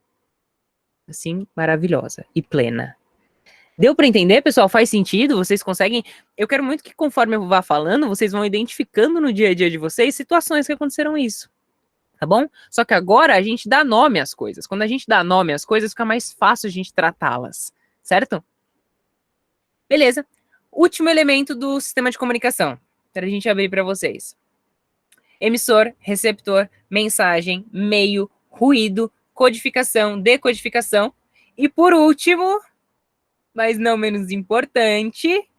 assim, maravilhosa e plena. Deu para entender, pessoal? Faz sentido? Vocês conseguem? Eu quero muito que conforme eu vá falando, vocês vão identificando no dia a dia de vocês situações que aconteceram isso. Tá bom? Só que agora a gente dá nome às coisas. Quando a gente dá nome às coisas, fica mais fácil a gente tratá-las. Certo? Beleza. Último elemento do sistema de comunicação, para a gente abrir para vocês. Emissor, receptor, mensagem, meio, ruído, codificação, decodificação. E por último, mas não menos importante,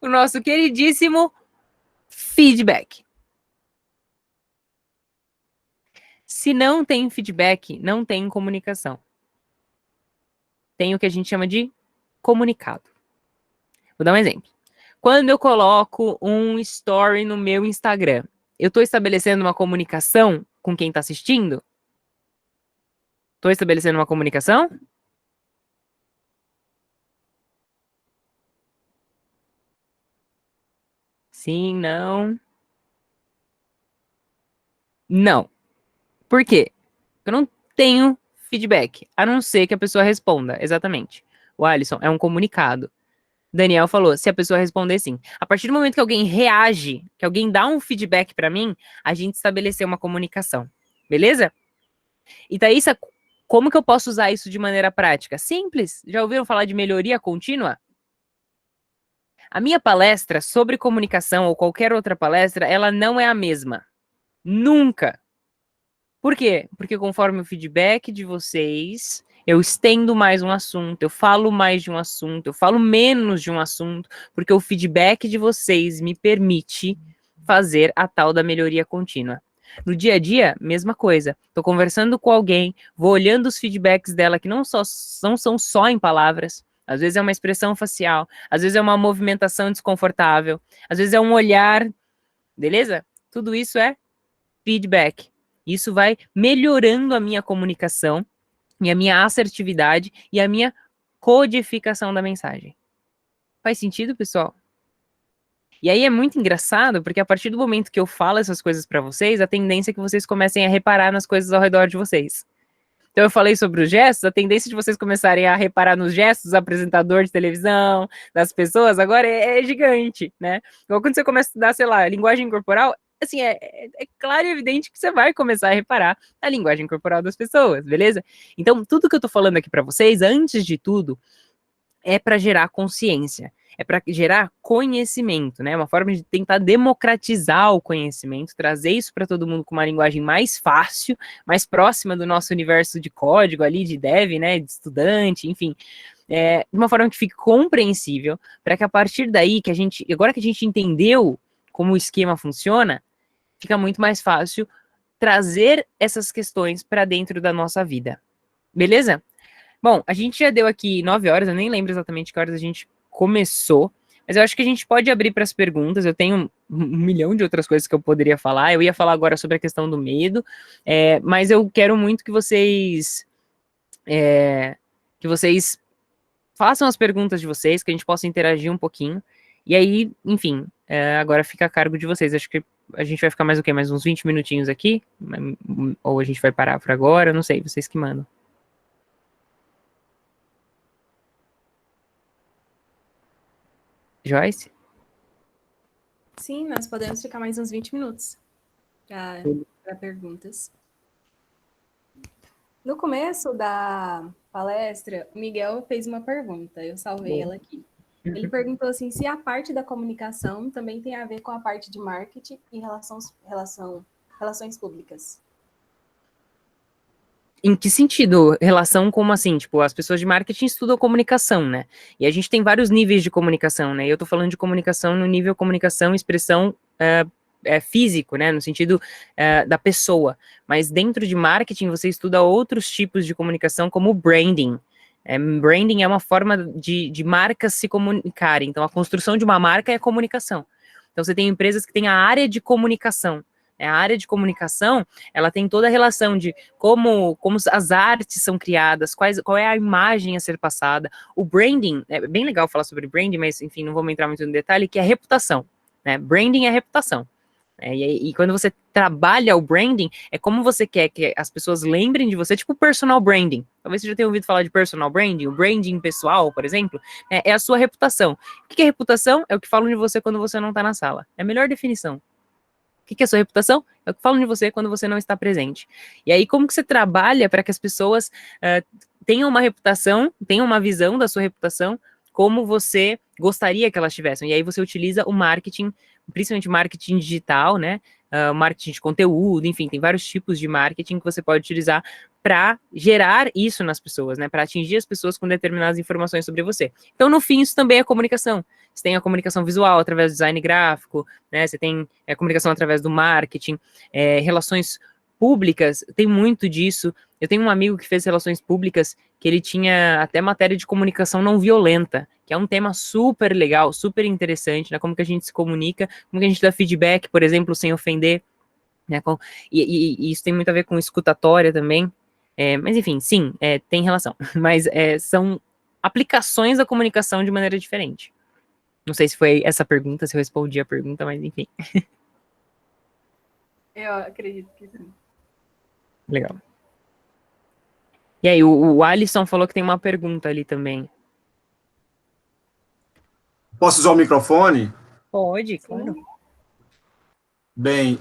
o nosso queridíssimo feedback. Se não tem feedback, não tem comunicação. Tem o que a gente chama de comunicado. Vou dar um exemplo. Quando eu coloco um story no meu Instagram, eu estou estabelecendo uma comunicação com quem está assistindo? Estou estabelecendo uma comunicação? Sim, não. Não. Por quê? Eu não tenho feedback, a não ser que a pessoa responda. Exatamente. O Alisson é um comunicado. Daniel falou, se a pessoa responder sim. A partir do momento que alguém reage, que alguém dá um feedback para mim, a gente estabeleceu uma comunicação. Beleza? E Thaísa, como que eu posso usar isso de maneira prática? Simples. Já ouviram falar de melhoria contínua? A minha palestra sobre comunicação ou qualquer outra palestra, ela não é a mesma. Nunca. Por quê? Porque conforme o feedback de vocês, eu estendo mais um assunto, eu falo mais de um assunto, eu falo menos de um assunto, porque o feedback de vocês me permite fazer a tal da melhoria contínua. No dia a dia, mesma coisa. Estou conversando com alguém, vou olhando os feedbacks dela, que não são só em palavras. Às vezes é uma expressão facial, às vezes é uma movimentação desconfortável, às vezes é um olhar, beleza? Tudo isso é feedback. Isso vai melhorando a minha comunicação, e a minha assertividade e a minha codificação da mensagem. Faz sentido, pessoal? E aí é muito engraçado, porque a partir do momento que eu falo essas coisas para vocês, a tendência é que vocês comecem a reparar nas coisas ao redor de vocês. Então eu falei sobre os gestos, a tendência de vocês começarem a reparar nos gestos do apresentador de televisão, das pessoas, agora é gigante, né? Igual quando você começa a estudar, sei lá, linguagem corporal, assim, é claro e evidente que você vai começar a reparar na linguagem corporal das pessoas, beleza? Então, tudo que eu tô falando aqui para vocês, antes de tudo, é para gerar consciência. é para gerar conhecimento, né? Uma forma de tentar democratizar o conhecimento, trazer isso para todo mundo com uma linguagem mais fácil, mais próxima do nosso universo de código ali, de dev, né? De estudante, enfim. De uma forma que fique compreensível, para que a partir daí, agora que a gente entendeu como o esquema funciona, fica muito mais fácil trazer essas questões para dentro da nossa vida. Beleza? Bom, a gente já deu aqui 9 horas, eu nem lembro exatamente que horas a gente começou, mas eu acho que a gente pode abrir para as perguntas. Eu tenho um milhão de outras coisas que eu poderia falar. Eu ia falar agora sobre a questão do medo, mas eu quero muito que vocês façam as perguntas de vocês, que a gente possa interagir um pouquinho. E aí, enfim, agora fica a cargo de vocês. Acho que a gente vai ficar mais o quê? Mais uns 20 minutinhos aqui? Ou a gente vai parar por agora? Não sei, vocês que mandam. Joyce? Sim, nós podemos ficar mais uns 20 minutos para perguntas. No começo da palestra, o Miguel fez uma pergunta, eu salvei ela aqui. Ele perguntou assim, se a parte da comunicação também tem a ver com a parte de marketing e relações públicas. Em que sentido? Relação como assim? Tipo, as pessoas de marketing estudam comunicação, né? E a gente tem vários níveis de comunicação, né? E eu tô falando de comunicação no nível comunicação, expressão físico, né? No sentido da pessoa. Mas dentro de marketing, você estuda outros tipos de comunicação, como branding. Branding é uma forma de marcas se comunicarem. Então, a construção de uma marca é comunicação. Então, você tem empresas que têm a área de comunicação. A área de comunicação, ela tem toda a relação de como as artes são criadas, qual é a imagem a ser passada. O branding, é bem legal falar sobre branding, mas, enfim, não vamos entrar muito no detalhe, que é a reputação, né? Branding é reputação. E quando você trabalha o branding, é como você quer que as pessoas lembrem de você, tipo personal branding. Talvez você já tenha ouvido falar de personal branding, o branding pessoal, por exemplo, é a sua reputação. O que é reputação? É o que falam de você quando você não está na sala. É a melhor definição. O que é a sua reputação? É o que falam de você quando você não está presente. E aí, como que você trabalha para que as pessoas tenham uma reputação, tenham uma visão da sua reputação, como você gostaria que elas tivessem? E aí você utiliza o marketing, principalmente marketing digital, né? Marketing de conteúdo, enfim, tem vários tipos de marketing que você pode utilizar para gerar isso nas pessoas, né? Para atingir as pessoas com determinadas informações sobre você. Então, no fim, isso também é comunicação. Você tem a comunicação visual através do design gráfico, né? Você tem a comunicação através do marketing, relações públicas, tem muito disso. Eu tenho um amigo que fez relações públicas, que ele tinha até matéria de comunicação não violenta, que é um tema super legal, super interessante, né? Como que a gente se comunica, como que a gente dá feedback, por exemplo, sem ofender, né? E isso tem muito a ver com escutatória também. Mas enfim, sim, tem relação. Mas são aplicações da comunicação de maneira diferente. Não sei se foi essa pergunta, se eu respondi a pergunta, mas enfim. Eu acredito que sim. Legal. E aí, o Alisson falou que tem uma pergunta ali também. Posso usar o microfone? Pode, claro. Bem,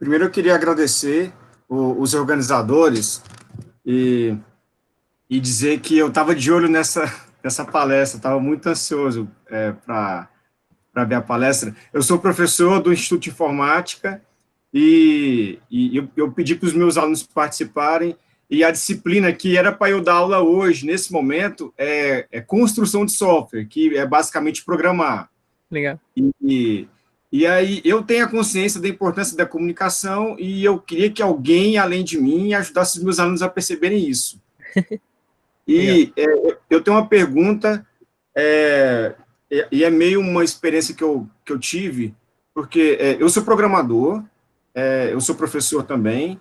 primeiro eu queria agradecer os organizadores e dizer que eu estava de olho nessa palestra, estava muito ansioso para ver a palestra. Eu sou professor do Instituto de Informática e eu pedi para os meus alunos participarem, e a disciplina que era para eu dar aula hoje, nesse momento, é construção de software, que é basicamente programar. Legal. E aí eu tenho a consciência da importância da comunicação e eu queria que alguém, além de mim, ajudasse os meus alunos a perceberem isso. E eu tenho uma pergunta, e é meio uma experiência que eu tive, porque eu sou programador, eu sou professor também,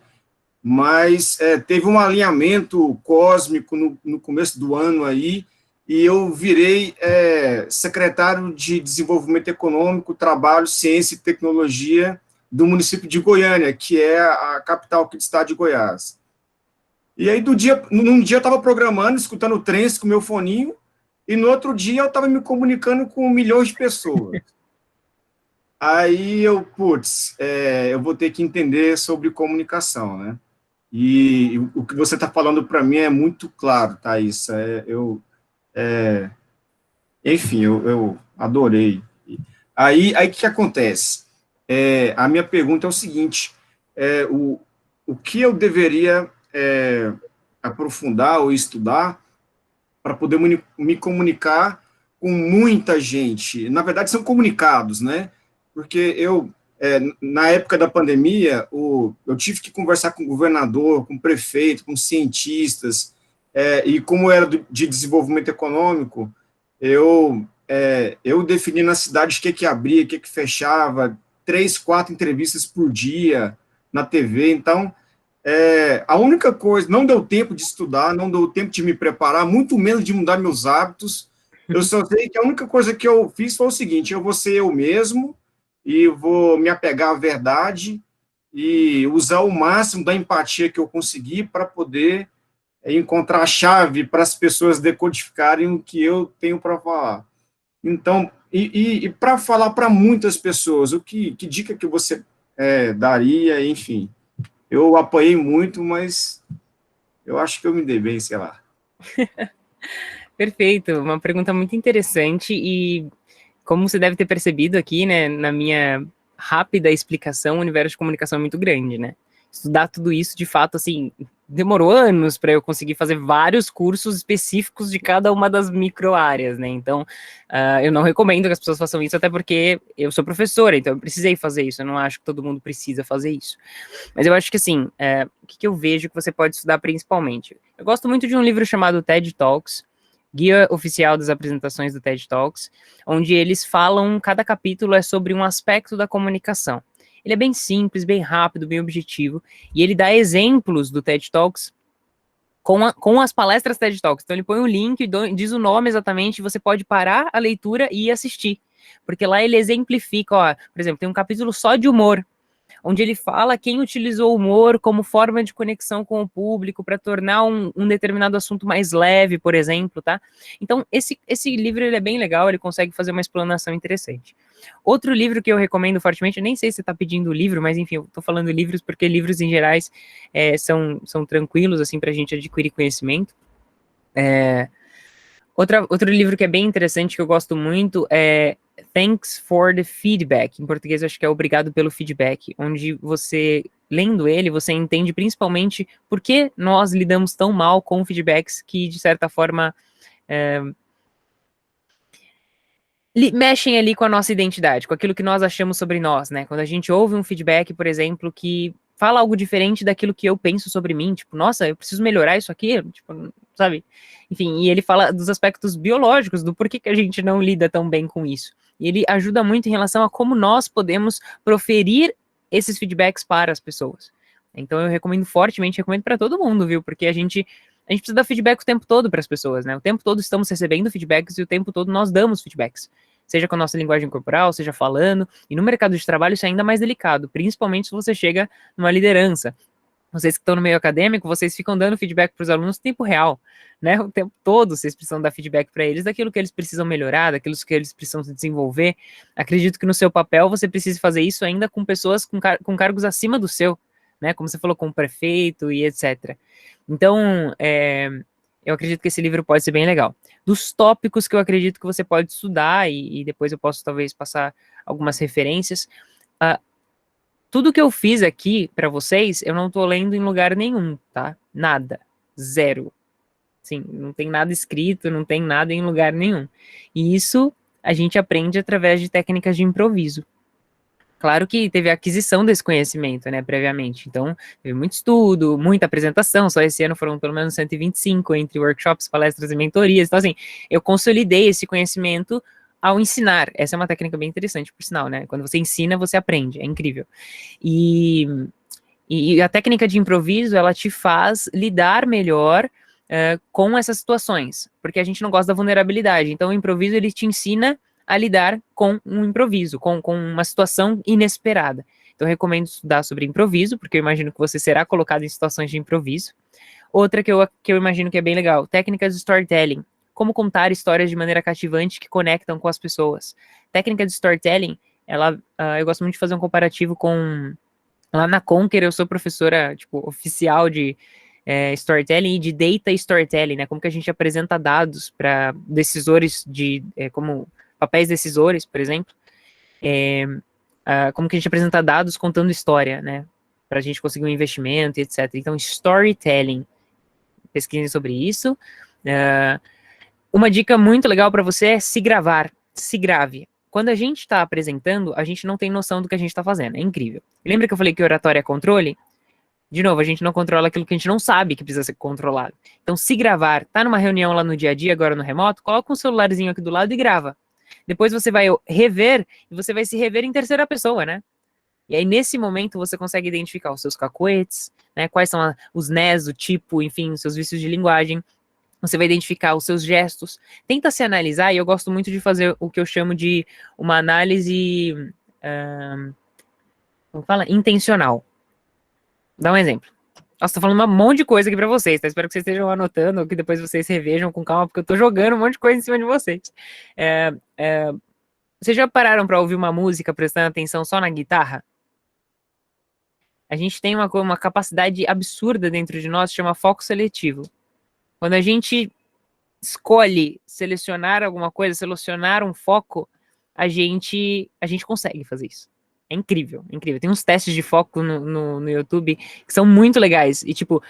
mas teve um alinhamento cósmico no começo do ano aí, e eu virei secretário de Desenvolvimento Econômico, Trabalho, Ciência e Tecnologia do município de Goiânia, que é a capital aqui do estado de Goiás. E aí, num dia eu estava programando, escutando o trance com o meu foninho, e no outro dia eu estava me comunicando com milhões de pessoas. Aí eu vou ter que entender sobre comunicação, né? E o que você está falando para mim é muito claro, Thaís. Enfim, eu adorei. Aí o que acontece? A minha pergunta é o seguinte, o que eu deveria aprofundar ou estudar para poder me comunicar com muita gente? Na verdade, são comunicados, né? Porque na época da pandemia, eu tive que conversar com o governador, com o prefeito, com cientistas, e como era de desenvolvimento econômico, eu defini na cidade o que abria, o que fechava, 3, 4 entrevistas por dia na TV. Então, a única coisa, não deu tempo de estudar, não deu tempo de me preparar, muito menos de mudar meus hábitos. Eu só sei que a única coisa que eu fiz foi o seguinte: eu vou ser eu mesmo e vou me apegar à verdade e usar o máximo da empatia que eu conseguir para poder encontrar a chave para as pessoas decodificarem o que eu tenho para falar. Então, e para falar para muitas pessoas, que dica que você daria, enfim. Eu apanhei muito, mas eu acho que eu me dei bem, sei lá. Perfeito, uma pergunta muito interessante e como você deve ter percebido aqui, né, na minha rápida explicação, o universo de comunicação é muito grande, né? Estudar tudo isso, de fato, assim, demorou anos para eu conseguir fazer vários cursos específicos de cada uma das micro-áreas, né? Então, eu não recomendo que as pessoas façam isso, até porque eu sou professora, então eu precisei fazer isso, eu não acho que todo mundo precisa fazer isso. Mas eu acho que, assim, o que eu vejo que você pode estudar principalmente? Eu gosto muito de um livro chamado TED Talks, Guia Oficial das Apresentações do TED Talks, onde eles falam, cada capítulo é sobre um aspecto da comunicação. Ele é bem simples, bem rápido, bem objetivo, e ele dá exemplos do TED Talks com as palestras TED Talks. Então ele põe o link, diz o nome exatamente, você pode parar a leitura e assistir, porque lá ele exemplifica, ó, por exemplo, tem um capítulo só de humor, onde ele fala quem utilizou o humor como forma de conexão com o público para tornar um determinado assunto mais leve, por exemplo, tá? Então, esse livro ele é bem legal, ele consegue fazer uma explanação interessante. Outro livro que eu recomendo fortemente, eu nem sei se você está pedindo o livro, mas enfim, eu estou falando livros porque livros em gerais são tranquilos, assim, para a gente adquirir conhecimento. Outro livro que é bem interessante, que eu gosto muito, é Thanks for the Feedback. Em português, eu acho que é Obrigado pelo Feedback, onde você, lendo ele, você entende principalmente por que nós lidamos tão mal com feedbacks que, de certa forma, mexem ali com a nossa identidade, com aquilo que nós achamos sobre nós, né? Quando a gente ouve um feedback, por exemplo, que fala algo diferente daquilo que eu penso sobre mim, tipo, nossa, eu preciso melhorar isso aqui, tipo, sabe? Enfim, e ele fala dos aspectos biológicos, do porquê que a gente não lida tão bem com isso. E ele ajuda muito em relação a como nós podemos proferir esses feedbacks para as pessoas. Então eu recomendo fortemente, recomendo para todo mundo, viu? Porque a gente precisa dar feedback o tempo todo para as pessoas, né? O tempo todo estamos recebendo feedbacks e o tempo todo nós damos feedbacks. Seja com a nossa linguagem corporal, seja falando. E no mercado de trabalho isso é ainda mais delicado, principalmente se você chega numa liderança. Vocês que estão no meio acadêmico, vocês ficam dando feedback para os alunos no tempo real, né? O tempo todo vocês precisam dar feedback para eles daquilo que eles precisam melhorar, daquilo que eles precisam se desenvolver. Acredito que no seu papel você precise fazer isso ainda com pessoas com cargos acima do seu, né? Como você falou, com o prefeito e etc. Então, eu acredito que esse livro pode ser bem legal. Dos tópicos que eu acredito que você pode estudar, e depois eu posso talvez passar algumas referências, tudo que eu fiz aqui para vocês, eu não tô lendo em lugar nenhum, tá? Nada. Zero. Sim, não tem nada escrito, não tem nada em lugar nenhum. E isso a gente aprende através de técnicas de improviso. Claro que teve a aquisição desse conhecimento, né, previamente. Então, teve muito estudo, muita apresentação. Só esse ano foram pelo menos 125 entre workshops, palestras e mentorias. Então, assim, eu consolidei esse conhecimento ao ensinar. Essa é uma técnica bem interessante, por sinal, né? Quando você ensina, você aprende. É incrível. E a técnica de improviso, ela te faz lidar melhor com essas situações, porque a gente não gosta da vulnerabilidade. Então, o improviso, ele te ensina a lidar com um improviso, com uma situação inesperada. Então, eu recomendo estudar sobre improviso, porque eu imagino que você será colocado em situações de improviso. Outra que eu imagino que é bem legal, técnicas de storytelling. Como contar histórias de maneira cativante que conectam com as pessoas. Técnica de storytelling, eu gosto muito de fazer um comparativo com... Lá na Conquer, eu sou professora, tipo, oficial de storytelling e de data storytelling, né? Como que a gente apresenta dados para decisores como papéis decisores, por exemplo. Como que a gente apresenta dados contando história, né? Para a gente conseguir um investimento, etc. Então, storytelling. Pesquisem sobre isso. Uma dica muito legal para você é se gravar. Se grave. Quando a gente está apresentando, a gente não tem noção do que a gente está fazendo. É incrível. Lembra que eu falei que oratória é controle? De novo, a gente não controla aquilo que a gente não sabe que precisa ser controlado. Então, se gravar, tá numa reunião lá no dia a dia, agora no remoto, coloca um celularzinho aqui do lado e grava. Depois você vai rever, e você vai se rever em terceira pessoa, né? E aí, nesse momento, você consegue identificar os seus cacoetes, né? Quais são os nés, o tipo, enfim, os seus vícios de linguagem. Você vai identificar os seus gestos. Tenta se analisar, e eu gosto muito de fazer o que eu chamo de uma análise, como fala? Intencional. Dá um exemplo. Nossa, tô falando um monte de coisa aqui pra vocês, tá? Espero que vocês estejam anotando, ou que depois vocês revejam com calma, porque eu tô jogando um monte de coisa em cima de vocês. Vocês já pararam pra ouvir uma música prestando atenção só na guitarra? A gente tem uma capacidade absurda dentro de nós, que chama foco seletivo. Quando a gente escolhe selecionar alguma coisa, selecionar um foco, a gente consegue fazer isso. É incrível, incrível. Tem uns testes de foco no YouTube que são muito legais. E, tipo,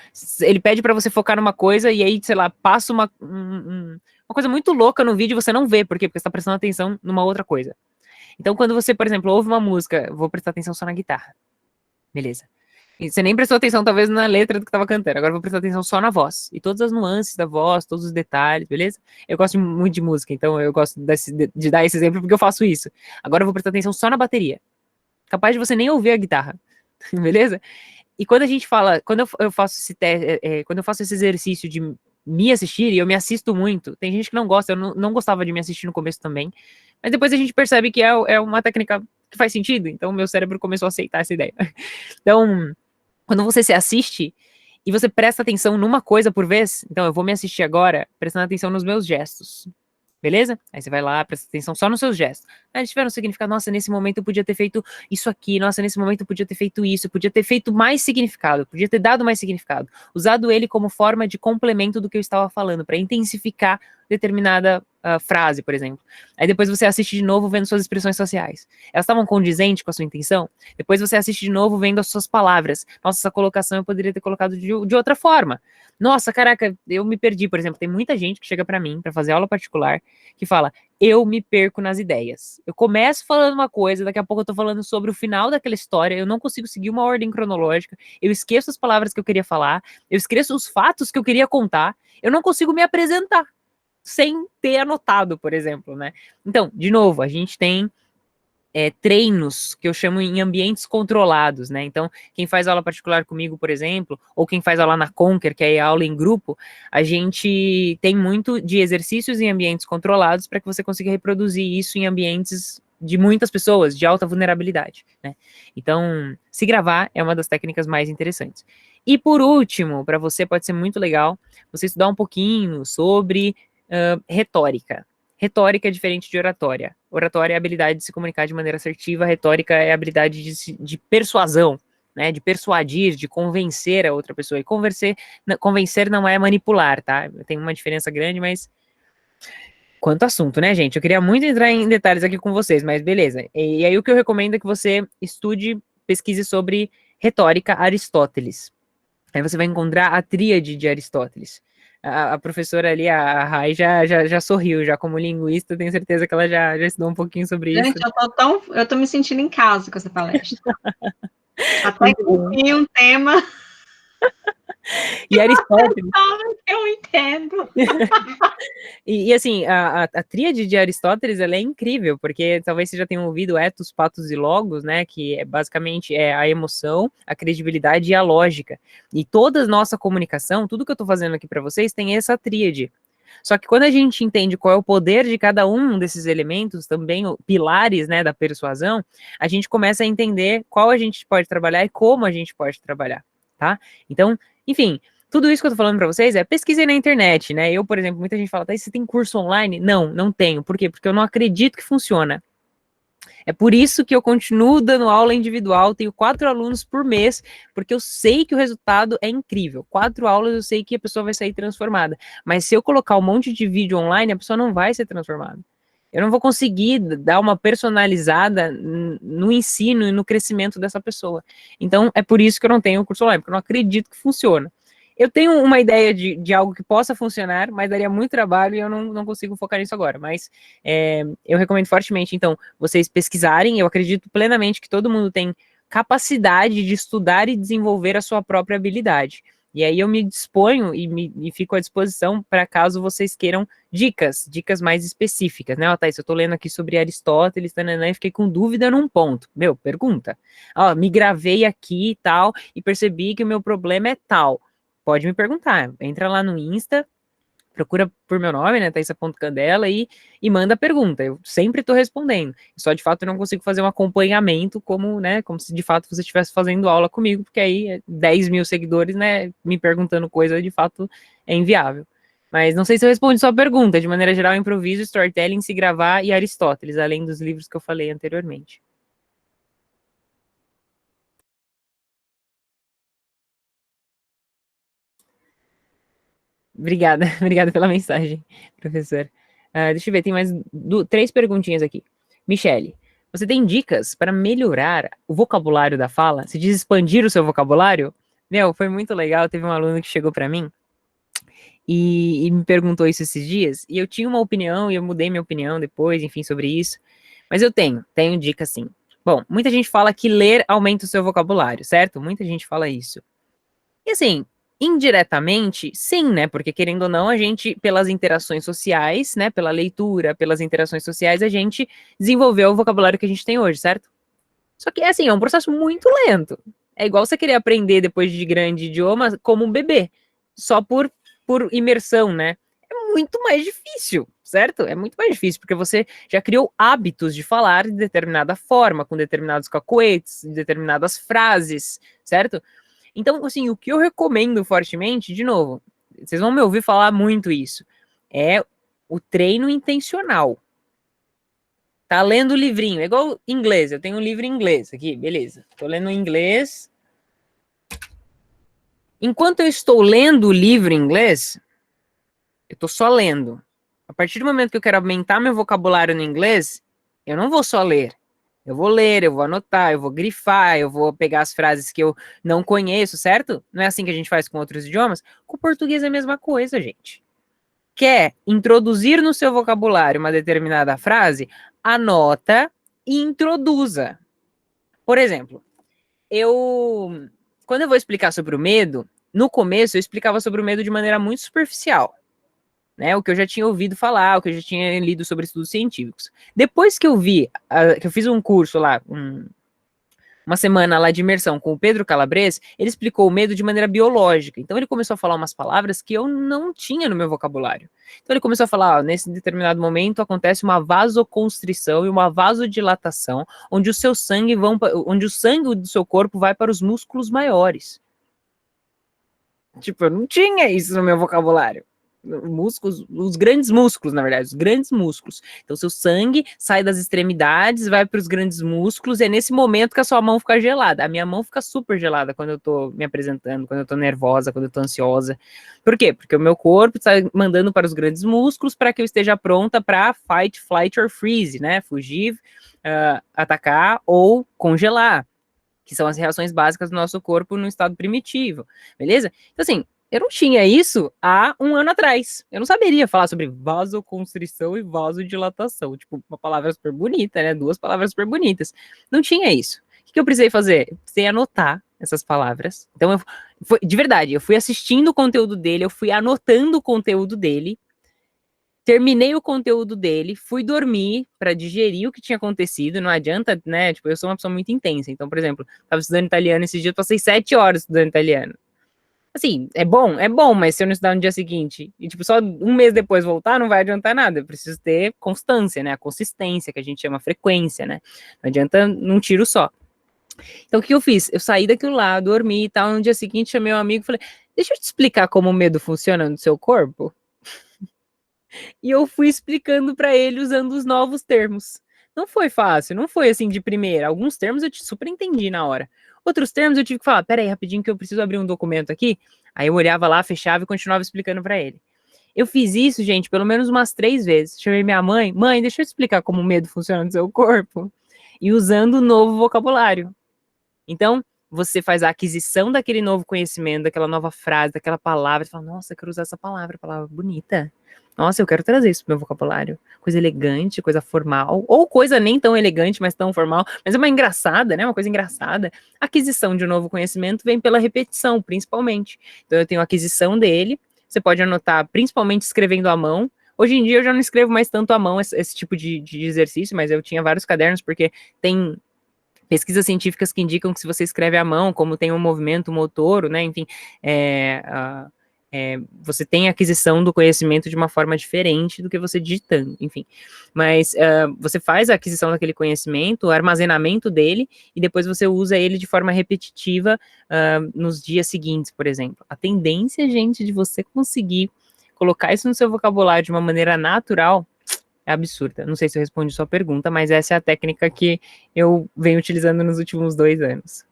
ele pede pra você focar numa coisa e aí, sei lá, passa uma coisa muito louca no vídeo e você não vê. Por quê? Porque você tá prestando atenção numa outra coisa. Então, quando você, por exemplo, ouve uma música, vou prestar atenção só na guitarra. Beleza. E você nem prestou atenção, talvez, na letra do que tava cantando. Agora eu vou prestar atenção só na voz. E todas as nuances da voz, todos os detalhes, beleza? Eu gosto muito de música, então eu gosto de dar esse exemplo porque eu faço isso. Agora eu vou prestar atenção só na bateria. Capaz de você nem ouvir a guitarra, beleza? E quando a gente fala, quando eu faço quando eu faço esse exercício de me assistir, e eu me assisto muito, tem gente que não gosta, eu não gostava de me assistir no começo também, mas depois a gente percebe que é uma técnica que faz sentido, então o meu cérebro começou a aceitar essa ideia. Então, quando você se assiste e você presta atenção numa coisa por vez, então eu vou me assistir agora prestando atenção nos meus gestos. Beleza? Aí você vai lá, presta atenção só nos seus gestos. Aí eles tiveram um significado, nossa, nesse momento eu podia ter feito isso aqui, nossa, nesse momento eu podia ter feito isso, eu podia ter feito mais significado, podia ter dado mais significado. Usado ele como forma de complemento do que eu estava falando, para intensificar determinada frase, por exemplo. Aí depois você assiste de novo vendo suas expressões faciais. Elas estavam condizentes com a sua intenção? Depois você assiste de novo vendo as suas palavras. Nossa, essa colocação eu poderia ter colocado de outra forma. Nossa, caraca, eu me perdi, por exemplo. Tem muita gente que chega para mim para fazer aula particular que fala, eu me perco nas ideias. Eu começo falando uma coisa, daqui a pouco eu tô falando sobre o final daquela história, eu não consigo seguir uma ordem cronológica, eu esqueço as palavras que eu queria falar, eu esqueço os fatos que eu queria contar, eu não consigo me apresentar sem ter anotado, por exemplo, né? Então, de novo, a gente tem treinos que eu chamo em ambientes controlados, né? Então, quem faz aula particular comigo, por exemplo, ou quem faz aula na Conquer, que é a aula em grupo, a gente tem muito de exercícios em ambientes controlados para que você consiga reproduzir isso em ambientes de muitas pessoas, de alta vulnerabilidade, né? Então, se gravar é uma das técnicas mais interessantes. E por último, para você pode ser muito legal você estudar um pouquinho sobre retórica. Retórica é diferente de oratória. Oratória é a habilidade de se comunicar de maneira assertiva, retórica é a habilidade de persuasão, né, de persuadir, de convencer a outra pessoa. E convencer não é manipular, tá? Tem uma diferença grande, mas quanto assunto, né, gente? Eu queria muito entrar em detalhes aqui com vocês, mas beleza. E aí o que eu recomendo é que você estude, pesquise sobre retórica Aristóteles. Aí você vai encontrar a tríade de Aristóteles. A professora ali, a Rai, já sorriu, já como linguista, tenho certeza que ela já estudou um pouquinho sobre isso. Gente, eu tô me sentindo em casa com essa palestra. Até que enfim, um tema e Aristóteles. Eu entendo. E assim, a tríade de Aristóteles, ela é incrível, porque talvez você já tenha ouvido ethos, patos e logos, né, que basicamente é a emoção, a credibilidade e a lógica. E toda a nossa comunicação, tudo que eu tô fazendo aqui para vocês, tem essa tríade. Só que quando a gente entende qual é o poder de cada um desses elementos, também pilares, né, da persuasão, a gente começa a entender qual a gente pode trabalhar e como a gente pode trabalhar, tá? Então, enfim, tudo isso que eu tô falando pra vocês é pesquisem na internet, né? Eu, por exemplo, muita gente fala, tá, você tem curso online? Não, não tenho. Por quê? Porque eu não acredito que funciona. É por isso que eu continuo dando aula individual, tenho 4 alunos por mês, porque eu sei que o resultado é incrível. 4 aulas eu sei que a pessoa vai sair transformada. Mas se eu colocar um monte de vídeo online, a pessoa não vai ser transformada. Eu não vou conseguir dar uma personalizada no ensino e no crescimento dessa pessoa. Então, é por isso que eu não tenho o curso online, porque eu não acredito que funciona. Eu tenho uma ideia de algo que possa funcionar, mas daria muito trabalho e eu não consigo focar nisso agora. Mas eu recomendo fortemente, então, vocês pesquisarem. Eu acredito plenamente que todo mundo tem capacidade de estudar e desenvolver a sua própria habilidade. E aí eu me disponho e fico à disposição para caso vocês queiram dicas mais específicas, né? Ó, Thaís, eu tô lendo aqui sobre Aristóteles, tananã, e fiquei com dúvida num ponto. Meu, pergunta. Ó, me gravei aqui e tal, e percebi que o meu problema é tal. Pode me perguntar, entra lá no Insta, procura por meu nome, né, Thaisa.candela, e manda pergunta. Eu sempre estou respondendo. Só de fato eu não consigo fazer um acompanhamento como, né, como se de fato você estivesse fazendo aula comigo, porque aí 10 mil seguidores, né, me perguntando coisa, de fato é inviável. Mas não sei se eu respondi sua pergunta. De maneira geral, improviso, storytelling, se gravar e Aristóteles, além dos livros que eu falei anteriormente. Obrigada, obrigada pela mensagem, professor. Deixa eu ver, tem mais 3 perguntinhas aqui. Michele, você tem dicas para melhorar o vocabulário da fala? Se diz expandir o seu vocabulário? Meu, foi muito legal. Teve um aluno que chegou para mim e me perguntou isso esses dias. E eu tinha uma opinião e eu mudei minha opinião depois, enfim, sobre isso. Mas eu tenho dica sim. Bom, muita gente fala que ler aumenta o seu vocabulário, certo? Muita gente fala isso. E assim, indiretamente, sim, né? Porque querendo ou não, a gente, pelas interações sociais, né? Pela leitura, pelas interações sociais, a gente desenvolveu o vocabulário que a gente tem hoje, certo? Só que, assim, é um processo muito lento. É igual você querer aprender depois de grande idioma como um bebê, só por imersão, né? É muito mais difícil, certo? É muito mais difícil, porque você já criou hábitos de falar de determinada forma, com determinados cacoetes, de determinadas frases, certo? Então, assim, o que eu recomendo fortemente, de novo, vocês vão me ouvir falar muito isso, é o treino intencional. Tá lendo o livrinho, é igual inglês, eu tenho um livro em inglês aqui, beleza. Tô lendo em inglês. Enquanto eu estou lendo o livro em inglês, eu tô só lendo. A partir do momento que eu quero aumentar meu vocabulário no inglês, eu não vou só ler. Eu vou ler, eu vou anotar, eu vou grifar, eu vou pegar as frases que eu não conheço, certo? Não é assim que a gente faz com outros idiomas? Com o português é a mesma coisa, gente. Quer introduzir no seu vocabulário uma determinada frase? Anota e introduza. Por exemplo, quando eu vou explicar sobre o medo, no começo eu explicava sobre o medo de maneira muito superficial. Né, o que eu já tinha ouvido falar, o que eu já tinha lido sobre estudos científicos. Depois que eu vi, que eu fiz um curso lá, uma semana lá de imersão com o Pedro Calabres, ele explicou o medo de maneira biológica. Então ele começou a falar umas palavras que eu não tinha no meu vocabulário. Então ele começou a falar, nesse determinado momento acontece uma vasoconstrição e uma vasodilatação, onde o seu sangue onde o sangue do seu corpo vai para os músculos maiores. Tipo, eu não tinha isso no meu vocabulário. Músculos, os grandes músculos, na verdade, os grandes músculos. Então, seu sangue sai das extremidades, vai para os grandes músculos, e é nesse momento que a sua mão fica gelada. A minha mão fica super gelada quando eu tô me apresentando, quando eu tô nervosa, quando eu tô ansiosa. Por quê? Porque o meu corpo está mandando para os grandes músculos para que eu esteja pronta para fight, flight or freeze, né? Fugir, atacar ou congelar, que são as reações básicas do nosso corpo no estado primitivo, beleza? Então, assim, eu não tinha isso há um ano atrás. Eu não saberia falar sobre vasoconstrição e vasodilatação. Tipo, uma palavra super bonita, né? 2 palavras super bonitas. Não tinha isso. O que eu precisei fazer? Eu precisei anotar essas palavras. Então, de verdade, eu fui assistindo o conteúdo dele, eu fui anotando o conteúdo dele, terminei o conteúdo dele, fui dormir para digerir o que tinha acontecido. Não adianta, né? Tipo, eu sou uma pessoa muito intensa. Então, por exemplo, estava estudando italiano esses dias, passei 7 horas estudando italiano. Assim, é bom, mas se eu não estudar no dia seguinte e, tipo, só um mês depois voltar, não vai adiantar nada. Eu preciso ter constância, né? A consistência, que a gente chama frequência, né? Não adianta num tiro só. Então, o que eu fiz? Eu saí daquilo lá, dormi e tal. No dia seguinte, chamei um amigo e falei, deixa eu te explicar como o medo funciona no seu corpo. E eu fui explicando para ele usando os novos termos. Não foi fácil, não foi assim de primeira. Alguns termos eu super entendi na hora. Outros termos eu tive que falar, peraí, rapidinho que eu preciso abrir um documento aqui. Aí eu olhava lá, fechava e continuava explicando para ele. Eu fiz isso, gente, pelo menos umas 3 vezes. Chamei minha mãe, deixa eu te explicar como o medo funciona no seu corpo. E usando o novo vocabulário. Então, você faz a aquisição daquele novo conhecimento, daquela nova frase, daquela palavra. Você fala, nossa, eu quero usar essa palavra bonita. Nossa, eu quero trazer isso pro meu vocabulário. Coisa elegante, coisa formal. Ou coisa nem tão elegante, mas tão formal. Mas é uma engraçada, né? Uma coisa engraçada. A aquisição de um novo conhecimento vem pela repetição, principalmente. Então, eu tenho a aquisição dele. Você pode anotar, principalmente escrevendo à mão. Hoje em dia, eu já não escrevo mais tanto à mão esse tipo de exercício, mas eu tinha vários cadernos, porque tem pesquisas científicas que indicam que se você escreve à mão, como tem um movimento motor, né, enfim, você tem a aquisição do conhecimento de uma forma diferente do que você digitando, enfim. Mas você faz a aquisição daquele conhecimento, o armazenamento dele, e depois você usa ele de forma repetitiva nos dias seguintes, por exemplo. A tendência, gente, de você conseguir colocar isso no seu vocabulário de uma maneira natural é absurda. Não sei se eu respondi sua pergunta, mas essa é a técnica que eu venho utilizando nos últimos 2 anos.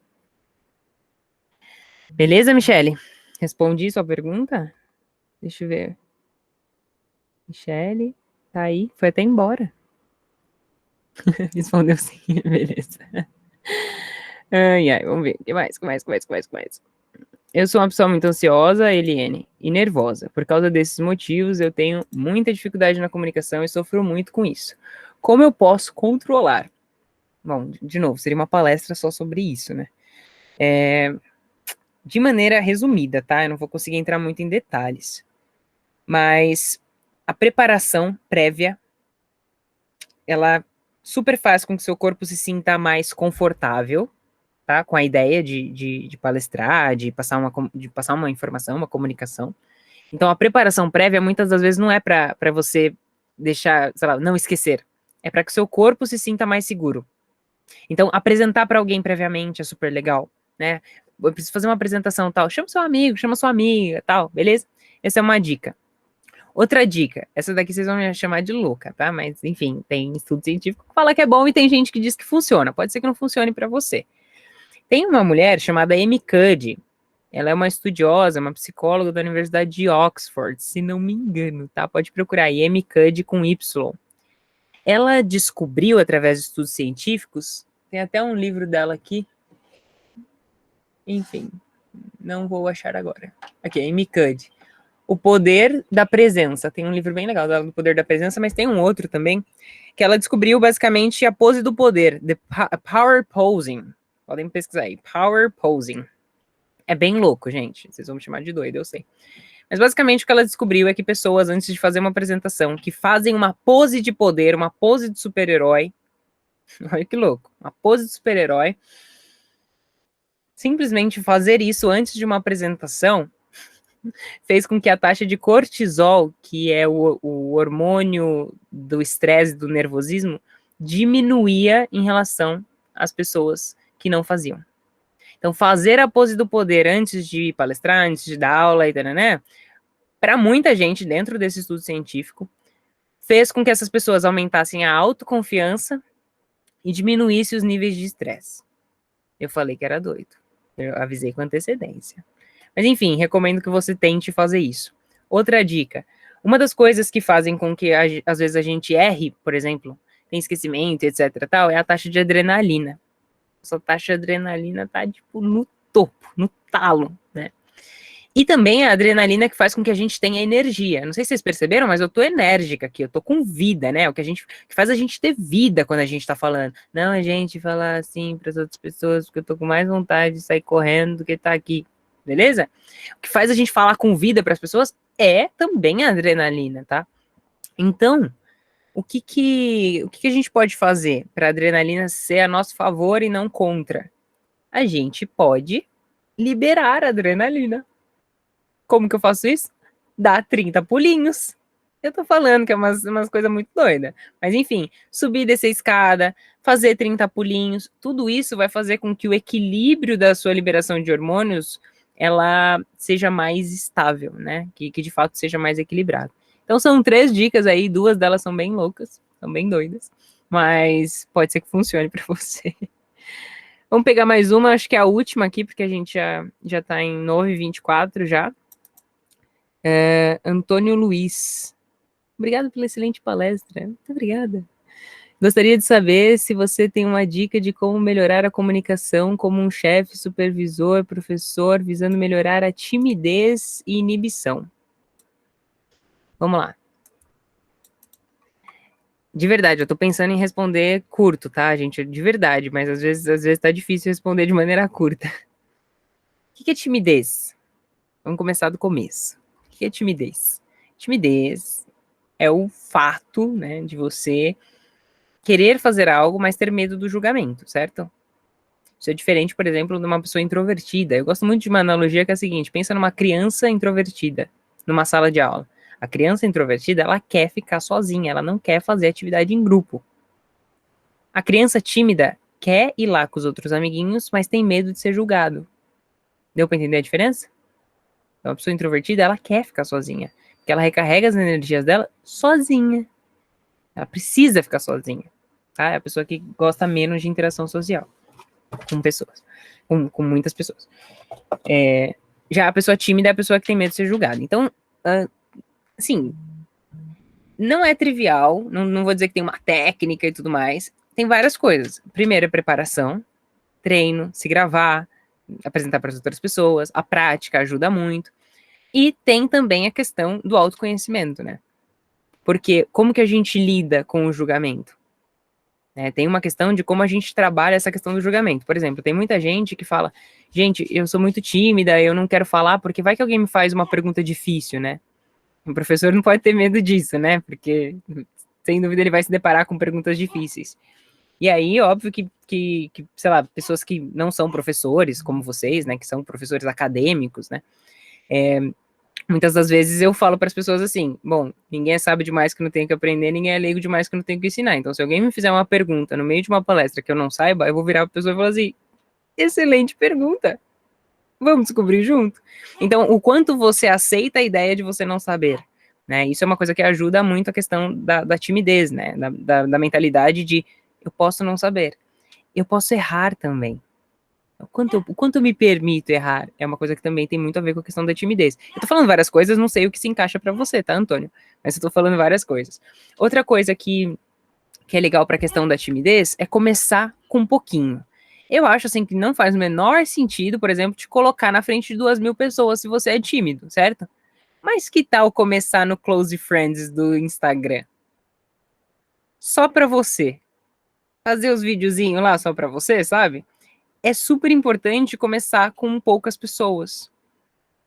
Beleza, Michele? Respondi sua pergunta? Deixa eu ver. Michele, tá aí? Foi até embora. Respondeu sim, beleza. Ai, vamos ver. O que mais? Eu sou uma pessoa muito ansiosa, Eliane, e nervosa. Por causa desses motivos, eu tenho muita dificuldade na comunicação e sofro muito com isso. Como eu posso controlar? Bom, de novo, seria uma palestra só sobre isso, né? De maneira resumida, tá? Eu não vou conseguir entrar muito em detalhes. Mas a preparação prévia, ela super faz com que seu corpo se sinta mais confortável, tá? Com a ideia de palestrar, de passar uma informação, uma comunicação. Então, a preparação prévia, muitas das vezes, não é para você deixar, sei lá, não esquecer. É para que o seu corpo se sinta mais seguro. Então, apresentar para alguém previamente é super legal, né? Eu preciso fazer uma apresentação tal. Chama seu amigo, chama sua amiga, tal, beleza? Essa é uma dica. Outra dica, essa daqui vocês vão me chamar de louca, tá? Mas, enfim, tem estudo científico que fala que é bom e tem gente que diz que funciona. Pode ser que não funcione para você. Tem uma mulher chamada Amy Cuddy. Ela é uma estudiosa, uma psicóloga da Universidade de Oxford, se não me engano, tá? Pode procurar aí, Amy Cuddy com Y. Ela descobriu, através de estudos científicos, tem até um livro dela aqui. Enfim, não vou achar agora. Aqui, Amy Cuddy. O Poder da Presença. Tem um livro bem legal dela do Poder da Presença, mas tem um outro também, que ela descobriu basicamente a pose do poder, the power posing. Podem pesquisar aí, power posing. É bem louco, gente. Vocês vão me chamar de doido, eu sei. Mas basicamente o que ela descobriu é que pessoas, antes de fazer uma apresentação, que fazem uma pose de poder, uma pose de super-herói, olha que louco, uma pose de super-herói, simplesmente fazer isso antes de uma apresentação fez com que a taxa de cortisol, que é o hormônio do estresse, do nervosismo, diminuía em relação às pessoas que não faziam. Então, fazer a pose do poder antes de palestrar, antes de dar aula, para muita gente dentro desse estudo científico, fez com que essas pessoas aumentassem a autoconfiança e diminuíssem os níveis de estresse. Eu falei que era doido. Eu avisei com antecedência. Mas, enfim, recomendo que você tente fazer isso. Outra dica. Uma das coisas que fazem com que, às vezes, a gente erre, por exemplo, tem esquecimento, etc., tal, é a taxa de adrenalina. Essa taxa de adrenalina tá, tipo, no topo, no talo, né? E também a adrenalina que faz com que a gente tenha energia. Não sei se vocês perceberam, mas eu tô enérgica aqui, eu tô com vida, né? O que faz a gente ter vida quando a gente tá falando. Não a gente falar assim para as outras pessoas, porque eu tô com mais vontade de sair correndo do que tá aqui, beleza? O que faz a gente falar com vida para as pessoas é também a adrenalina, tá? Então, o que a gente pode fazer para a adrenalina ser a nosso favor e não contra? A gente pode liberar a adrenalina. Como que eu faço isso? Dar 30 pulinhos. Eu tô falando que é umas coisas muito doidas. Mas enfim, subir e descer a escada, fazer 30 pulinhos, tudo isso vai fazer com que o equilíbrio da sua liberação de hormônios, ela seja mais estável, né? Que de fato seja mais equilibrado. Então são 3 dicas aí, 2 delas são bem loucas, são bem doidas. mas pode ser que funcione para você. Vamos pegar mais uma, acho que é a última aqui, porque a gente já tá em 9h24 já. Antônio Luiz. Obrigado pela excelente palestra. Muito obrigada. Gostaria de saber se você tem uma dica de como melhorar a comunicação como um chefe, supervisor, professor, visando melhorar a timidez e inibição. Vamos lá. De verdade, eu tô pensando em responder curto, tá, gente? De verdade, mas às vezes tá difícil responder de maneira curta. O que é timidez? Vamos começar do começo. O que é timidez? Timidez é o fato, né, de você querer fazer algo, mas ter medo do julgamento, certo? Isso é diferente, por exemplo, de uma pessoa introvertida. Eu gosto muito de uma analogia que é a seguinte: pensa numa criança introvertida numa sala de aula. A criança introvertida, ela quer ficar sozinha, ela não quer fazer atividade em grupo. A criança tímida quer ir lá com os outros amiguinhos, mas tem medo de ser julgado. Deu para entender a diferença? Então, a pessoa introvertida, ela quer ficar sozinha, porque ela recarrega as energias dela sozinha. Ela precisa ficar sozinha, tá? É a pessoa que gosta menos de interação social com pessoas, com muitas pessoas. Já a pessoa tímida é a pessoa que tem medo de ser julgada. Então, assim, não é trivial, não vou dizer que tem uma técnica e tudo mais. Tem várias coisas. Primeiro é preparação, treino, se gravar, apresentar para as outras pessoas, a prática ajuda muito. E tem também a questão do autoconhecimento, né? Porque como que a gente lida com o julgamento? Tem uma questão de como a gente trabalha essa questão do julgamento. Por exemplo, tem muita gente que fala, gente, eu sou muito tímida, eu não quero falar, porque vai que alguém me faz uma pergunta difícil, né? O professor não pode ter medo disso, né? Porque, sem dúvida, ele vai se deparar com perguntas difíceis. E aí, óbvio que sei lá, pessoas que não são professores, como vocês, né? Que são professores acadêmicos, né? Muitas das vezes eu falo para as pessoas assim, bom, ninguém é sábio demais que não tem que aprender, ninguém é leigo demais que não tem que ensinar. Então, se alguém me fizer uma pergunta no meio de uma palestra que eu não saiba, eu vou virar para a pessoa e falar assim, excelente pergunta, vamos descobrir junto. Então, o quanto você aceita a ideia de você não saber, né? Isso é uma coisa que ajuda muito a questão da timidez, né? Da mentalidade de eu posso não saber. Eu posso errar também. O quanto eu me permito errar é uma coisa que também tem muito a ver com a questão da timidez. Eu tô falando várias coisas, não sei o que se encaixa para você, tá, Antônio? Mas eu tô falando várias coisas. Outra coisa que é legal para a questão da timidez é começar com um pouquinho. Eu acho, assim, que não faz o menor sentido, por exemplo, te colocar na frente de 2.000 pessoas se você é tímido, certo? Mas que tal começar no Close Friends do Instagram? Só para você. Fazer os videozinhos lá só para você, sabe? É super importante começar com poucas pessoas.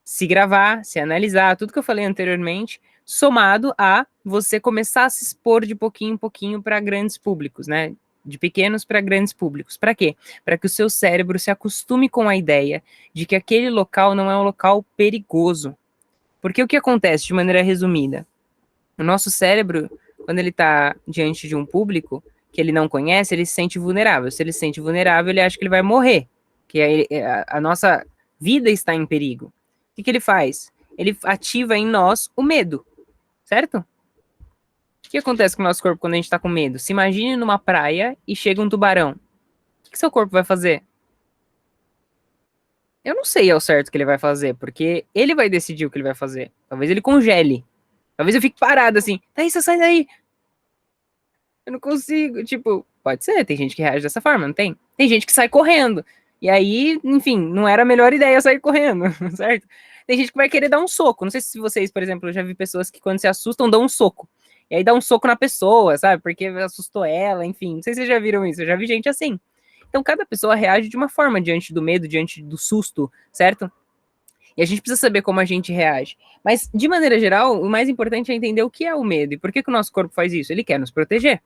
Se gravar, se analisar, tudo que eu falei anteriormente, somado a você começar a se expor de pouquinho em pouquinho para grandes públicos, né? De pequenos para grandes públicos. Para quê? Para que o seu cérebro se acostume com a ideia de que aquele local não é um local perigoso. Porque o que acontece, de maneira resumida? O nosso cérebro, quando ele está diante de um público que ele não conhece, ele se sente vulnerável. Se ele se sente vulnerável, ele acha que ele vai morrer, que a nossa vida está em perigo. O que ele faz? Ele ativa em nós o medo, certo? O que acontece com o nosso corpo quando a gente está com medo? Se imagine numa praia e chega um tubarão. O que seu corpo vai fazer? Eu não sei ao certo o que ele vai fazer, porque ele vai decidir o que ele vai fazer. Talvez ele congele. Talvez eu fique parado assim. Thaísa, sai daí. Eu não consigo. Tipo, pode ser. Tem gente que reage dessa forma, não tem? Tem gente que sai correndo. E aí, enfim, não era a melhor ideia sair correndo, certo? Tem gente que vai querer dar um soco. Não sei se vocês, por exemplo, eu já vi pessoas que quando se assustam dão um soco. E aí dá um soco na pessoa, sabe? Porque assustou ela, enfim. Não sei se vocês já viram isso. Eu já vi gente assim. Então, cada pessoa reage de uma forma diante do medo, diante do susto, certo? E a gente precisa saber como a gente reage. Mas, de maneira geral, o mais importante é entender o que é o medo e por que o nosso corpo faz isso. Ele quer nos proteger.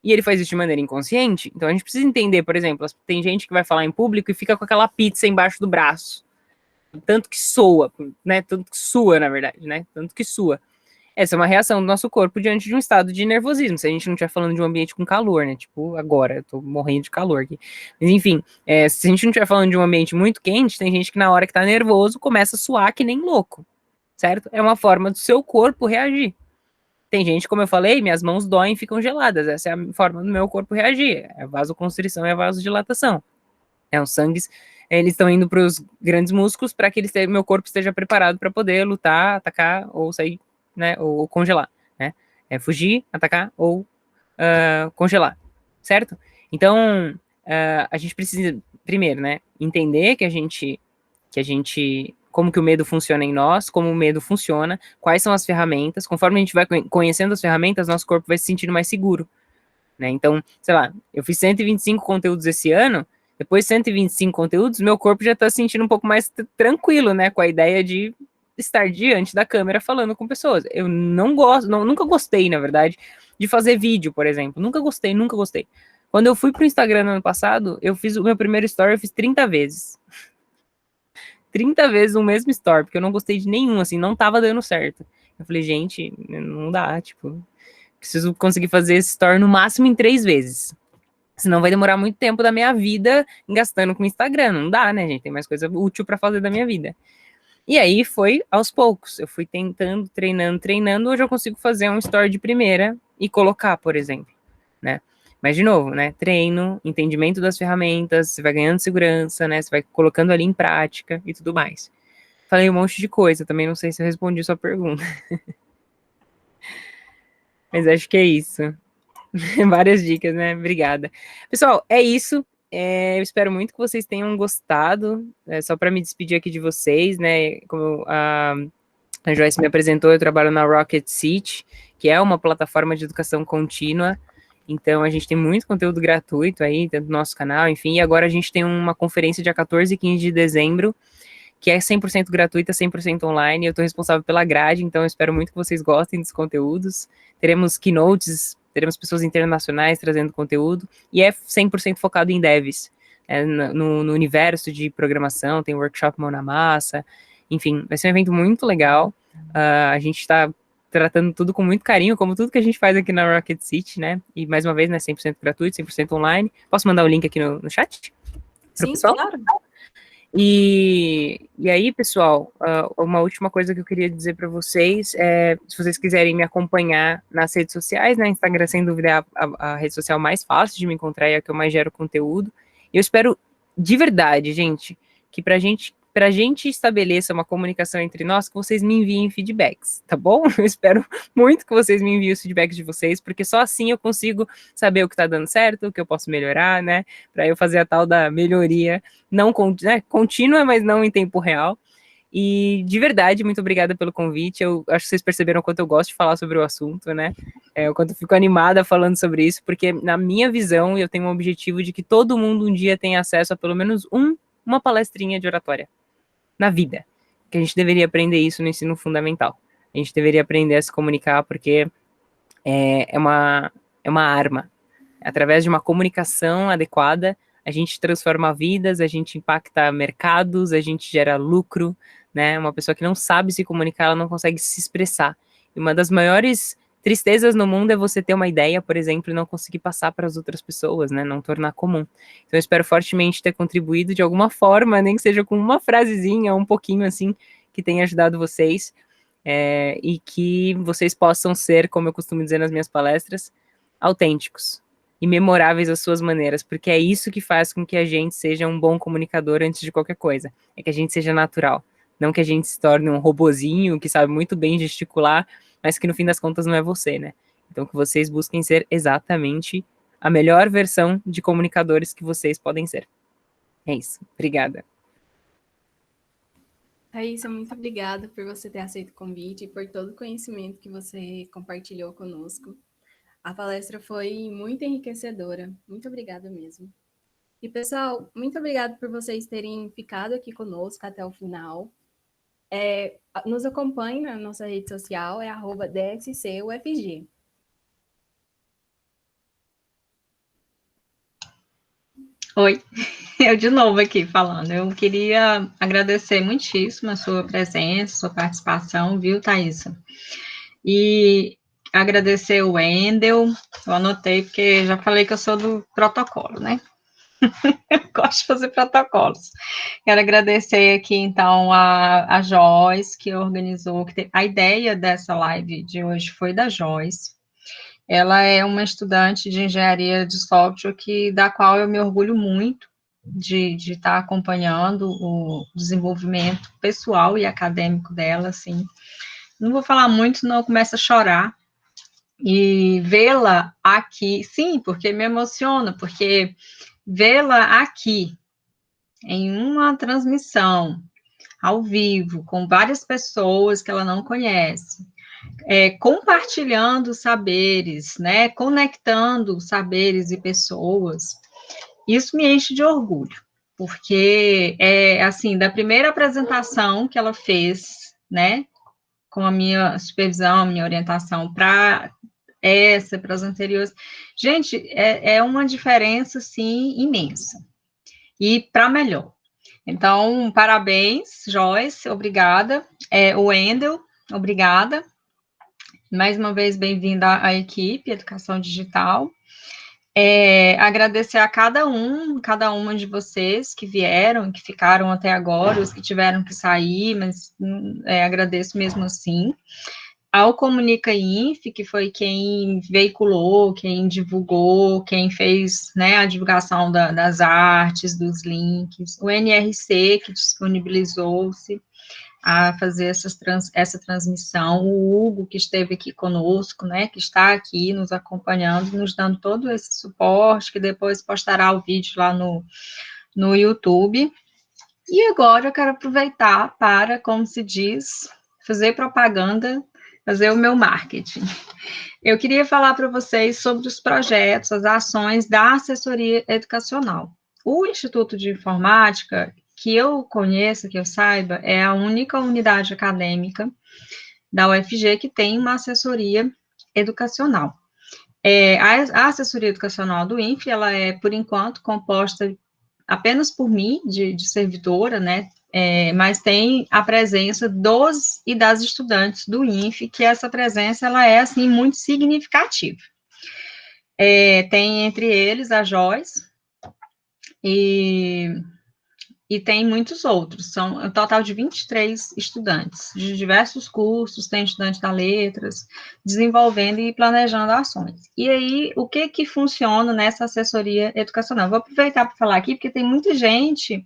E ele faz isso de maneira inconsciente. Então, a gente precisa entender, por exemplo, tem gente que vai falar em público e fica com aquela pizza embaixo do braço. Tanto que soa, né? Tanto que sua, na verdade, né? Tanto que sua. Essa é uma reação do nosso corpo diante de um estado de nervosismo. Se a gente não estiver falando de um ambiente com calor, né? Tipo, agora, eu tô morrendo de calor aqui. Mas, enfim, se a gente não estiver falando de um ambiente muito quente, tem gente que na hora que tá nervoso começa a suar que nem louco, certo? É uma forma do seu corpo reagir. Tem gente, como eu falei, minhas mãos doem e ficam geladas. Essa é a forma do meu corpo reagir. É a vasoconstrição e a vasodilatação. Os sangues, eles estão indo para os grandes músculos para que meu corpo esteja preparado para poder lutar, atacar ou sair, né, ou congelar, né? Fugir, atacar ou congelar, certo? Então, a gente precisa, primeiro, né, entender que a gente, como que o medo funciona em nós, como o medo funciona, quais são as ferramentas, conforme a gente vai conhecendo as ferramentas, nosso corpo vai se sentindo mais seguro, né? Então, sei lá, eu fiz 125 conteúdos esse ano, depois de 125 conteúdos, meu corpo já tá se sentindo um pouco mais tranquilo, né, com a ideia de estar diante da câmera falando com pessoas. Eu não gosto, nunca gostei, na verdade, de fazer vídeo, por exemplo. Nunca gostei. Quando eu fui pro Instagram no ano passado, eu fiz o meu primeiro story, eu fiz 30 vezes. 30 vezes o mesmo story, porque eu não gostei de nenhum, assim, não tava dando certo. Eu falei, gente, não dá, tipo, preciso conseguir fazer esse story no máximo em 3 vezes. Senão vai demorar muito tempo da minha vida gastando com o Instagram. Não dá, né, gente? Tem mais coisa útil para fazer da minha vida. E aí foi aos poucos. Eu fui tentando, treinando. Hoje eu consigo fazer um story de primeira e colocar, por exemplo, né? Mas, de novo, né? Treino, entendimento das ferramentas, você vai ganhando segurança, né? Você vai colocando ali em prática e tudo mais. Falei um monte de coisa, também não sei se eu respondi sua pergunta. Mas acho que é isso. Várias dicas, né? Obrigada. Pessoal, é isso. Eu espero muito que vocês tenham gostado. Só para me despedir aqui de vocês, né? Como a Joyce me apresentou, eu trabalho na Rocket City, que é uma plataforma de educação contínua. Então, a gente tem muito conteúdo gratuito aí, dentro do nosso canal, enfim. E agora a gente tem uma conferência dia 14 e 15 de dezembro, que é 100% gratuita, 100% online. Eu estou responsável pela grade, então eu espero muito que vocês gostem dos conteúdos. Teremos keynotes, teremos pessoas internacionais trazendo conteúdo, e é 100% focado em devs, no universo de programação, tem workshop mão na massa, enfim, vai ser um evento muito legal. A gente está tratando tudo com muito carinho, como tudo que a gente faz aqui na Rocket City, né? E mais uma vez, né, 100% gratuito, 100% online. Posso mandar o link aqui no chat? Sim, pessoal? claro. E aí, pessoal, uma última coisa que eu queria dizer para vocês é, se vocês quiserem me acompanhar nas redes sociais, né, Instagram, sem dúvida, é a rede social mais fácil de me encontrar, é a que eu mais gero conteúdo. Eu espero, de verdade, gente, que pra gente estabeleça uma comunicação entre nós, que vocês me enviem feedbacks, tá bom? Eu espero muito que vocês me enviem os feedbacks de vocês, porque só assim eu consigo saber o que tá dando certo, o que eu posso melhorar, né? Para eu fazer a tal da melhoria, não contínua, mas não em tempo real. E, de verdade, muito obrigada pelo convite. Eu acho que vocês perceberam o quanto eu gosto de falar sobre o assunto, né? O quanto eu fico animada falando sobre isso, porque, na minha visão, eu tenho um objetivo de que todo mundo um dia tenha acesso a pelo menos uma palestrinha de oratória na vida, que a gente deveria aprender isso no ensino fundamental. A gente deveria aprender a se comunicar, porque é uma arma. Através de uma comunicação adequada, a gente transforma vidas, a gente impacta mercados, a gente gera lucro, né? Uma pessoa que não sabe se comunicar, ela não consegue se expressar. E uma das maiores tristezas no mundo é você ter uma ideia, por exemplo, e não conseguir passar para as outras pessoas, né? Não tornar comum. Então, eu espero fortemente ter contribuído de alguma forma, nem que seja com uma frasezinha, um pouquinho assim, que tenha ajudado vocês, e que vocês possam ser, como eu costumo dizer nas minhas palestras, autênticos e memoráveis às suas maneiras, porque é isso que faz com que a gente seja um bom comunicador antes de qualquer coisa, é que a gente seja natural, não que a gente se torne um robozinho que sabe muito bem gesticular, mas que no fim das contas não é você, né? Então que vocês busquem ser exatamente a melhor versão de comunicadores que vocês podem ser. É isso. Obrigada. Raíssa, muito obrigada por você ter aceito o convite e por todo o conhecimento que você compartilhou conosco. A palestra foi muito enriquecedora. Muito obrigada mesmo. E, pessoal, muito obrigada por vocês terem ficado aqui conosco até o final. Nos acompanhe na nossa rede social, é @DSCUFG. Oi, eu de novo aqui falando. Eu queria agradecer muitíssimo a sua presença, sua participação, viu, Thaísa? E agradecer o Wendel, eu anotei porque já falei que eu sou do protocolo, né? Gosto de fazer protocolos. Quero agradecer aqui, então, a Joyce, que organizou, a ideia dessa live de hoje foi da Joyce. Ela é uma estudante de engenharia de software da qual eu me orgulho muito de estar acompanhando o desenvolvimento pessoal e acadêmico dela, assim. Não vou falar muito, senão eu começo a chorar. E vê-la aqui, sim, porque me emociona, porque vê-la aqui, em uma transmissão, ao vivo, com várias pessoas que ela não conhece, compartilhando saberes, né, conectando saberes e pessoas, isso me enche de orgulho, porque, assim, da primeira apresentação que ela fez, né, com a minha supervisão, a minha orientação para para as anteriores, gente, é uma diferença, assim, imensa, e para melhor. Então, parabéns, Joyce, obrigada. O Wendel, obrigada. Mais uma vez, bem-vinda à equipe Educação Digital. Agradecer a cada uma de vocês que vieram, que ficaram até agora, os que tiveram que sair, mas agradeço mesmo assim. Ao Comunica Inf, que foi quem veiculou, quem divulgou, quem fez, né, a divulgação das artes, dos links, o NRC, que disponibilizou-se a fazer essa transmissão, o Hugo, que esteve aqui conosco, né, que está aqui nos acompanhando, nos dando todo esse suporte, que depois postará o vídeo lá no YouTube. E agora eu quero aproveitar para, como se diz, fazer propaganda, fazer o meu marketing. Eu queria falar para vocês sobre os projetos, as ações da assessoria educacional. O Instituto de Informática, que eu conheço, que eu saiba, é a única unidade acadêmica da UFG que tem uma assessoria educacional. A assessoria educacional do INF, ela é, por enquanto, composta apenas por mim, de servidora, né, mas tem a presença dos e das estudantes do INF, que essa presença, ela é, assim, muito significativa. Tem entre eles a Joyce, e tem muitos outros, são um total de 23 estudantes, de diversos cursos, tem estudantes da letras, desenvolvendo e planejando ações. E aí, o que funciona nessa assessoria educacional? Vou aproveitar para falar aqui, porque tem muita gente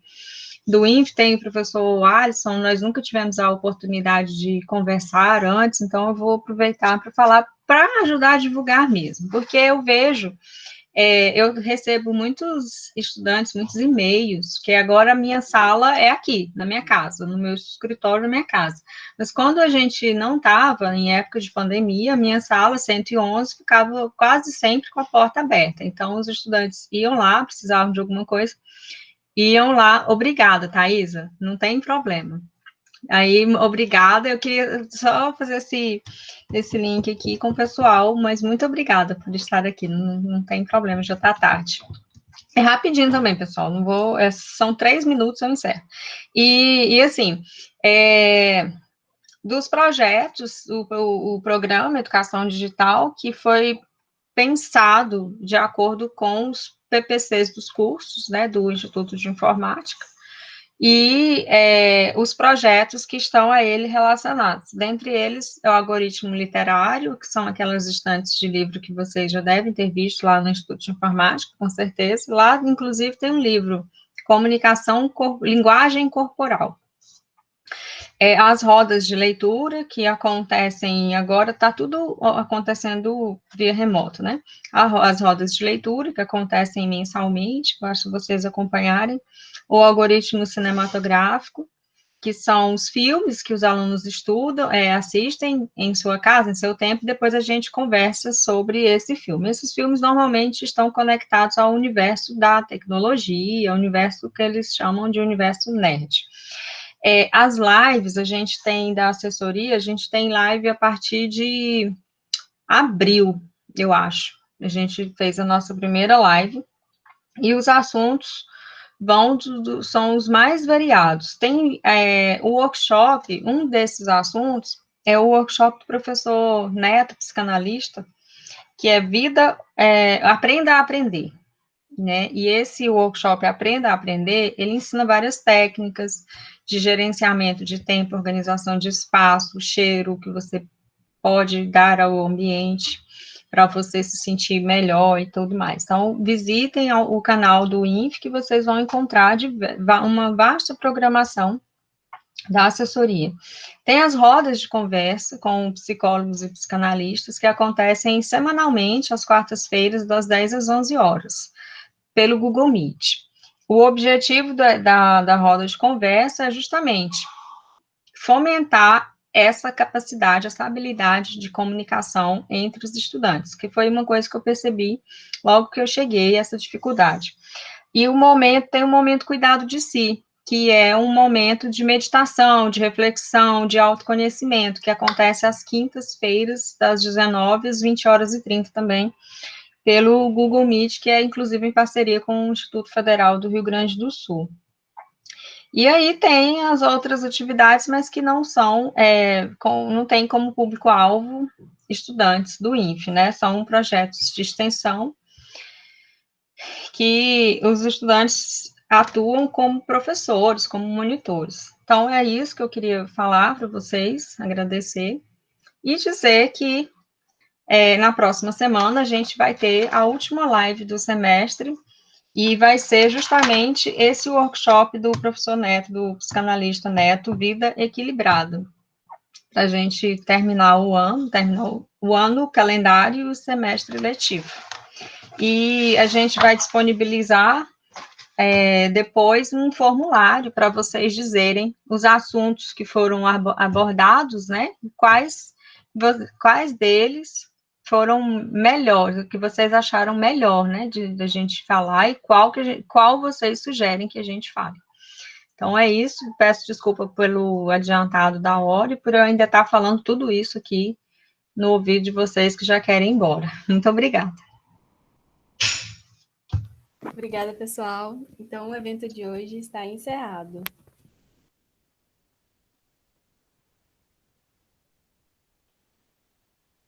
do INF, tem o professor Alisson, nós nunca tivemos a oportunidade de conversar antes, então eu vou aproveitar para falar, para ajudar a divulgar mesmo, porque eu vejo... eu recebo muitos estudantes, muitos e-mails, que agora a minha sala é aqui, na minha casa, no meu escritório, na minha casa. Mas quando a gente não estava, em época de pandemia, a minha sala, 111, ficava quase sempre com a porta aberta. Então, os estudantes iam lá, precisavam de alguma coisa, iam lá, obrigada, Thaisa, não tem problema. Aí, obrigada, eu queria só fazer esse link aqui com o pessoal, mas muito obrigada por estar aqui, não tem problema, já está tarde. É rapidinho também, pessoal, não vou, são 3 minutos, eu encerro. E assim, dos projetos, o programa Educação Digital, que foi pensado de acordo com os PPCs dos cursos, né, do Instituto de Informática, e os projetos que estão a ele relacionados. Dentre eles, é o algoritmo literário, que são aquelas estantes de livro que vocês já devem ter visto lá no Instituto de Informática, com certeza. Lá, inclusive, tem um livro, Linguagem Corporal. As rodas de leitura, que acontecem agora, está tudo acontecendo via remoto, né? As rodas de leitura, que acontecem mensalmente, basta vocês acompanharem. O algoritmo cinematográfico, que são os filmes que os alunos estudam, assistem em sua casa, em seu tempo, e depois a gente conversa sobre esse filme. Esses filmes normalmente estão conectados ao universo da tecnologia, ao universo que eles chamam de universo nerd. As lives, a gente tem da assessoria, a gente tem live a partir de abril, eu acho. A gente fez a nossa primeira live, e os assuntos são os mais variados. Tem o workshop, um desses assuntos é o workshop do professor Neto, psicanalista, que é Aprenda a Aprender. né? E esse workshop Aprenda a Aprender, ele ensina várias técnicas de gerenciamento de tempo, organização de espaço, cheiro que você pode dar ao ambiente para você se sentir melhor e tudo mais. Então, visitem o canal do INF, que vocês vão encontrar uma vasta programação da assessoria. Tem as rodas de conversa com psicólogos e psicanalistas que acontecem semanalmente às quartas-feiras, das 10 às 11 horas, pelo Google Meet. O objetivo da roda de conversa é justamente fomentar essa capacidade, essa habilidade de comunicação entre os estudantes, que foi uma coisa que eu percebi logo que eu cheguei, essa dificuldade. E tem um momento cuidado de si, que é um momento de meditação, de reflexão, de autoconhecimento, que acontece às quintas-feiras, das 19 às 20h30 também, pelo Google Meet, que é inclusive em parceria com o Instituto Federal do Rio Grande do Sul. E aí tem as outras atividades, mas que não são, não tem como público-alvo estudantes do INF, né? São projetos de extensão que os estudantes atuam como professores, como monitores. Então, é isso que eu queria falar para vocês, agradecer, e dizer que na próxima semana a gente vai ter a última live do semestre, e vai ser justamente esse workshop do professor Neto, do psicanalista Neto, Vida Equilibrada, para a gente terminar o ano, o calendário e o semestre letivo. E a gente vai disponibilizar depois um formulário para vocês dizerem os assuntos que foram abordados, né? Quais deles foram melhores, o que vocês acharam melhor, né, de a gente falar, e qual vocês sugerem que a gente fale. Então, é isso, peço desculpa pelo adiantado da hora e por eu ainda estar falando tudo isso aqui no ouvido de vocês que já querem ir embora. Muito obrigada. Obrigada, pessoal. Então, o evento de hoje está encerrado.